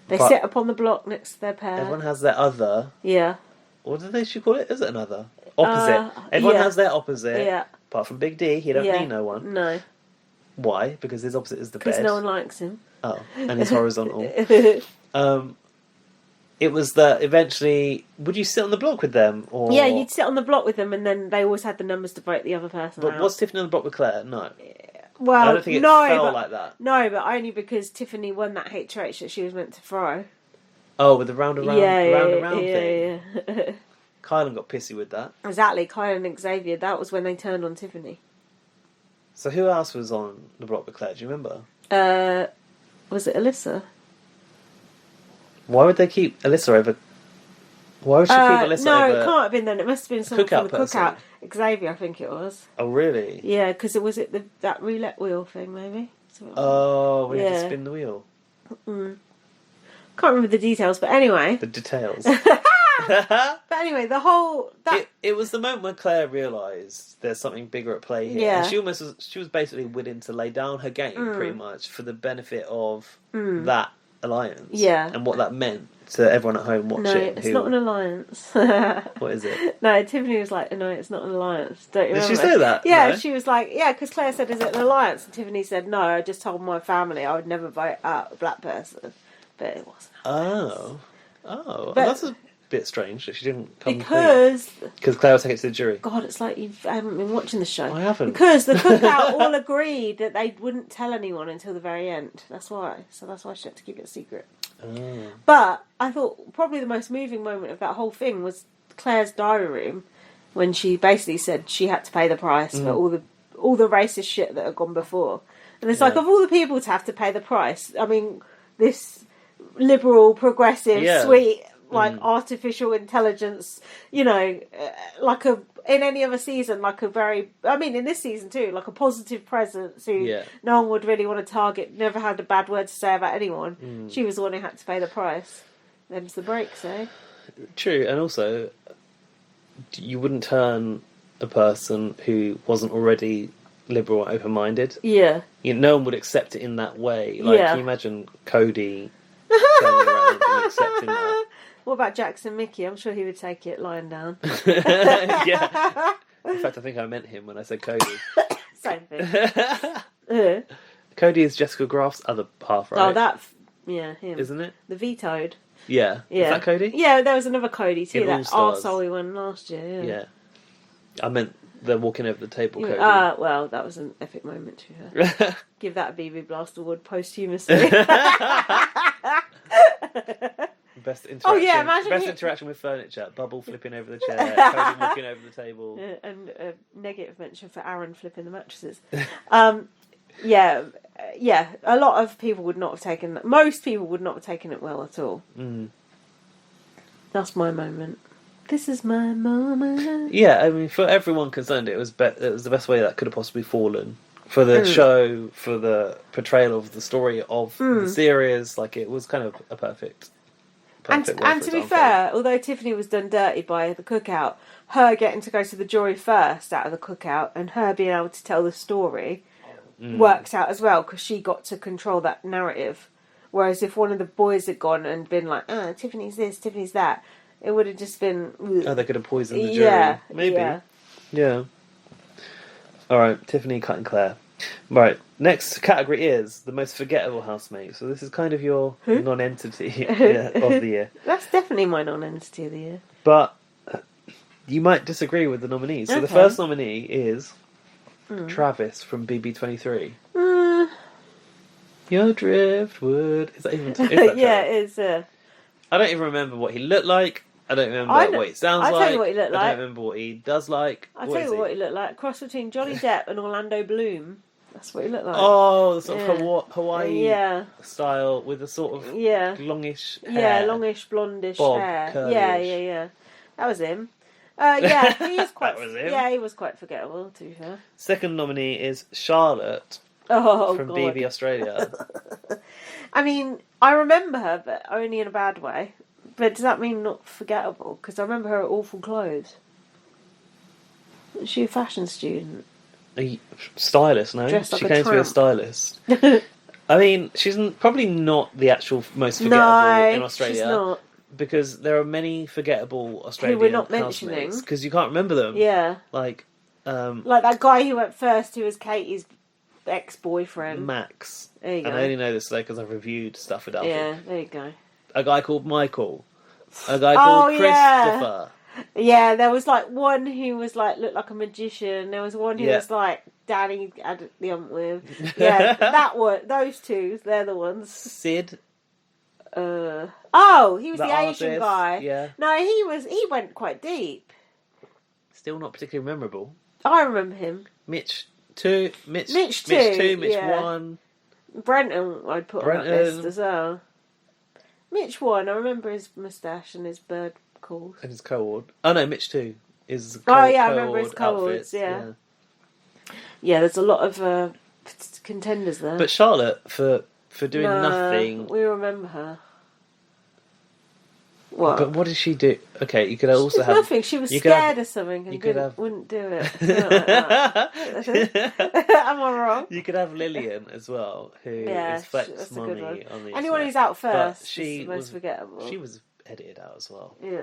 They But- sit up on the block next to their pair. Everyone has their other. Yeah. What did they call it? Is it another? Opposite. Everyone yeah. has their opposite. Yeah. Apart from Big D, he don't Yeah. need no one. No. Why? Because his opposite is the Because bed. no one likes him. Oh, and he's horizontal. It was that eventually. Would you sit on the block with them, or Yeah, you'd sit on the block with them, and then they always had the numbers to vote the other person But out. was Tiffany on the block with Claire? No, Well, I don't think it no, fell but, like that. No, but only because Tiffany won that HOH that she was meant to throw. Oh, with the round around thing. Yeah. Kylan got pissy with that. Exactly, Kyle and Xavier. That was when they turned on Tiffany. So who else was on the block with Claire? Do you remember? Was it Alyssa? Why would they keep Alyssa over? Why would she keep Alyssa no, over? it can't have been then. It must have been someone Cookout from the person. cookout. Xavier, I think it was. Oh, really? Yeah, because was it that roulette wheel thing, maybe? Oh, we had to Yeah. spin the wheel. Can't remember the details, but anyway. The details. But anyway, the whole It was the moment when Claire realised there's something bigger at play here. Yeah. And she was basically willing to lay down her game pretty much for the benefit of that alliance. Yeah. And what that meant to everyone at home watching. no, it's not an alliance. What is it? No, Tiffany was like, no, it's not an alliance. Don't you Did remember? she say that? Yeah, No? she was like, yeah, because Claire said, is it an alliance? And Tiffany said, no, I just told my family I would never vote out a black person. But it wasn't. Oh. But- that's a bit strange that she didn't come Because, Because Claire was taking it to the jury. God, it's like you haven't been watching the show. I haven't. Because the cookout all agreed that they wouldn't tell anyone until the very end. That's why. So that's why she had to keep it a secret. Oh. But I thought probably the most moving moment of that whole thing was Claire's diary room when she basically said she had to pay the price for all the racist shit that had gone before. And it's like, Yeah. of all the people to have to pay the price, I mean, this liberal, progressive, Yeah. sweet, like artificial intelligence, you know, like in any other season, like a very, I mean, in this season too, like a positive presence who no one would really want to target, never had a bad word to say about anyone. She was the one who had to pay the price. Them's the breaks, eh? True, and also, you wouldn't turn a person who wasn't already liberal or open-minded. Yeah. No one would accept it in that way. Like, Yeah. can you imagine Cody turning around and accepting that? What about Jackson Mickey? I'm sure he would take it lying down. Yeah. In fact, I think I meant him when I said Cody. Same thing. Cody is Jessica Graff's other half, right? Oh, him. Isn't it? The vetoed. Yeah. Yeah. Is that Cody? Yeah, there was another Cody too. In That All Stars. arsehole we won last year. Yeah. Yeah. I meant they're walking over the table, Cody. Well, that was an epic moment to her. Give that a BB Blast Award posthumously. Best interaction. Oh, yeah, imagine best it- interaction with furniture. Bubble flipping over the chair. Cody walking over the table. And a negative mention for Aaron flipping the mattresses. Yeah. A lot of people would not have taken that. Most people would not have taken it well at all. That's my moment. This is my moment. Yeah, I mean, for everyone concerned, it was the best way that could have possibly fallen. For the show, for the portrayal of the story of the series, like, it was kind of a perfect And way to for it be unfold. fair, although Tiffany was done dirty by the cookout, her getting to go to the jury first out of the cookout and her being able to tell the story works out as well because she got to control that narrative. Whereas if one of the boys had gone and been like, Tiffany's this, Tiffany's that, it would have just been... Oh, they could have poisoned the jury. Yeah, Maybe. yeah. Yeah. Alright, Tiffany, Cut and Claire. Right, next category is the most forgettable housemate. So this is kind of your non-entity of the year. That's definitely my non-entity of the year. But you might disagree with the nominees. So the Okay. first nominee is Travis from BB23. Your driftwood. Is that even? Is that Yeah, Travis? it's... I don't even remember what he looked like. I don't remember I know- what he sounds I'll like. tell you what he looked I like. don't remember what he does like. I'll What tell is you what he? he looked like. A cross between Johnny Depp and Orlando Bloom. That's what he looked like. Oh, the sort of Yeah. Hawaii Yeah. style with a sort of Yeah. longish hair. Yeah, longish, blondish Bob, hair. curly-ish. Yeah. That was him. Yeah, he is quite... That was him? Yeah, he was quite forgettable, to be fair. Second nominee is Charlotte Oh, from God. BB Australia. I mean, I remember her, but only in a bad way. But does that mean not forgettable? Because I remember her awful clothes. Was she a fashion student? A stylist, no? Dressed like She a came to be a tramp. stylist. I mean, she's probably not the actual most forgettable No, in Australia. she's not. Because there are many forgettable Australian Who we're not mentioning. housemates. Because you can't remember them. Yeah. Like, Like that guy who went first, who was Katie's ex-boyfriend. Max. There you go. And I only know this today because I've reviewed stuff with Alfie. Yeah, there you go. A guy called Michael. A guy called Christopher. Yeah, there was like one who was like looked like a magician. There was one who Yeah. was like Danny had the ump with. Yeah, that one. Those two, they're the ones. Sid. Oh, he was the Asian artist, guy. Yeah. No, he went quite deep. Still not particularly memorable. I remember him. Mitch 2. Mitch 2. Mitch yeah. 1. Brenton, I'd put on that Brenton. list as well. Mitch 1, I remember his moustache and his bird calls. And his co-ord. Oh no, Mitch 2 is Oh, yeah, I remember his co-ords, outfits, yeah. Yeah, there's a lot of contenders there. But Charlotte, for doing No, nothing... We remember her. What? But what did she do? Okay, you could also Did have... nothing. She was you could have- scared of something and you could have- wouldn't do it. Something like that. Am I wrong? You could have Lillian as well, who Yeah, is Flex that's a good Mummy one. on the Anyone internet. who's out But first she is the most was forgettable. She was edited out as well. Yeah.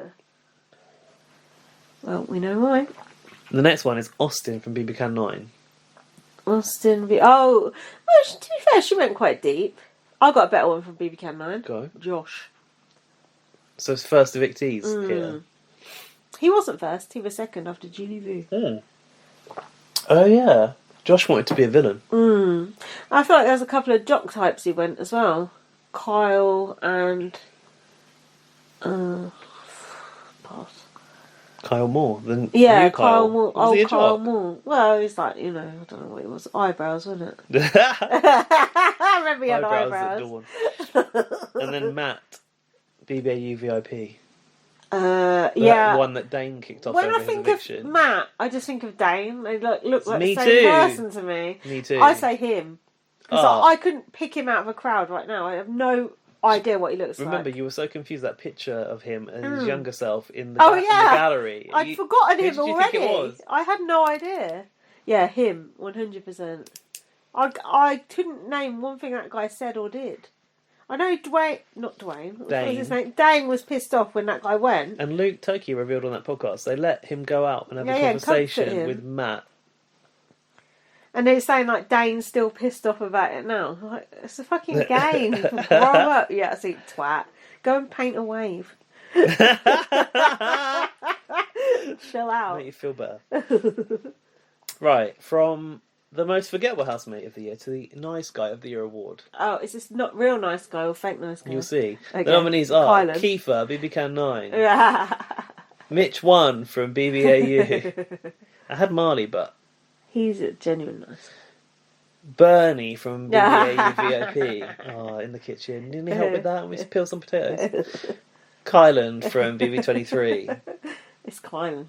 Well, we know why. The next one is Austin from BB Can 9. Austin V. Oh, well, to be fair, she went quite deep. I got a better one from BB Can 9. Go. Josh. So it's first evictees here. He wasn't first. He was second after Julie Vu. Oh yeah, Josh wanted to be a villain. I feel like there's a couple of jock types who went as well. Kyle and pass. Kyle Moore, the Yeah, new Kyle. Moore. Was he a Kyle jock? Moore. Well, he's like, I don't know what it was. Eyebrows, wasn't it? I remember he had Eyebrows at eyebrows. dawn. And then Matt, BBAU VIP. Yeah. That one that Dane kicked off When over I his think eviction. of Matt, I just think of Dane. They look like Me the same too. person to me. Me too. I say him. Because Oh. I couldn't pick him out of a crowd right now. I have no idea what he looks Remember, like. you were so confused that picture of him and his younger self in the, Oh, in the yeah. gallery. I'd forgotten who him did you already. think it was? I had no idea. Yeah, him, 100%. I couldn't name one thing that guy said or did. I know not Dwayne. What was his name? Dane was pissed off when that guy went. And Luke Toki revealed on that podcast they let him go out and have a Yeah, and comfort conversation him. with Matt. And they're saying like Dane's still pissed off about it now. Like, it's a fucking game. Grow up, you absolute twat. Go and paint a wave. Chill out. Make you feel better. Right, from the most forgettable housemate of the year to the nice guy of the year award. Oh, is this not real nice guy or fake nice guy? You'll see. Okay. The nominees are Kylan. Kiefer, BB Can 9, Mitch 1 from BBAU. I had Marley, but He's a genuine nice. Bernie from BBAU VIP. Oh, in the kitchen. Didn't he help with that? We just peel some potatoes. Kylan from BB23. It's Kylan.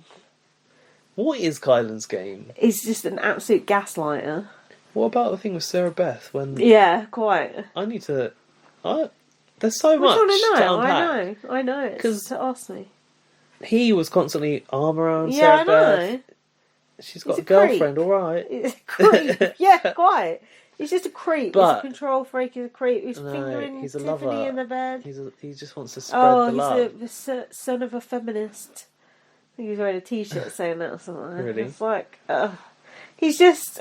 What is Kylan's game? He's just an absolute gaslighter. What about the thing with Sarah Beth when Yeah, quite. I need to... there's so I much want to to unpack. know. I know. It's 'Cause- to ask me. He was constantly arm around Yeah, Sarah I Beth. know. She's got He's a a girlfriend, alright. He's a creep. Yeah, quite. He's just a creep. But- he's a control freak. He's a creep. He's No, fingering he's a Tiffany lover. in the bed. He just wants to spread Oh, the love. he's the son of a feminist. I think he's wearing a t-shirt saying that or something. Really? It's like, he's just...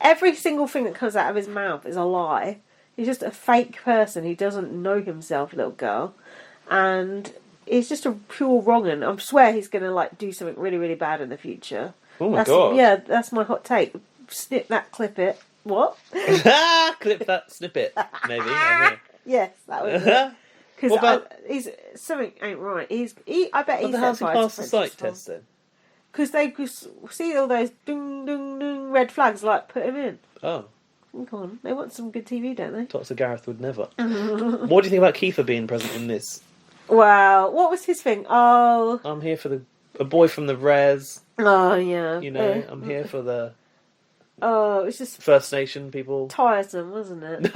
Every single thing that comes out of his mouth is a lie. He's just a fake person who doesn't know himself, little girl. And he's just a pure wrong-un. I swear he's going to like do something really, really bad in the future. Oh my god. Yeah, that's my hot take. Snip that, clip it. What? Clip that snippet, maybe. I Yes, that was don't know. it. Because What about- he's something ain't right. I bet But he's the house he passed the psych test then? because they could see all those ding ding ding red flags. Like put him in. Oh, Come on, they want some good TV, don't they? Dr. Gareth would never. What do you think about Kiefer being present in this? Wow, what was his thing? Oh, I'm here for a boy from the res. yeah. You know, I'm here for the Oh, it was just First Nation people. tiresome, wasn't it?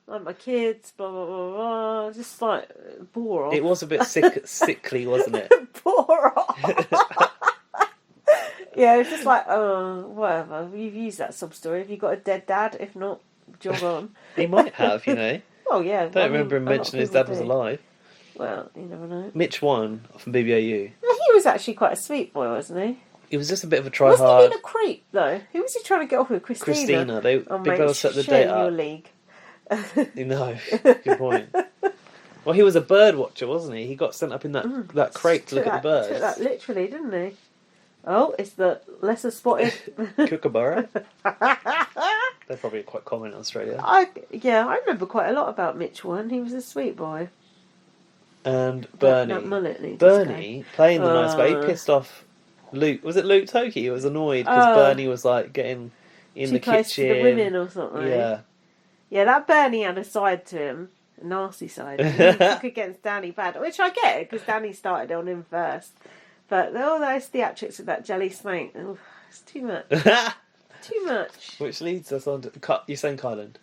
Like my kids, blah blah blah blah. Just like bore off. It was a bit sickly, wasn't it? Bore off. Yeah, it's just like, oh, whatever. You've used that sub story. Have you got a dead dad? If not, jog on. He might have, you know. Oh yeah. Don't remember him mentioning his dad was alive. Well, you never know. Mitch One from BBAU. He was actually quite a sweet boy, wasn't he? He was just a bit of a try Wasn't hard. he being a creep though? Who was he trying to get off with? Christina. Big mate, Brother set the share date your up. league. No, good point. Well, he was a bird watcher, wasn't he? He got sent up in that crate to look at the birds. Took that literally, didn't he? Oh, it's the lesser spotted Kookaburra. They're probably quite common in Australia. I remember quite a lot about Mitch One. He was a sweet boy. And Bernie. That mullet needs Bernie, playing the nice way, he Uh. pissed off Luke. Was it Luke Toki? He was annoyed because Bernie was like getting in too the close kitchen. to the women or something. Yeah. Yeah, that Bernie had a side to him, a nasty side. He took against Danny bad, which I get because Danny started on him first. But all those theatrics with that jelly snake, oh, it's too much. Too much. Which leads us on to you're saying Kyland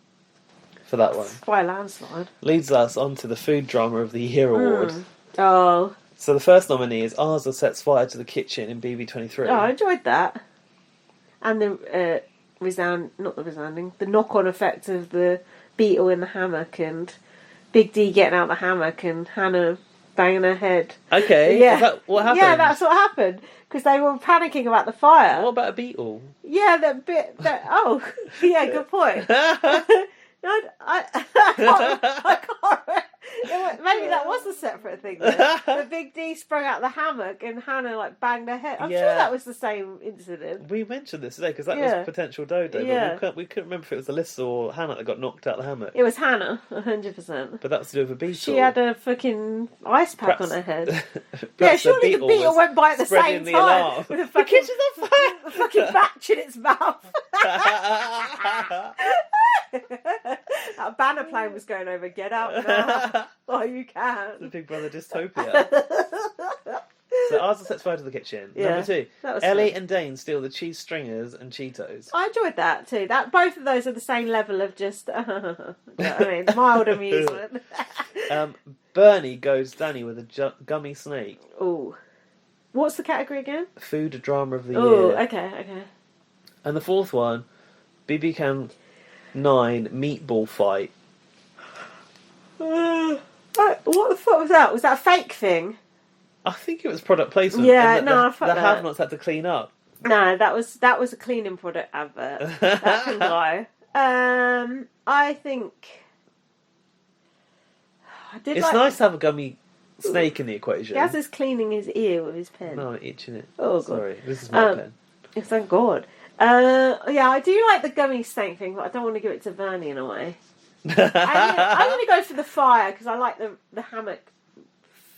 for that one. By a landslide. Leads us on to the Food Drama of the Year award. Oh. So the first nominee is Arza sets fire to the kitchen in BB23. Oh, I enjoyed that. And the the knock-on effect of the beetle in the hammock and Big D getting out the hammock and Hannah banging her head. Okay, Yeah. is that what happened? Yeah, that's what happened. Because they were panicking about the fire. What about a beetle? Yeah, oh, yeah, good point. No, I can't. Maybe that was a separate thing. Then. The Big D sprung out the hammock and Hannah like banged her head. I'm sure Yeah. that was the same incident. We mentioned this today because that Yeah. was potential dodo, Yeah. but we couldn't remember if it was Alyssa or Hannah that got knocked out the hammock. It was Hannah, 100%. But that's to do with a beetle. She had a fucking ice pack on her head. Yeah, Perhaps surely the beetle was went by at the spreading same the time alarm. with a fucking, a fucking batch in its mouth. That banner plane was going over. Get out now! Oh, you The can. Big Brother dystopia. So Arza sets fire to the kitchen. Yeah, Number 2, that was Ellie fun. and Dane steal the cheese stringers and Cheetos. I enjoyed that too. That both of those are the same level of just, mild amusement. Bernie goes Danny with a gummy snake. Ooh, what's the category again? Food drama of the Oh, year. okay. And the fourth one, BB Can 9 meatball fight. What the fuck was that? Was that a fake thing? I think it was product placement. Yeah, and no, the, fuck the that. have-nots had to clean up. No, that was a cleaning product advert. That can go. I think I did. It's like, nice to have a gummy snake in the equation. Gaz is cleaning his ear with his pen. No, I'm itching it. Oh, God. Sorry, this is my pen. Oh, thank God. Yeah, I do like the gummy snake thing, but I don't want to give it to Bernie in a way. I'm going to go for the fire because I like the hammock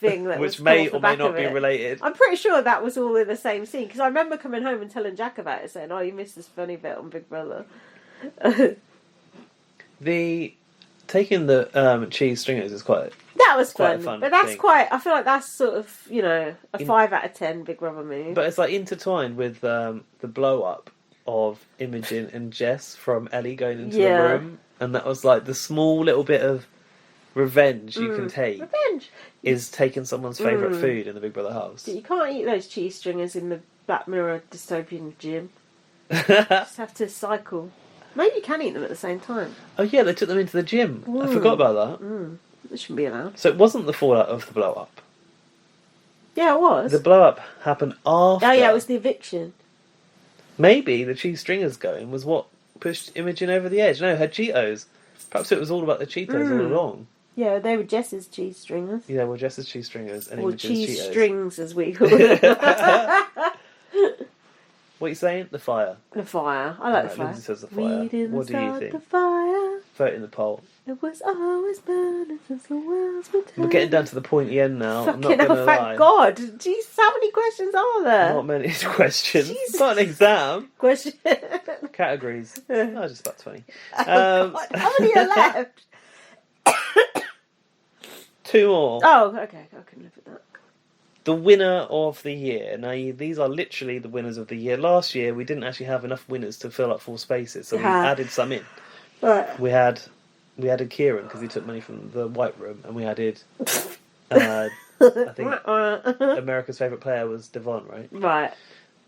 thing that Which was may off the or may back not of be it. related. I'm pretty sure that was all in the same scene because I remember coming home and telling Jack about it, saying, "Oh, you missed this funny bit on Big Brother." The taking the cheese stringers is quite. That was Quite a fun, fun but that's thing. quite. I feel like that's sort of a 5 out of 10 Big Brother move. But it's like intertwined with the blow up of Imogen and Jess from Ellie going into the Yeah. room, and that was like the small little bit of revenge you can take Revenge. is taking someone's favourite food in the Big Brother house. You can't eat those cheese stringers in the Black Mirror dystopian gym. Just have to cycle. Maybe you can eat them at the same time. Oh yeah, they took them into the gym. I forgot about that. It shouldn't be allowed. So it wasn't the fallout of the blow up. Yeah, it was. The blow up happened after. Oh yeah, it was the eviction. Maybe the cheese stringers going was what pushed Imogen over the edge. No, her Cheetos. Perhaps it was all about the Cheetos all along. Yeah, they were Jess's cheese stringers. Yeah, well, Jess's cheese stringers and Or Imogen's cheese Cheetos. strings, as we call them. What are you saying? The fire. The fire. I like Right, the fire. Lindsay says the fire. We didn't What do you start think? the fire. Vote in the poll. It was always burning since the world's been We're getting down to the pointy end now. I'm not Fucking going hell, to lie. thank God. Jeez, how many questions are there? Not many questions. Jesus. It's not an exam. Question. Categories. Oh, just about 20. God, how many are left? 2 more. Oh, okay. I can live with that. The winner of the year. Now, these are literally the winners of the year. Last year, we didn't actually have enough winners to fill up 4 spaces, so we added some in. Right. We added Kieran because he took money from the White Room, and we added. I think America's favourite player was Devon, right? Right.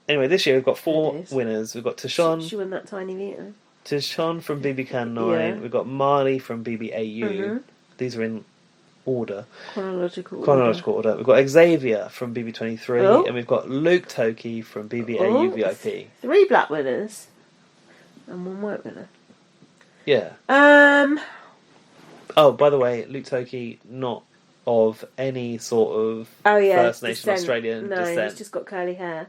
Anyway, this year we've got 4 It is. winners. We've got Tashawn. She won that tiny meter. Tashawn from BB Can 9. Yeah. We've got Marley from BBAU. Mm-hmm. These are in order. Chronological order. We've got Xavier from BB23. Oh. And we've got Luke Toki from BBAU VIP. 3 black winners and 1 white winner. Yeah. Oh, by the way, Luke Toki, not of any sort of First Nation Australian no, descent. he's just got curly hair.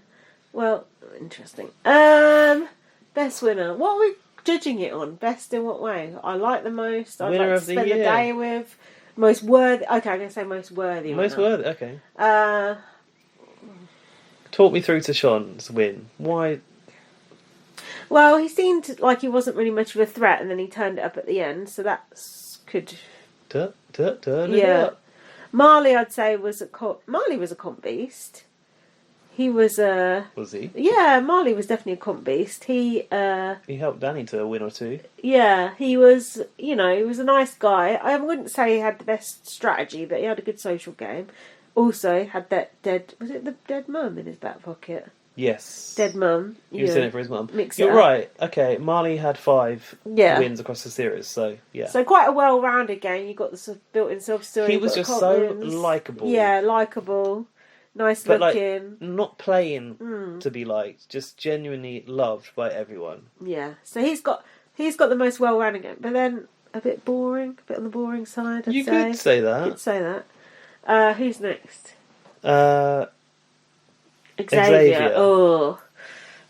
Well, interesting. Best winner. What are we judging it on? Best in what way? I like the most. I'd Winner like of to the spend the year. day with. Most worthy. Okay, I'm going to say most worthy. Most winner. worthy, okay. Talk me through Tashawn's win. Why? Well, he seemed like he wasn't really much of a threat, and then he turned it up at the end, so that's could. Turn it Yeah. up. Marley, I'd say, was a comp beast. He was a. Was he? Yeah, Marley was definitely a comp beast. He helped Danny to a win or 2. Yeah, he was, he was a nice guy. I wouldn't say he had the best strategy, but he had a good social game. Also, had that was it the dead mum in his back pocket? Yes. Dead mum. He was in it for his mum. Mix it You're up. right. Okay, Marley had 5 Yeah. wins across the series, so yeah. So quite a well-rounded game. You got the sort of built-in sub-story. He you've was got just cult so wins. likeable. Yeah, likeable. Nice But looking. not playing to be liked, just genuinely loved by everyone. Yeah. So he's got the most well-rounded game, but then a bit boring, a bit on the boring side, I'd You say. could say You that. could say that. Who's next? Xavier. Xavier. Oh.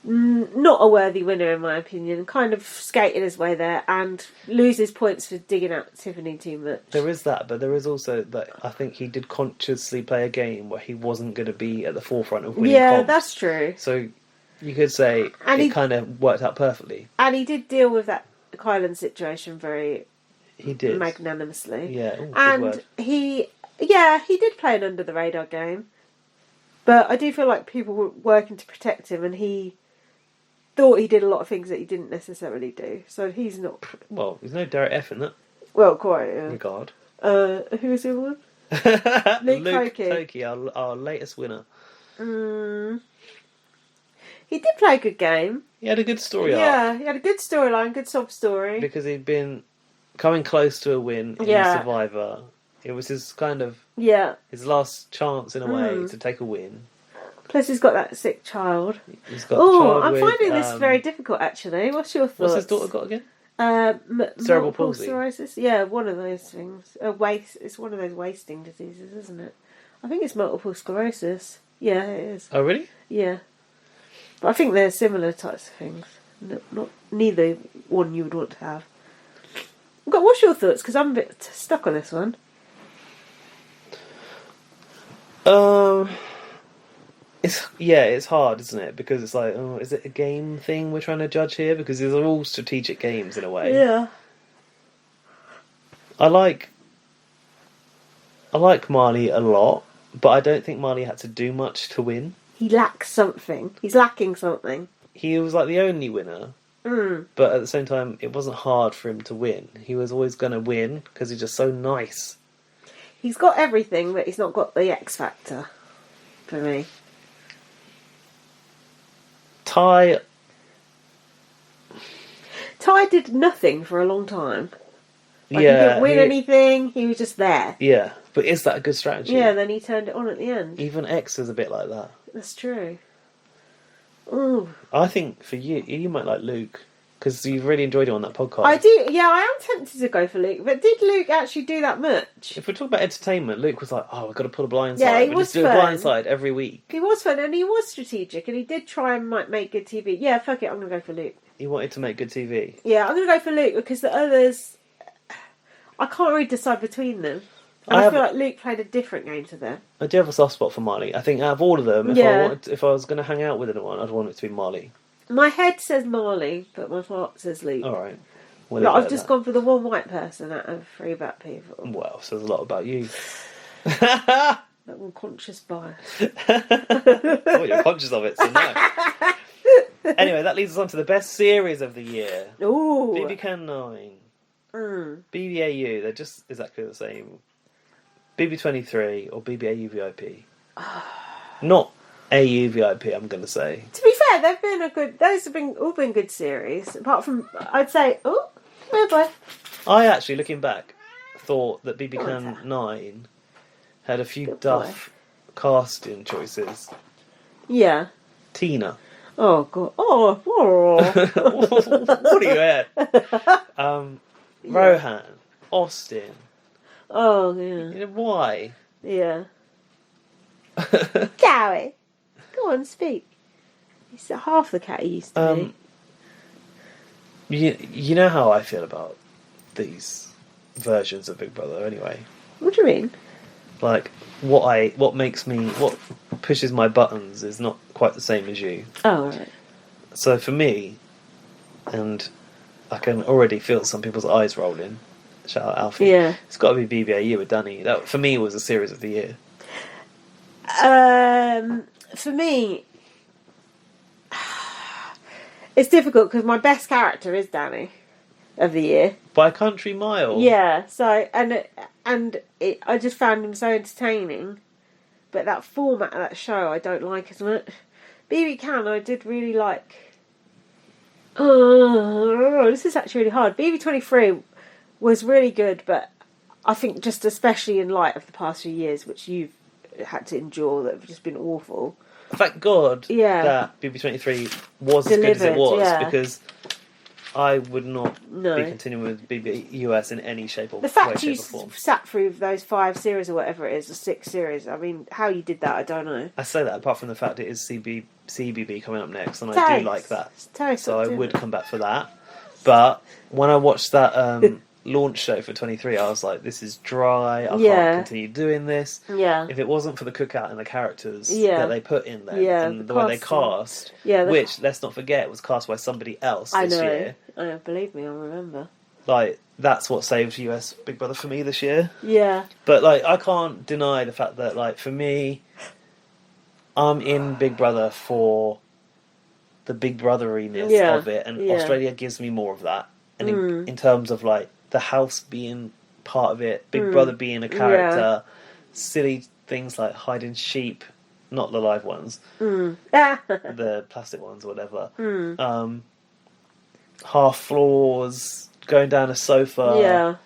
Not a worthy winner in my opinion. Kind of skated his way there and loses points for digging out Tiffany too much. There is that, but there is also that I think he did consciously play a game where he wasn't going to be at the forefront of winning comps. That's true. So you could say And it he- kind of worked out perfectly. And he did deal with that Kylan situation very He did. magnanimously. Yeah. Ooh, good And word. he did play an under the radar game. But I do feel like people were working to protect him and he thought he did a lot of things that he didn't necessarily do. So he's not... Well, there's no Derek F in that Well, quite, yeah. regard. Who was the other one? Luke Toki. Toki, our latest winner. He did play a good game. He had a good story arc. Yeah, he had a good storyline, good sob story. Because he'd been coming close to a win in Yeah. Survivor. It was his kind of Yeah. his last chance in a way to take a win. Plus he's got that sick child. He's got a Oh, child I'm with, finding this very difficult actually. What's your thoughts? What's his daughter got again? Cerebral palsy. sclerosis. Yeah, one of those things. It's one of those wasting diseases, isn't it? I think it's multiple sclerosis. Yeah, it is. Oh, really? Yeah, but I think they're similar types of things. Not neither one you would want to have. What's your thoughts? Because I'm a bit stuck on this one. It's hard, isn't it? Because it's like, oh, is it a game thing we're trying to judge here? Because these are all strategic games in a way. Yeah. I like Marley a lot, but I don't think Marley had to do much to win. He lacks something. He's lacking something. He was like the only winner, but at the same time, it wasn't hard for him to win. He was always going to win because he's just so nice. He's got everything, but he's not got the X factor for me. Ty did nothing for a long time. Like, he yeah, didn't win anything. He was just there. yeah, but is that a good strategy? Yeah, then he turned it on at the end. Even X is a bit like that. That's true. Ooh. I think for you might like Luke because you've really enjoyed him on that podcast. I do. Yeah, I am tempted to go for Luke, but did Luke actually do that much? If we're talking about entertainment, Luke was like, "Oh, we've got to pull a blind Yeah, side. he We was just do a fun. blind side every week." He was fun and he was strategic, and he did try and make good TV. Yeah, fuck it, I'm gonna go for Luke. He wanted to make good TV. Yeah, I'm gonna go for Luke because the others, I can't really decide between them. And I feel like Luke played a different game to them. I do have a soft spot for Marley. I think out of all of them, Yeah. if I was going to hang out with anyone, I'd want it to be Marley. My head says Marley, but my heart says Luke. All right. Like, I've just gone for the one white person out of 3 black people. Well, says a lot about you. That unconscious bias. Oh, you're conscious of it, so no. Anyway, that leads us on to the best series of the year. Ooh. BB Can 9. BBAU, they're just exactly the same. BB23 or BBAU VIP. Not AU VIP, I'm going to say. To be fair, they've been those have been all been good series. Apart from, I'd say, oh boy. I actually, looking back, thought that BB Can 9 had a few Good duff casting choices. Yeah. Tina. Oh god. Oh. What are you at? Rohan. Austin. Oh yeah. You know, why? Yeah. Gary, go on, speak. He's half the cat he used to be. You know how I feel about these versions of Big Brother anyway. What do you mean? Like, what pushes my buttons is not quite the same as you. Oh, right. So for me, and I can already feel some people's eyes rolling. Shout out Alfie. Yeah. It's got to be BBAU with Danny. That for me was a series of the year. For me, it's difficult because my best character is Danny of the year. By a country mile. Yeah. So I just found him so entertaining, but that format of that show I don't like as much. BB Can I did really like. Oh, this is actually really hard. BB23 was really good, but I think just especially in light of the past few years, which you've had to endure, that have just been awful. Thank God that BB23 was as good as it was, because I would not be continuing with BBUS in any shape or the fact way, you shape or form. sat through those 5 series or whatever it is, or 6 series, I mean, how you did that, I don't know. I say that apart from the fact it is CBB coming up next, and I do like that. So I would come back for that. But when I watched that launch show for 23, I was like, this is dry, I can't continue doing this. Yeah. If it wasn't for the cookout and the characters that they put in there, and the way they cast, which, let's not forget, was cast by somebody else this year. I know, believe me, I remember. Like, that's what saved US Big Brother for me this year. Yeah. But, like, I can't deny the fact that, like, for me, I'm in Big Brother for the Big Brotheriness of it, and Australia gives me more of that. And in terms of, like, the house being part of it, Big Brother being a character, silly things like hiding sheep, not the live ones, the plastic ones or whatever, half floors, going down a sofa,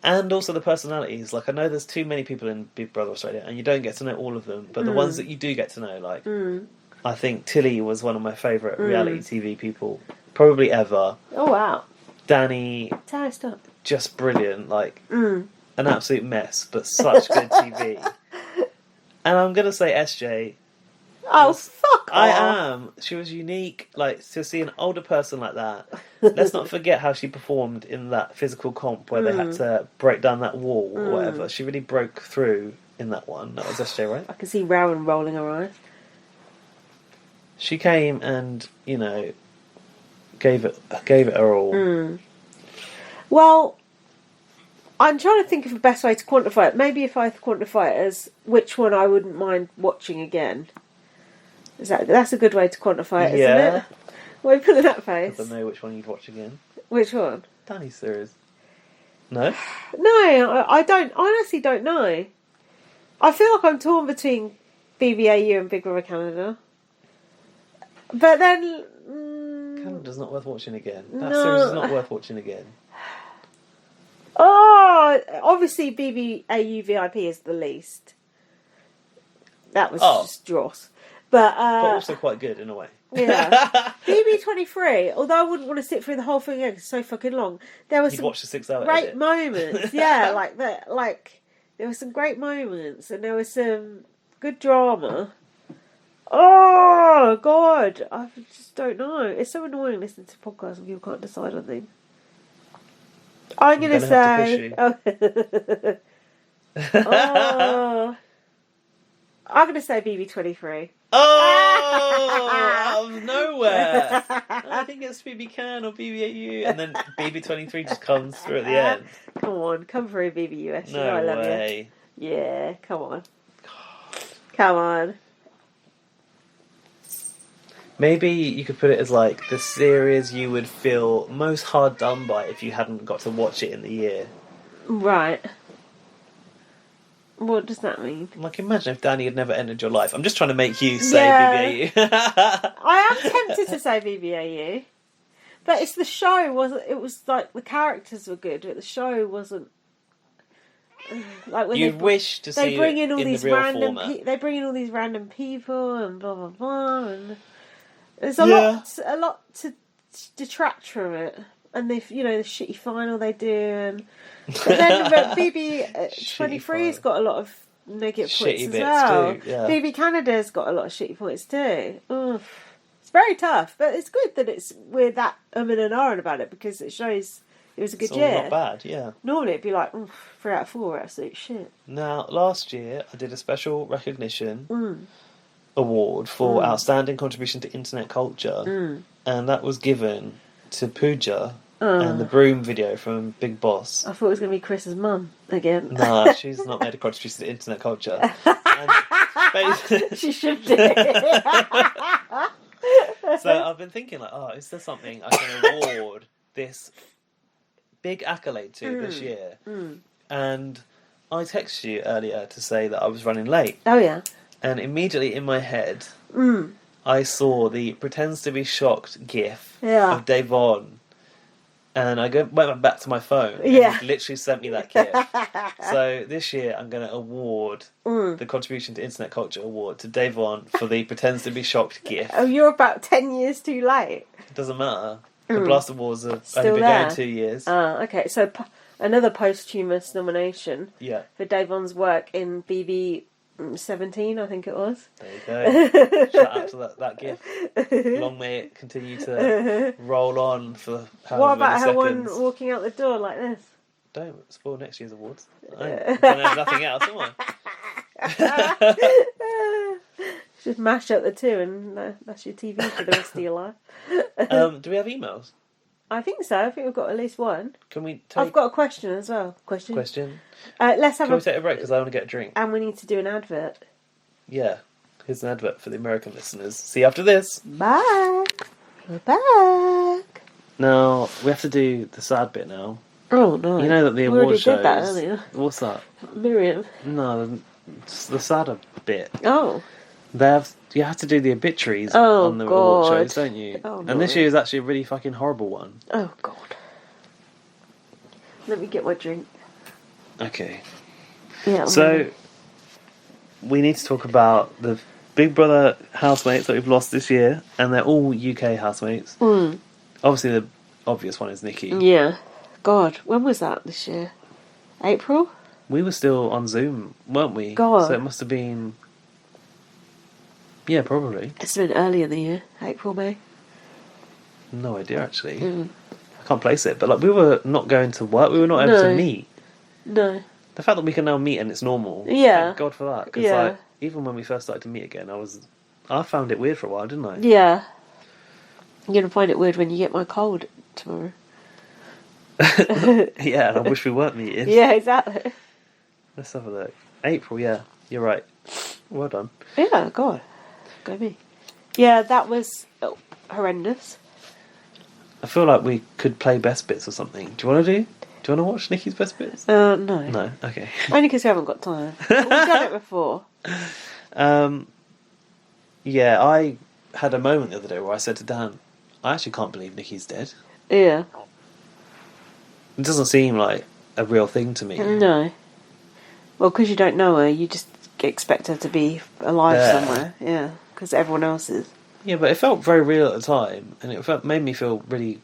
and also the personalities. Like, I know there's too many people in Big Brother Australia, and you don't get to know all of them, but the ones that you do get to know, like, I think Tilly was one of my favourite reality TV people, probably ever. Oh, wow. Danny, Stop. just brilliant, like, an absolute mess, but such good TV. And I'm going to say SJ. Oh, fuck off. I am. She was unique, like, to see an older person like that. Let's not forget how she performed in that physical comp where they had to break down that wall or whatever. She really broke through in that one. That was SJ, right? I can see Rowan rolling her eyes. She came and, you know, gave it her all. Well, I'm trying to think of the best way to quantify it. Maybe if I quantify it as which one I wouldn't mind watching again. That's a good way to quantify it, isn't it? Why are you putting that face? I don't know which one you'd watch again. Which one? Danny's series. No? No, I don't. I honestly don't know. I feel like I'm torn between BBAU and Big Brother Canada. But then... Canada's not worth watching again. That series is not worth watching again. Oh, obviously BBAU VIP is the least. That was just dross. But also quite good in a way. Yeah. BB23, although I wouldn't want to sit through the whole thing again, it's so fucking long. There was You'd watch the 6 hour great edit. moments. Yeah, like that. Like, there were some great moments and there was some good drama. Oh, God. I just don't know. It's so annoying listening to podcasts and people can't decide on things. I'm going to say... Oh. I'm going to say BB23. Oh, out of nowhere. I think it's BB Can or BBAU, and then BB23 just comes through at the end. Come on, come through BBUS. No you know I love way. you. Yeah, come on. Come on. Maybe you could put it as like the series you would feel most hard done by if you hadn't got to watch it in the year. Right. What does that mean? Like, imagine if Danny had never entered your life. I'm just trying to make you say Yeah. BBAU. I am tempted to say BBAU. But it's the show, wasn't it? Was like the characters were good, but the show wasn't. Like when You'd wish to they see bring it in all in these the real random format. they bring in all these random people and blah blah blah, and there's Yeah. a lot to detract from it. And they, you know, the shitty final they do, and but then but BB 23's got a lot of negative Shitty points as bits well. too, yeah. BB Canada's got a lot of shitty points too. Oof. It's very tough, but it's good that we're that and ahhing about it because it shows it was a good It's all year. not bad, yeah. Normally it'd be like 3 out of 4, absolute shit. Now, last year I did a special recognition award for outstanding contribution to internet culture, and that was given to Pooja and the broom video from Big Boss. I thought it was going to be Chris's mum again. Nah, she's not made a contribution to internet culture. And basically, She should do. so I've been thinking, like, oh, is there something I can award this big accolade to this year? And I texted you earlier to say that I was running late, Oh yeah. and immediately in my head, I saw the pretends to be shocked GIF Yeah. of Devon, and I went back to my phone. And Yeah. he literally sent me that GIF. So this year, I'm going to award the contribution to internet culture award to Devon for the pretends to be shocked GIF. Oh, you're about 10 years too late. It doesn't matter. The Blast Awards have Still only been there. going 2 years. Okay, so another posthumous nomination Yeah, for Davon's work in BB 17, I think it was. there you go. Shout out to that GIF. Long may it continue to roll on for however What about many her seconds. one walking out the door like this? Don't spoil next year's awards. I don't have nothing else, am I? Just mash up the two and that's your TV for the rest of your life. Do we have emails? I think so. I think we've got at least one. Can we take I've got a question as well. Question. Let's have Can we take a break because I want to get a drink? and we need to do an advert. Yeah. Here's an advert for the American listeners. See you after this. Bye. We're back. Now, we have to do the sad bit now. Oh no! You know that the we award already shows... did that earlier. What's that? Miriam. No, it's the sadder bit. Oh. You have to do the obituaries Oh, on the award God. shows, don't you? Oh, and this no. year is actually a really fucking horrible one. Oh God. Let me get my drink. Okay. Yeah. So, we need to talk about the Big Brother housemates that we've lost this year, and they're all UK housemates. Obviously, the obvious one is Nikki. Yeah. God, when was that this year? April? We were still on Zoom, weren't we? God. So it must have been... Yeah, probably. It's been early in the year. April, May. No idea, actually. I can't place it. But like, we were not going to work. We were not able No. to meet. No. The fact that we can now meet and it's normal. Yeah. Thank God for that. Because Yeah. like, even when we first started to meet again, I found it weird for a while, didn't I? Yeah. You're going to find it weird when you get my cold tomorrow. Yeah, and I wish we weren't meeting. Yeah, exactly. Let's have a look. April, yeah. You're right. Well done. Yeah, God. Go me. Yeah, that was horrendous. I feel like we could play best bits or something. Do you want to do? Do you want to watch Nikki's best bits? No. No? Okay. Only because we haven't got time. We've done it before. Yeah, I had a moment the other day where I said to Dan, I actually can't believe Nikki's dead. Yeah. It doesn't seem like a real thing to me. No. Well, because you don't know her, you just expect her to be alive Yeah. somewhere. Yeah. Because everyone else is. Yeah, but it felt very real at the time, and it made me feel really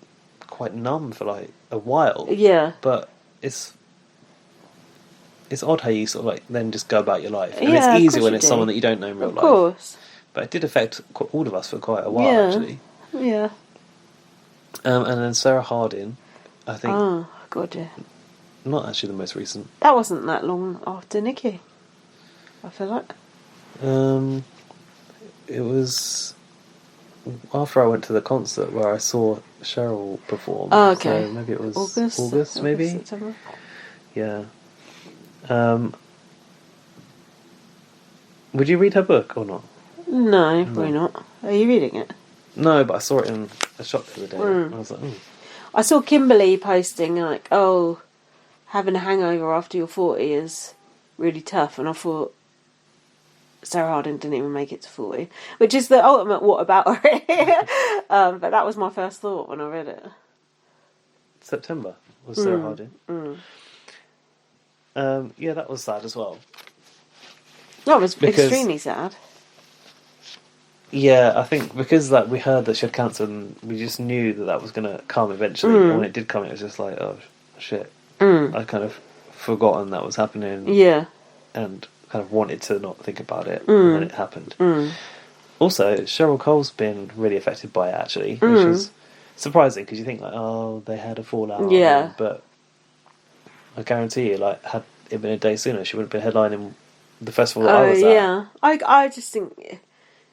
quite numb for like a while. Yeah. But it's odd how you sort of like then just go about your life, and Yeah, of it's easy course when you it's do. someone that you don't know in real Of life. course. But it did affect all of us for quite a while, Yeah. actually. Yeah. And then Sarah Harding, I think, Oh, God, yeah. not actually the most recent. That wasn't that long after Nikki. I feel like. It was after I went to the concert where I saw Cheryl perform. Oh, okay. So maybe it was August, maybe. September. Yeah. Would you read her book or not? No, probably not. Are you reading it? No, but I saw it in a shop the other day. And I was like, I saw Kimberly posting like, "Oh, having a hangover after you're 40 is really tough," and I thought Sarah Harding didn't even make it to 40, which is the ultimate what about her. But that was my first thought when I read it. September was Sarah Harding. Yeah, that was sad as well. That was Because- extremely sad. Yeah, I think because like we heard that she had cancer and we just knew that was going to come eventually. And when it did come, it was just like, oh shit. I kind of forgotten that was happening Yeah. and kind of wanted to not think about it, and then it happened. Also, Cheryl Cole's been really affected by it actually, which is surprising because you think like, oh, they had a fallout. Yeah. But I guarantee you, like, had it been a day sooner, she wouldn't have been headlining the festival that I was at. Yeah. I just think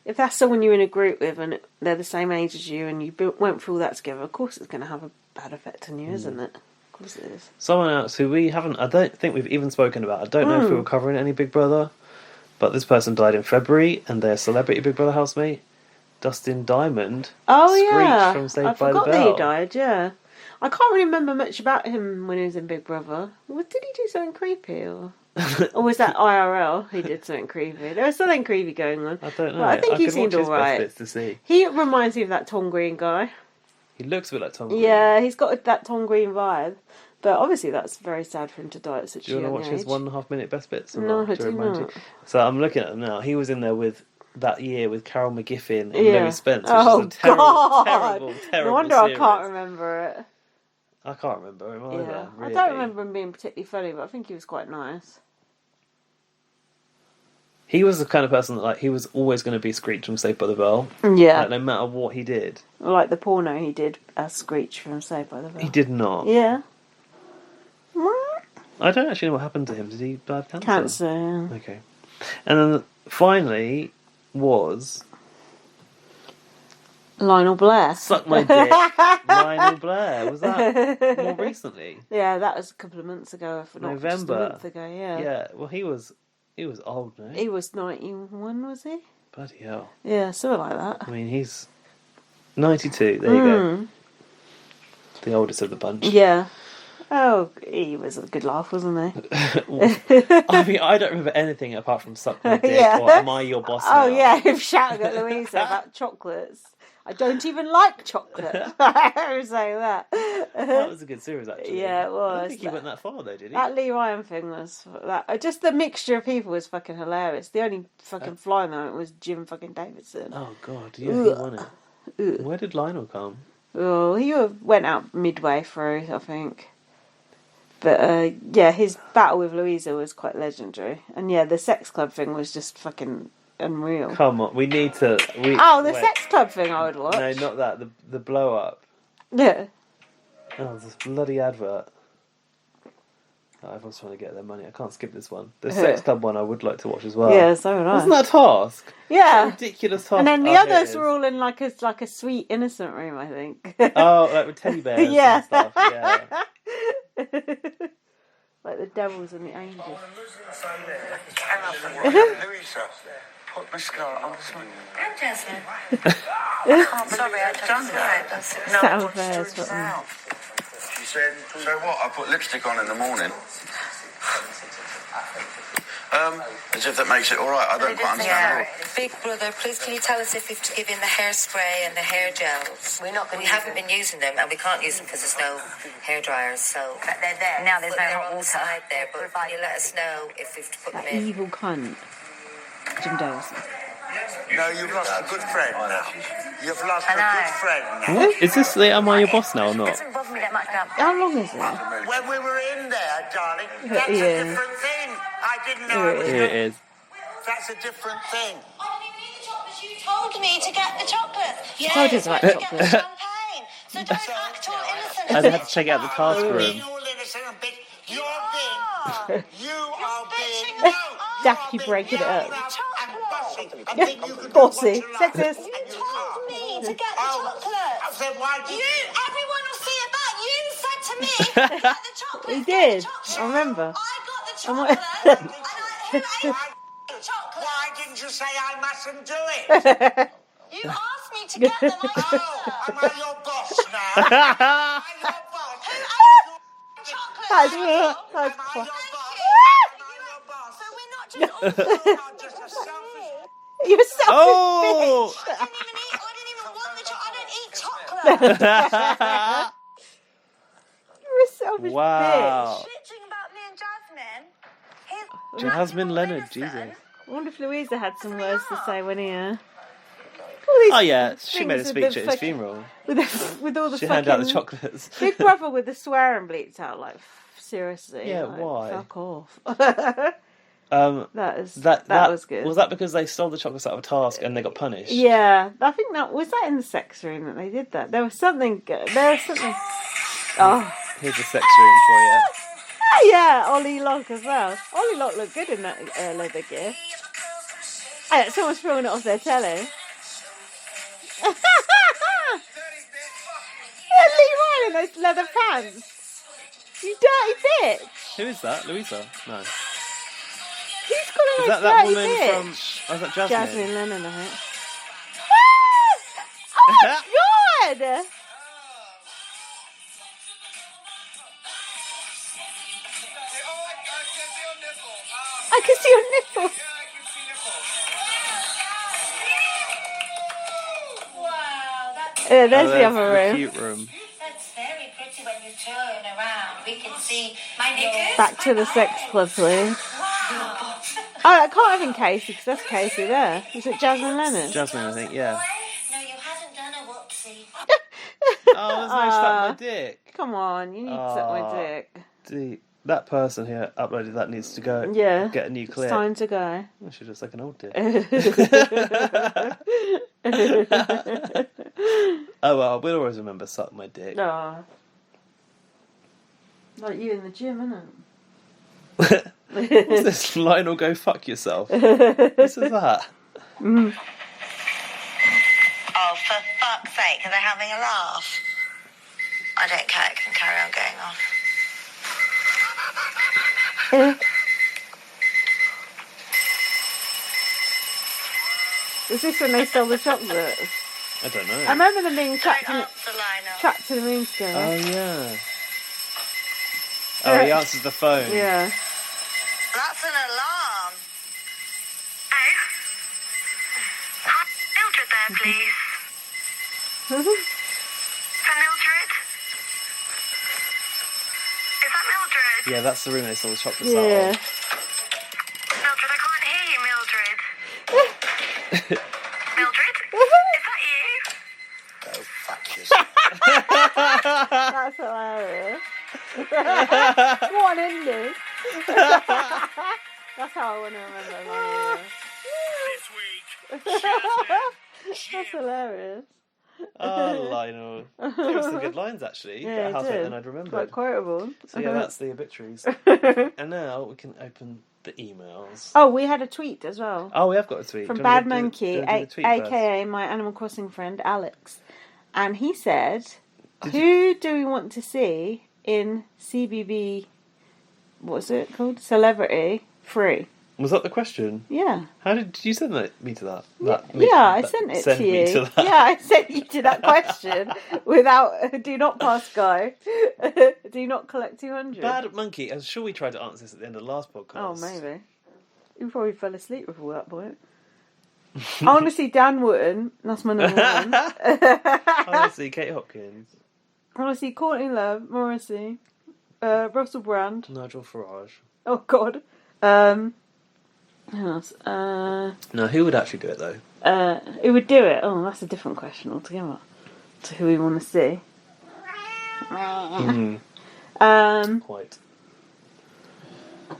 if that's someone you're in a group with and they're the same age as you and you went through all that together, of course it's going to have a bad effect on you, isn't it? Of course it is. Someone else who we haven't, I don't think we've even spoken about. I don't know if we were covering any Big Brother, but this person died in February and their celebrity Big Brother housemate, Dustin Diamond, Oh Screech yeah, from Saved I by the forgot that Bell. he died. Yeah, I can't really remember much about him when he was in Big Brother. Did he do something creepy or was that IRL? He did something creepy. There was something creepy going on. I don't know. But I think he could seemed watch his alright. best bits to see. He reminds me of that Tom Green guy. He looks a bit like Tom Green. Yeah, he's got that Tom Green vibe. But obviously, that's very sad for him to die at such Do you a young want to watch age. his 1.5 minute best bits? Or No, not? I To do remind you? not. So I'm looking at him now. He was in there with that year with Carol McGiffin and Yeah. Louis Spence, which Oh, is a terrible, God. terrible No wonder series. I can't remember it. I can't remember him either. Yeah, Really. I don't remember him being particularly funny, but I think he was quite nice. He was the kind of person that like he was always going to be Screech from Saved by the Bell. Yeah, Like, no matter what he did, like the porno he did as Screech from Saved by the Bell. he did not. Yeah. I don't actually know what happened to him. Did he die of cancer? Cancer, yeah. Okay. And then finally was Lionel Blair. Suck My Dick, Lionel Blair. Was that more recently? Yeah, that was a couple of months ago. If not just a November. month ago, yeah. Yeah, well, he was old, no? He was 91, was he? Bloody hell. Yeah, something like that. I mean, he's 92. There you go. The oldest of the bunch. Yeah. Oh, he was a good laugh, wasn't he? I mean, I don't remember anything apart from Suck My Dick Yeah. or Am I Your Boss Now? Oh, yeah, him shouting at Louisa about chocolates. I don't even like chocolate. I was saying that. That was a good series, actually. Yeah, it I don't was. think he went that far, though, did he? That Lee Ryan thing was that. Just the mixture of people was fucking hilarious. The only fucking fly in it was Jim fucking Davidson. Oh, God, yeah, he won it. Where did Lionel come? Oh, he went out midway through, I think. But yeah, his battle with Louisa was quite legendary. And yeah, the sex club thing was just fucking unreal. Come on, we need to... The wait. sex club thing I would watch. No, not that. The blow up. Yeah. Oh, this bloody advert. Oh, everyone's trying to get their money. I can't skip this one. The sex club one I would like to watch as well. Yeah, so would I. Wasn't that a task? Yeah. Ridiculous task. And then the Oh, here it others is. were all in like a sweet innocent room, I think. Oh, like with teddy bears Yeah. and stuff. Yeah. Like the devils and the angels. Louisa, put mascara on this one. I'm Jasmine. Sorry, I done that. Sound fairs, what them. She said, so what? I put lipstick on in the morning. As if that makes it all right. I don't quite understand. Big Brother, please can you tell us if we've to give in the hairspray and the hair gels? We haven't been using them, and we can't use them because there's no hair dryers. So But they're there. Now there's no they're hot on the water. side there. But can you let us know if we've to put them That in? evil cunt. Jim Davison. No, you've lost a good friend now. You've lost I a know. good friend now. What? Is this the Am I Your Boss Now or It not? doesn't bother me that much now. How long is it? When we were in there, darling, that's Yeah. a different thing. I didn't know it was Here it is. That's a different thing. I don't even need the chocolates. You told me to get the chocolate. Yes, told us about to get the chocolate. champagne. So don't act all innocent. I had to check out the task You're room. being all innocent and big. You're being. You are being. bitching. No. Jackie breaking it up. And bossy. I think you could Bossy. do what you like. Sexist. You told me to get the I chocolate. said, why did You, everyone will see it back. You said to me, get the chocolate. He get the did. chocolate. I remember. I got the And what- chocolate. And I, who ate chocolate. Why didn't you say I mustn't do it? You asked me to get them. I got Oh, am I your boss now? Am I your boss? chocolate. That's Am I quite- your boss? you. Am I your boss? So we're not just all You're not just a selfish... You're selfish Oh! I didn't even want the chocolate. I don't eat chocolate. bitch. You're a selfish Wow. Bitching about me and Jasmine. He's Jasmine Leonard, innocent. Jesus. bitch. I wonder if Louisa had some words to say when he. Oh yeah, she made a things with speech the at his funeral. with all the She fucking handed out the chocolates. Big Brother with the swearing bleeped out. Like seriously. Yeah, like, why? Fuck off. That that was good. Was that because they stole the chocolates out of a task and they got punished? Yeah, I think that was that in the sex room that they did that. There was something. There was something. Oh. Here's the sex room for you. Oh, yeah, Ollie Locke as well. Ollie Locke looked good in that leather gear. Hey, someone's throwing it off their telly. Lee Ryan in those leather pants. You dirty bitch. Who is that? Louisa? No. Is Who's calling us that dirty woman bitch? from... Oh, is that Jasmine? Jasmine Lennon, I think. Oh my god! I can see your nipples. Wow, that's Yeah, there's Oh, the other room. cute room. very pretty when you turn around. We can see my knickers. Back to the sex club, please. Wow. Oh, I can't have in Casey because that's Casey there. Is it Jasmine Lennon? Jasmine, I think, yeah. No, you haven't done a whoopsie. Oh, there's no stuck my dick. Come on, you need to suck my Aw. dick. That person who uploaded that needs to go. Yeah. Get a new It's clip. time to go. Oh, she looks like an old dick. Oh well, we'll always remember suck my dick. No. Like you in the gym, innit? What's this? Lionel, go fuck yourself. This is that. Oh, for fuck's sake, are they having a laugh? I don't care, it can carry on going off. Is this when they sell the chocolates? I don't know. I remember them being trapped in, Answer, Lionel. trapped in the room together. Oh yeah. Oh, he answers the phone. Yeah. That's an alarm. Mildred there, please. For Mildred? Is that Mildred? Yeah, that's the room they sold the chocolates Yeah. out of. Mildred, I can't hear you, Mildred. Mildred? Is that you? Go fuck yourself. That's hilarious. What an ending. That's how I want to remember my That's hilarious. Oh, Lionel. There were some good lines, actually. Yeah, Better have it it did. than I'd remembered. Quite quotable. So yeah, that's the obituaries. And now we can open the emails. Oh, we had a tweet as well. Oh, we have got a tweet. From Do you wanna Bad do- Monkey, do you wanna do the tweet first? aka my Animal Crossing friend Alex. And he said, who do we want to see in CBB, what's it called? Celebrity 3? Was that the question? Yeah. How did you send me to that? I sent it to you. Yeah, I sent you to that question without do not pass go. Do not collect 200. Bad Monkey. I'm sure we tried to answer this at the end of the last podcast. Oh, maybe. You probably fell asleep before that point. I want to see Dan Wootton. That's my number one. I want to see Kate Hopkins. I want to see Courtney Love, Morrissey, Russell Brand. Nigel Farage. Oh, God. Who else? No, who would actually do it, though? Who would do it? Oh, that's a different question altogether. To who we want to see. Quite.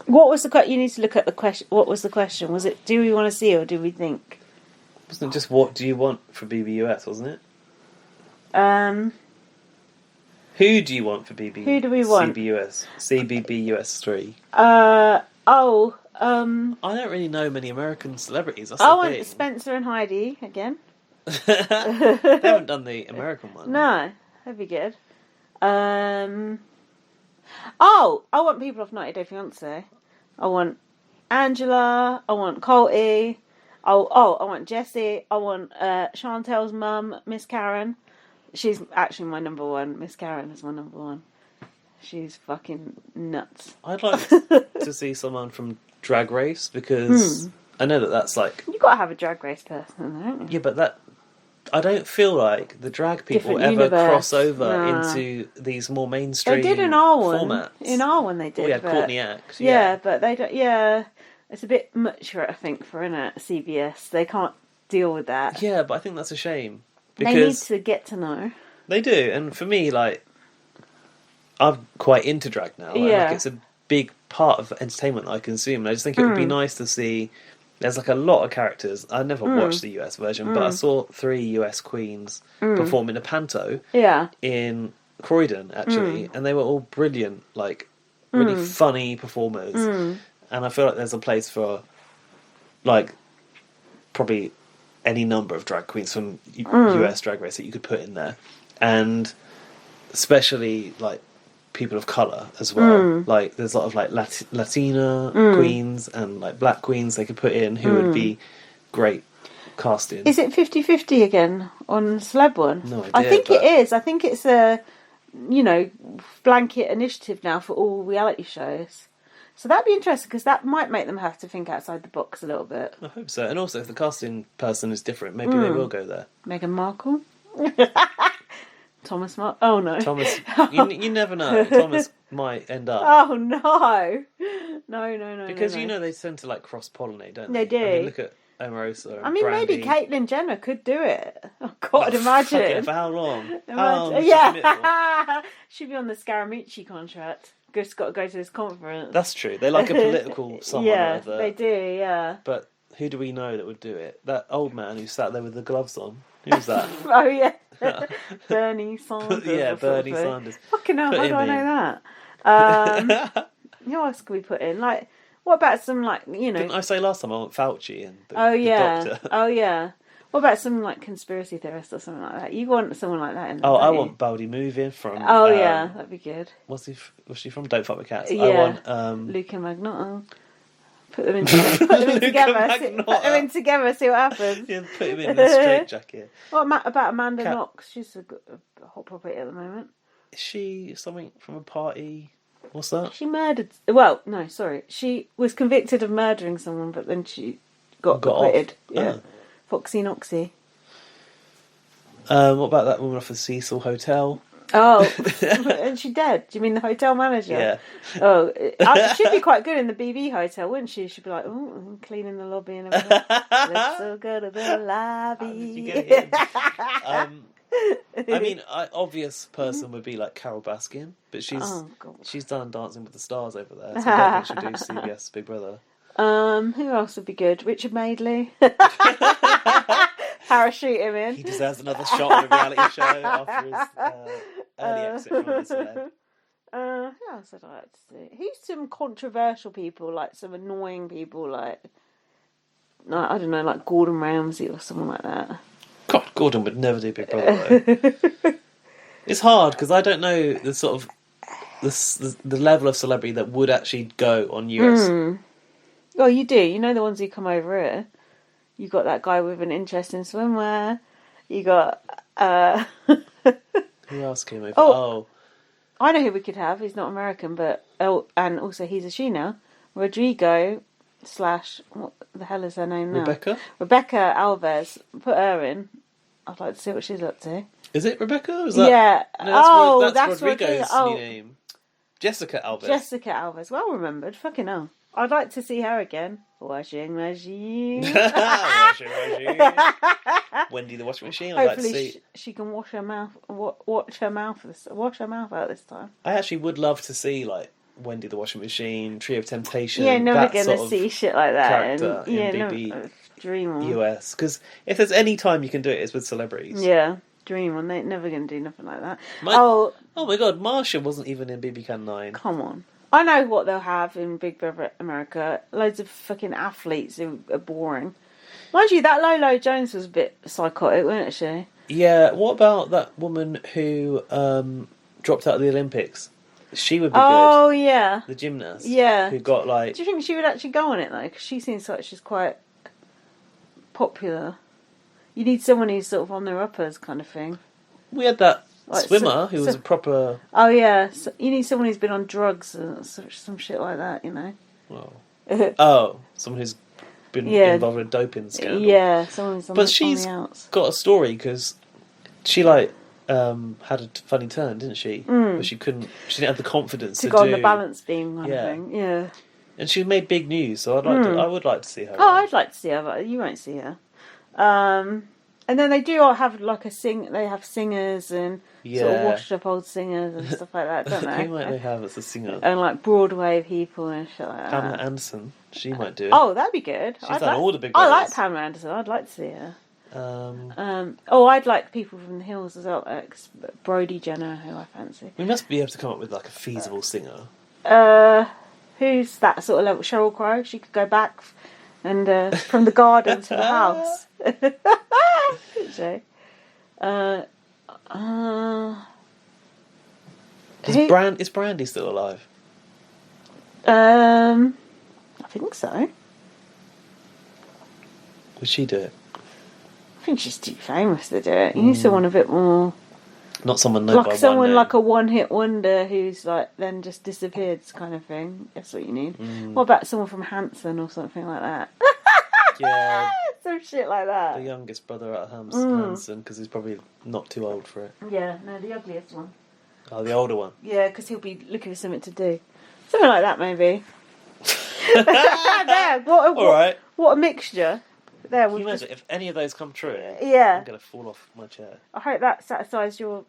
What was the question? You need to look at the question. What was the question? Was it, do we want to see or do we think? Wasn't it just what do you want for BBUS, wasn't it? Who do you want for BB? Who do we want? CBUS. CBBUS 3. I I don't really know many American celebrities. That's the want thing. Spencer and Heidi again. They haven't done the American one. No, that'd be good. I want people off 90 Day Fiance. I want Angela. I want Colty. I want Jessie. I want Chantel's mum, Miss Karen. She's actually my number one. Miss Karen is my number one. She's fucking nuts. I'd like to see someone from Drag Race because I know that's like... You got to have a Drag Race person, don't you? Yeah, but I don't feel like the drag people Different ever universe. cross over Nah. into these more mainstream They did in our one. formats. In our one, they did. We had but- Courtney Act. Yeah, but they don't. Yeah, it's a bit much for it, I think, for CBS. They can't deal with that. Yeah, but I think that's a shame. They need Because to get to know. they do, and for me, like, I'm quite into drag now. Like, Yeah. like, it's a big part of entertainment that I consume, and I just think it would be nice to see... There's like a lot of characters. I never watched the US version, but I saw 3 US queens perform in a panto Yeah. in Croydon, actually, and they were all brilliant, like, really funny performers. And I feel like there's a place for, like, probably any number of drag queens from US Drag Race that you could put in there. And especially, like, people of colour as well. Like, there's a lot of, like, Latina queens and, like, black queens they could put in who would be great casting. Is it 50-50 again on Celeb One? No I idea, think but- it is. I think it's a, blanket initiative now for all reality shows. So that'd be interesting because that might make them have to think outside the box a little bit. I hope so. And also, if the casting person is different, maybe they will go there. Meghan Markle? Thomas Mark? Oh no. Thomas, you never know. Thomas might end up. Oh no. No. Because no. they tend to, like, cross-pollinate, don't They they? I do. mean, look at Omarosa and I mean, Brandy. maybe Caitlyn Jenner could do it. Oh God, Oh, imagine. fuck it, for how long? How long would she commit for? Yeah. She'd be on the Scaramucci contract. Just got to go to this conference. That's true. They like a political someone or Yeah, other. they do, yeah. But who do we know that would do it? That old man who sat there with the gloves on. Who's that? Oh, yeah. Bernie Sanders. Yeah, or Bernie something. Sanders. Fucking hell, Put how do I him know in. that? Who else could we put in? Like, what about some, like, Didn't I say last time I want Fauci and the, Oh, the yeah. doctor? Oh, yeah. What about some, like, conspiracy theorist or something like that? You want someone like that in there, Oh, I don't you? want Baldy Moving from... Oh, yeah, that'd be good. Was she from Don't Fuck with Cats? Yeah. I want... Luke and Magnotta. Put them in together. Put them in together. Put them in together. See what happens. Yeah, put him in a straight jacket. What about Amanda Cat. Knox? She's a hot property at the moment. Is she something from a party? What's that? She murdered. Well, no, sorry. She was convicted of murdering someone, but then she got off. acquitted. Yeah, Oh. Foxy Noxy. What about that woman off the Cecil Hotel? Oh, and she dead? Do you mean the hotel manager? Yeah. Oh, she'd be quite good in the BB hotel, wouldn't she? She'd be like, oh, cleaning the lobby and everything. Looks so good in the lobby. How did you get in? I mean, obvious person would be like Carol Baskin, but Oh, God. she's done Dancing with the Stars over there, so I don't think she'd do CBS Big Brother. Who else would be good? Richard Madeley. Parachute him in. He deserves another shot on a reality show after his early exit from the celeb. Who else would I like to see? Who's some controversial people, like some annoying people, like I don't know, like Gordon Ramsay or someone like that. God, Gordon would never do Big Brother though. It's hard because I don't know the sort of the level of celebrity that would actually go on US. Oh, you do. You know the ones who come over here. You got that guy with an interest in swimwear. You got. Who else came over? Oh. I know who we could have. He's not American, but and also he's a she now. Rodrigo / what the hell is her name now? Rebecca Alves. Put her in. I'd like to see what she's up to. Is it Rebecca? Is that... Yeah. No, that's Rodrigo's Rodrigo. new name. Jessica Alves. Jessica Alves. Well remembered. Fucking hell. I'd like to see her again. Washing machine. Washing machine. Wendy the washing machine. I'd like to Hopefully see. she can wash her mouth. Wash her mouth out this time. I actually would love to see like Wendy the washing machine, Trio of Temptation. Yeah, never that gonna sort of see shit like that. character And, yeah, in BB no, dream on. US. Because if there's any time you can do it, it's with celebrities. Yeah, dream on. They're never gonna do nothing like that. Oh my God, Marsha wasn't even in BB Can 9. Come on. I know what they'll have in Big Brother America. Loads of fucking athletes who are boring. Mind you, that Lolo Jones was a bit psychotic, wasn't she? Yeah, what about that woman who dropped out of the Olympics? She would be Oh, yeah. good. The gymnast. Yeah. Who got like... Do you think she would actually go on it, though? Because she seems like she's quite popular. You need someone who's sort of on their uppers kind of thing. We had that Like, swimmer who was a proper... Oh, yeah. So you need someone who's been on drugs or some shit like that, you know? Well, someone who's been involved in a doping scandal. Yeah, someone who's on But the, she's on the outs. got a story because she like had a funny turn, didn't she? But she didn't have the confidence To to go on do. the balance beam kind Yeah. of thing. Yeah. And she made big news, so I would like to see her. Oh, I'd like to see her, but you won't see her. And then they do all have like they have singers and sort of washed up old singers and stuff like that, don't they? Who might they have as a singer? And like Broadway people and shit like that. Pamela Anderson. She might do it. Oh, that'd be good. She's done all the big I like brothers. Pamela Anderson. I'd like to see her. Um, I'd like people from the hills as well. Brody Jenner, who I fancy. we must be able to come up with like a feasible singer. Who's that sort of level? Sheryl Crow. She could go back and from the garden to the house. Couldn't she? Is Brandy still alive? I think so. Would she do it? I think she's too famous to do it. You need someone a bit more, Not someone known by like someone one name. like a one-hit wonder who's like then just disappeared, kind of thing. That's what you need. What about someone from Hanson or something like that? Yeah, Some shit like that. the youngest brother at Hanson, because he's probably not too old for it. Yeah, no, the ugliest one. Oh, the older one. Yeah, because he'll be looking for something to do. Something like that, maybe. There, All right. what a mixture. There, Can you we've imagine if any of those come true? yeah. I'm gonna fall off my chair. I hope that satisfies your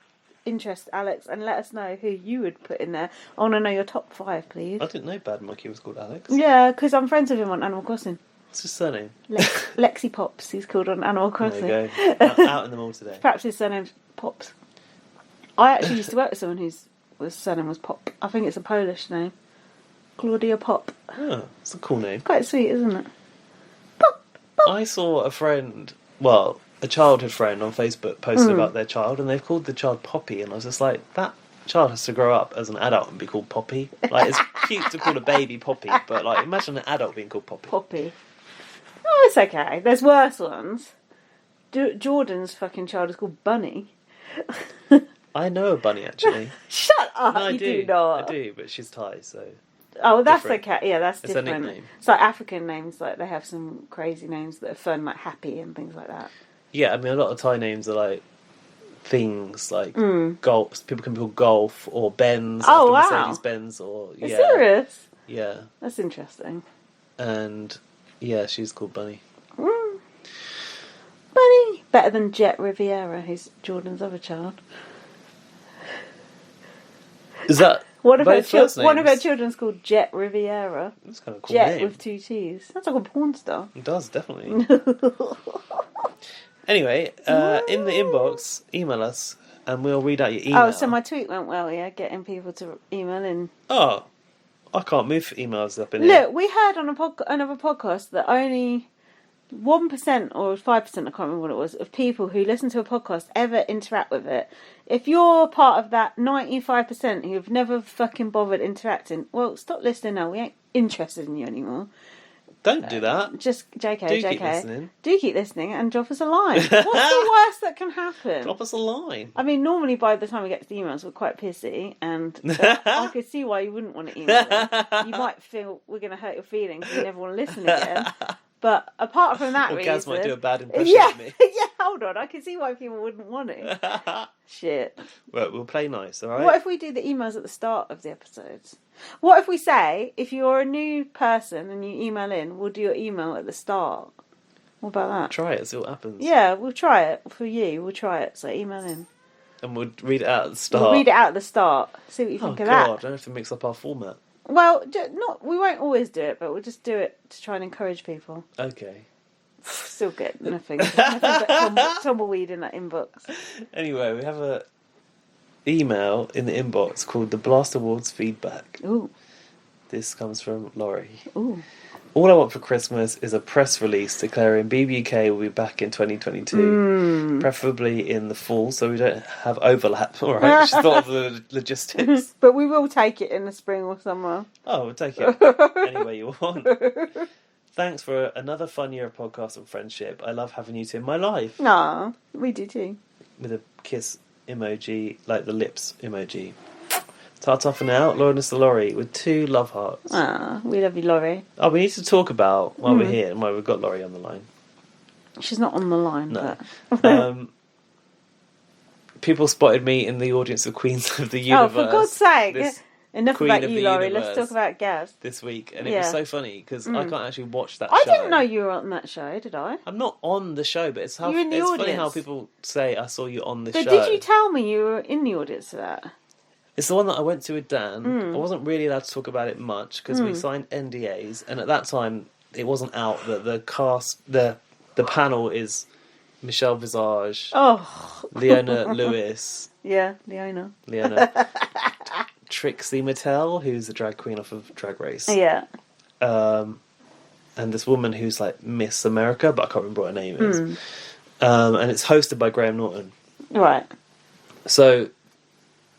interest, Alex, and let us know who you would put in there. I want to know your top 5, please. I didn't know Bad Monkey was called Alex. Yeah, because I'm friends with him on Animal Crossing. What's his surname? Lexi Pops, he's called on Animal Crossing. There you go. Out in the mall today. Perhaps his surname's Pops. I actually used to work with someone whose surname was Pop. I think it's a Polish name. Claudia Pop. Oh, it's a cool name. Quite sweet, isn't it? I saw a friend, well, a childhood friend on Facebook posted about their child, and they've called the child Poppy, and I was just like, that child has to grow up as an adult and be called Poppy. Like, it's cute to call a baby Poppy, but like, imagine an adult being called Poppy. Poppy. Oh, it's okay. There's worse ones. Jordan's fucking child is called Bunny. I know a bunny, actually. Shut up, No, I you do. do not. I do, but she's Thai, so... Oh, that's Different. okay. Yeah, that's It's a different. nickname. It's like African names, like they have some crazy names that are fun, like Happy and things like that. Yeah, I mean, a lot of Thai names are like things, like golf. People can be called Golf or Benz. Oh, after wow. Mercedes-Benz or... Are you Yeah. serious? Yeah. That's interesting. And, yeah, she's called Bunny. Bunny! Better than Jet Riviera, who's Jordan's other child. Is that One of both first one of her names? children's called Jet Riviera. That's kind of a cool Jet name. with 2 T's. Sounds like a porn star. It does, definitely. Anyway, in the inbox, email us and we'll read out your email. Oh, so my tweet went well, yeah, getting people to email in. Oh, I can't move emails up in here. Look, we heard on another podcast that only 1% or 5%, I can't remember what it was, of people who listen to a podcast ever interact with it. If you're part of that 95% who've never fucking bothered interacting, well, stop listening now. We ain't interested in you anymore. Don't do that. Just JK, Do JK. keep listening. Do keep listening and drop us a line. What's the worst that can happen? Drop us a line. I mean, normally by the time we get to the emails, we're quite pissy, and I could see why you wouldn't want to email them. You might feel we're going to hurt your feelings and you never want to listen again. But apart from that Or reason... Gaz might do a bad impression yeah, of me. yeah, hold on. I can see why people wouldn't want to. Shit. Well, we'll play nice, alright? What if we do the emails at the start of the episodes? What if we say, if you're a new person and you email in, we'll do your email at the start? What about that? Try it, see what happens. Yeah, we'll try it for you. We'll try it. So email in. And we'll read it out at the start. We'll read it out at the start. See what you Oh, think of God, that. I don't have to mix up our format. Well, we won't always do it, but we'll just do it to try and encourage people. Okay. Still get nothing but tumbleweed in that inbox. Anyway, we have a email in the inbox called the Blast Awards Feedback. Ooh. This comes from Laurie. Ooh. All I want for Christmas is a press release declaring BBUK will be back in 2022, preferably in the fall, so we don't have overlap. All right, she thought of the logistics. But we will take it in the spring or summer. Oh, we'll take it any way you want. Thanks for another fun year of podcast and friendship. I love having you two in my life. No, we do too. With a kiss emoji, like the lips emoji. Ta-ta for now, Lawrence the Laurie with 2 love hearts. Ah, we love you, Laurie. Oh, we need to talk about while we're here and while we've got Laurie on the line. She's not on the line, No. but... People spotted me in the audience of Queens of the Oh, Universe. for God's sake! this Enough Queen about of you, the Laurie. Universe. Let's talk about Gaz. This week, and it Yeah. was so funny because I can't actually watch that I show. didn't know you were on that show, did I? I'm not on the show, but it's how You're in the it's funny audience. how people say I saw you on the But show. did you tell me you were in the audience for that? It's the one that I went to with Dan. I wasn't really allowed to talk about it much because we signed NDAs, and at that time it wasn't out that the cast, the panel is Michelle Visage, Oh, Leona Lewis, yeah, Leona. Trixie Mattel, who's the drag queen off of Drag Race, Yeah. and this woman who's like Miss America, but I can't remember what her name is. And it's hosted by Graham Norton. Right. So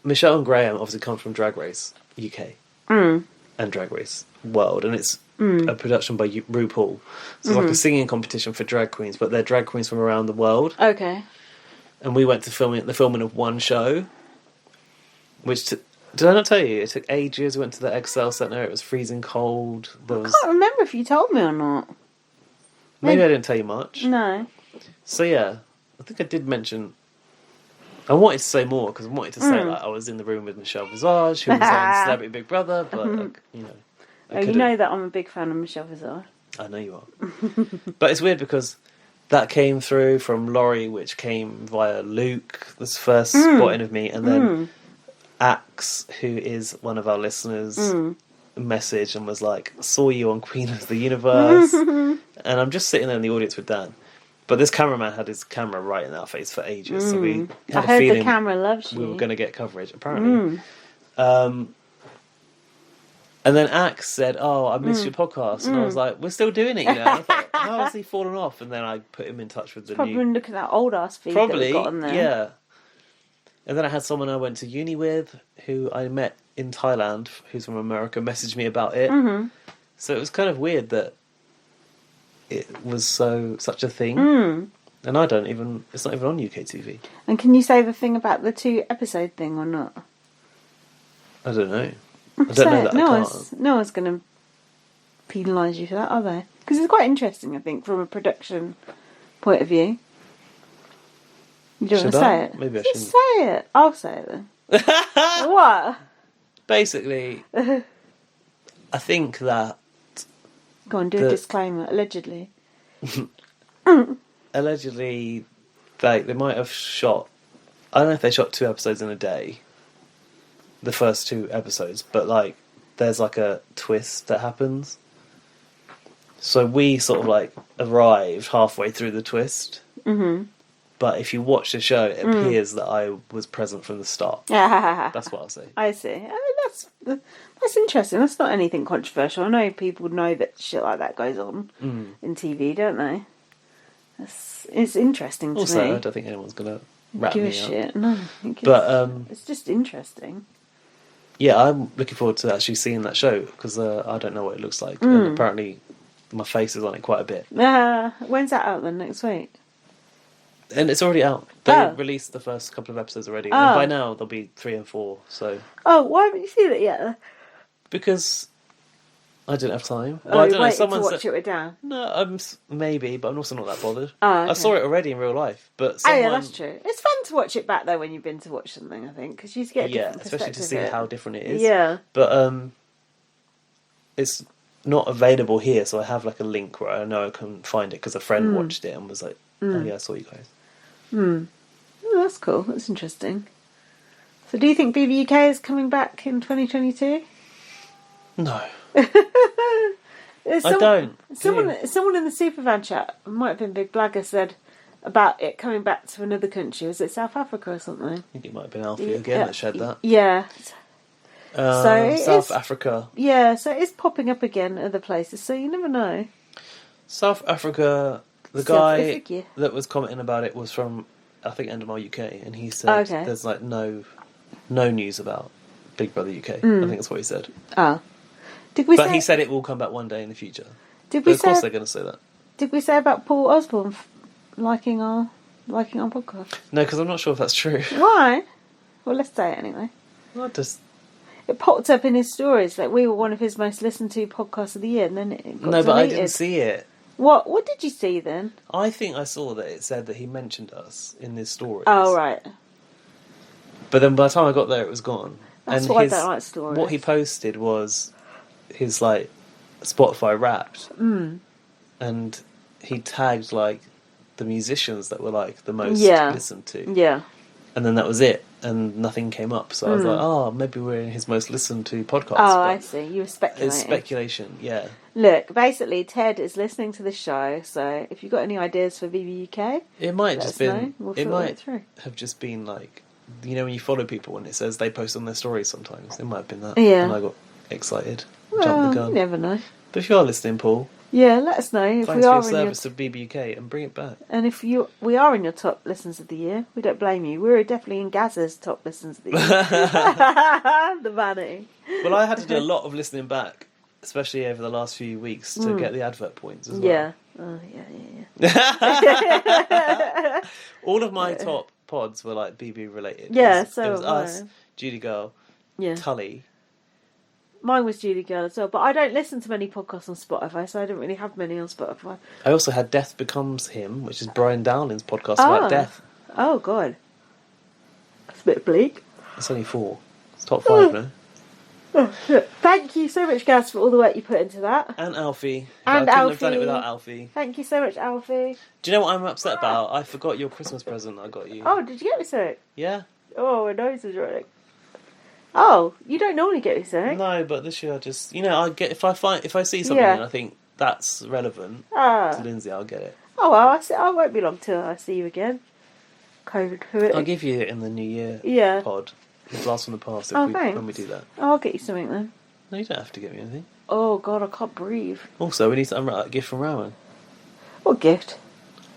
Michelle and Graham obviously come from Drag Race UK and Drag Race World, and it's a production by RuPaul. So it's like a singing competition for drag queens, but they're drag queens from around the world. Okay. And we went to the filming of one show, which did I not tell you? It took ages. We went to the Excel Centre. It was freezing cold. There was, I can't remember if you told me or not. maybe I didn't tell you much. No. So yeah, I think I did mention. I wanted to say more because I wanted to say like I was in the room with Michelle Visage, who was on Celebrity Big Brother, but you know, I You couldn't. know that I'm a big fan of Michelle Visage. I know you are. But it's weird because that came through from Laurie, which came via Luke, this first spotting of me, and then Axe, who is one of our listeners, messaged and was like, saw you on Queen of the Universe. And I'm just sitting there in the audience with Dan. But this cameraman had his camera right in our face for ages, so we I had a heard feeling the camera loves you. we were going to get coverage, apparently. And then Axe said, "Oh, I missed your podcast," and I was like, "We're still doing it, you know." I thought, how has he fallen off? And then I put him in touch with the Probably new. look at that old ass feed Probably, that we got on there. yeah. And then I had someone I went to uni with, who I met in Thailand, who's from America, messaged me about it. So it was kind of weird that it was such a thing. And I don't even. It's not even on UK TV. And can you say the thing about the 2-episode thing or not? I don't know. I don't know that. No one's going to penalise you for that, are they? Because it's quite interesting, I think, from a production point of view. You don't Should want to I? say it? Maybe I Just shouldn't. say it. I'll say it then. What? Basically, I think that Go on, do a disclaimer. Allegedly. allegedly they might have shot. I don't know if they shot 2 episodes in a day. The first 2 episodes, but like there's like a twist that happens. So we sort of like arrived halfway through the twist. But if you watch the show, it appears that I was present from the start. That's what I'll say. I see. I mean, that's interesting. That's not anything controversial. I know people know that shit like that goes on in TV, don't they? It's interesting to Also, me. I don't think anyone's gonna wrap Give a me up. shit. No, But it's just interesting. yeah, I'm looking forward to actually seeing that show because I don't know what it looks like, and apparently my face is on it quite a bit. When's that out then? Next week? And it's already out. They Oh. released the first couple of episodes already, Oh. and by now there'll be 3 and 4. So Oh, why haven't you seen it yet? because I didn't have time. Oh, I you're don't know. waiting to Someone watch said it with Dan. no. Maybe, but I'm also not that bothered. Oh, I okay. saw it already in real life, but Oh someone, yeah, that's true. It's fun to watch it back though when you've been to watch something. I think because you get a yeah, different especially to perspective see of it. how different it is. Yeah. But it's not available here, so I have like a link where I know I can find it because a friend watched it and was like, "Oh yeah, I saw you guys." Oh, that's cool. That's interesting. So, do you think BBUK is coming back in 2022? No, There's I don't. Someone in the Supervan chat, it might have been Big Blagger, said about it coming back to another country. Was it South Africa or something? I think it might have been Alfie again that shared that. Yeah. So it South is- Africa. Yeah, so it's popping up again at other places, so you never know. South Africa, the South guy Africa. that was commenting about it was from, I think, Endemol UK, and he said Okay. there's like no news about Big Brother UK. Mm. I think that's what he said. Ah. Did we But say, he said it will come back one day in the future. did But we of course say they're going to say that. did we say about Paul Osborne liking our podcast? No, because I'm not sure if that's true. Why? Well, let's say it anyway. I just It popped up in his stories that we were one of his most listened to podcasts of the year, and then it got no, but I deleted. didn't see it. What did you see then? I think I saw that it said that he mentioned us in his stories. Oh, right. But then by the time I got there, it was gone. That's and why his, I don't like stories. What he posted was his like Spotify Wrapped, and he tagged like the musicians that were like the most listened to, Yeah. and then that was it, and nothing came up. So I was like, oh, maybe we're in his most listened to podcast. Oh, but I see. You were speculating. It's speculation, yeah. Look, basically, Ted is listening to the show, so if you've got any ideas for BBUK, It might let just us know. been. We'll It filter might it through. have just been like, you know, when you follow people and it says they post on their stories sometimes. It might have been that. Yeah. And I got excited, Well, jumped the you gun. never know. But if you are listening, Paul, Yeah, let us know if thanks we for are your in your service to BBUK and bring it back. and if we are in your top listens of the year. We don't blame you. We're definitely in Gaz's top listens of the year. The vanity. Well, I had to do a lot of listening back, especially over the last few weeks, to get the advert points as well. Yeah. Oh, yeah. All of my top pods were like BB related. Yeah, It was, so it was were us, mine. Judy Girl, Yeah. Tully. Mine was Judy Girl as well, but I don't listen to many podcasts on Spotify, so I don't really have many on Spotify. I also had Death Becomes Him, which is Brian Dowling's podcast Ah. about death. Oh, God. That's a bit bleak. It's only 4. It's top 5 now. Thank you so much, Gaz, for all the work you put into that. And Alfie. And I couldn't have done it Alfie. without Alfie. Thank you so much, Alfie. Do you know what I'm upset about? I forgot your Christmas present I got you. Oh, did you get me something? Yeah? Oh, my nose is running. Oh, you don't normally get me something. No, but this year I just, you know, I get if I see something Yeah. and I think that's relevant Ah. to Lindsay, I'll get it. Oh, well, I won't be long till I see you again. COVID. I'll give you it in the New Year Yeah. pod. The blast from the past if Oh, when thanks. we do that. Oh, I'll get you something then. No, you don't have to get me anything. Oh, God, I can't breathe. Also, we need to unwrap a gift from Rowan. What gift?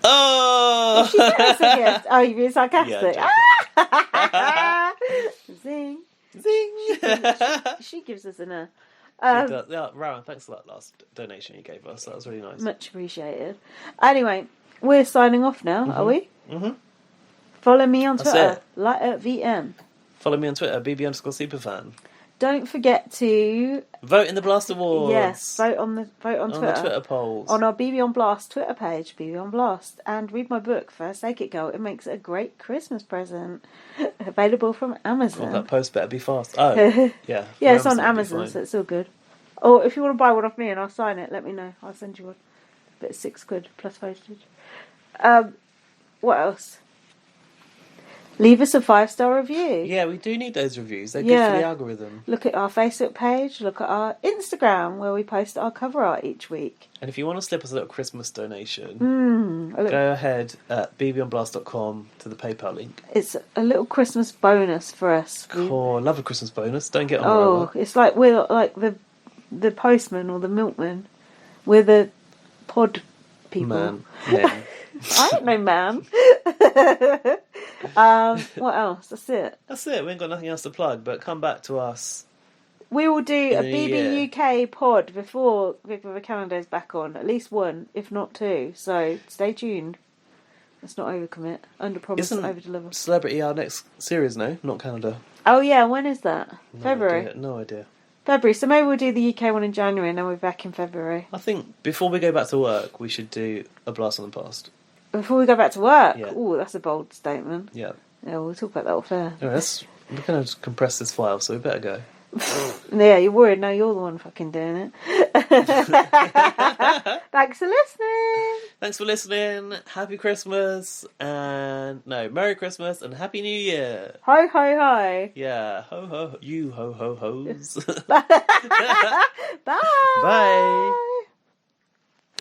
Oh! She sent us a gift. Oh, you're being sarcastic. Yeah, Zing. Zing! She gives us an Yeah, Rowan, thanks for that last donation you gave us. That was really nice. much appreciated. Anyway, we're signing off now, are we? Mm-hmm. Follow me on That's Twitter, it. LightUpVM. Follow me on Twitter, BB_Superfan. Don't forget to Vote in the Blast Awards. vote on Twitter. On the Twitter polls. On our BB on Blast Twitter page, BB on Blast, and read my book, First Take It Girl. It makes a great Christmas present. Available from Oh, Amazon. that post better be fast. Oh, yeah. Yeah, it's on it'll be Amazon, fine. so it's all good. Or if you want to buy one off me and I'll sign it, let me know. I'll send you one. But it's £6 plus postage. What else? Leave us a 5-star review. Yeah, we do need those reviews. They're good Yeah. for the algorithm. Look at our Facebook page. Look at our Instagram where we post our cover art each week. And if you want to slip us a little Christmas donation, Hmm. go ahead at bbonblast.com to the PayPal link. It's a little Christmas bonus for us. Cool. Love a Christmas bonus. Don't get on Oh, Rowan. it's like we're like the postman or the milkman. We're the pod people. Man. Yeah. I don't know, man. What else? That's it. That's it. We ain't got nothing else to plug, but come back to us. We will do a In a year. BB UK pod before Big Brother Calendar is back on. At least one, if not two. So stay tuned. Let's not overcommit. Under promise, Isn't over deliver. Celebrity our next series, no? Not Canada. Oh yeah, when is that? No February. idea. No idea. February. So maybe we'll do the UK one in January, and then we're back in February. I think before we go back to work, we should do a blast on the past. Before we go back to work. Yeah. Oh, that's a bold statement. Yeah. Yeah, we'll talk about that off air. Anyway, we're going to compress this file, so we better go. Yeah, you're worried now. You're the one fucking doing it. Thanks for listening. Thanks for listening. Happy Christmas. And, no, Merry Christmas and Happy New Year. Ho ho ho. Yeah. Ho ho. You ho ho ho's. Bye. Bye.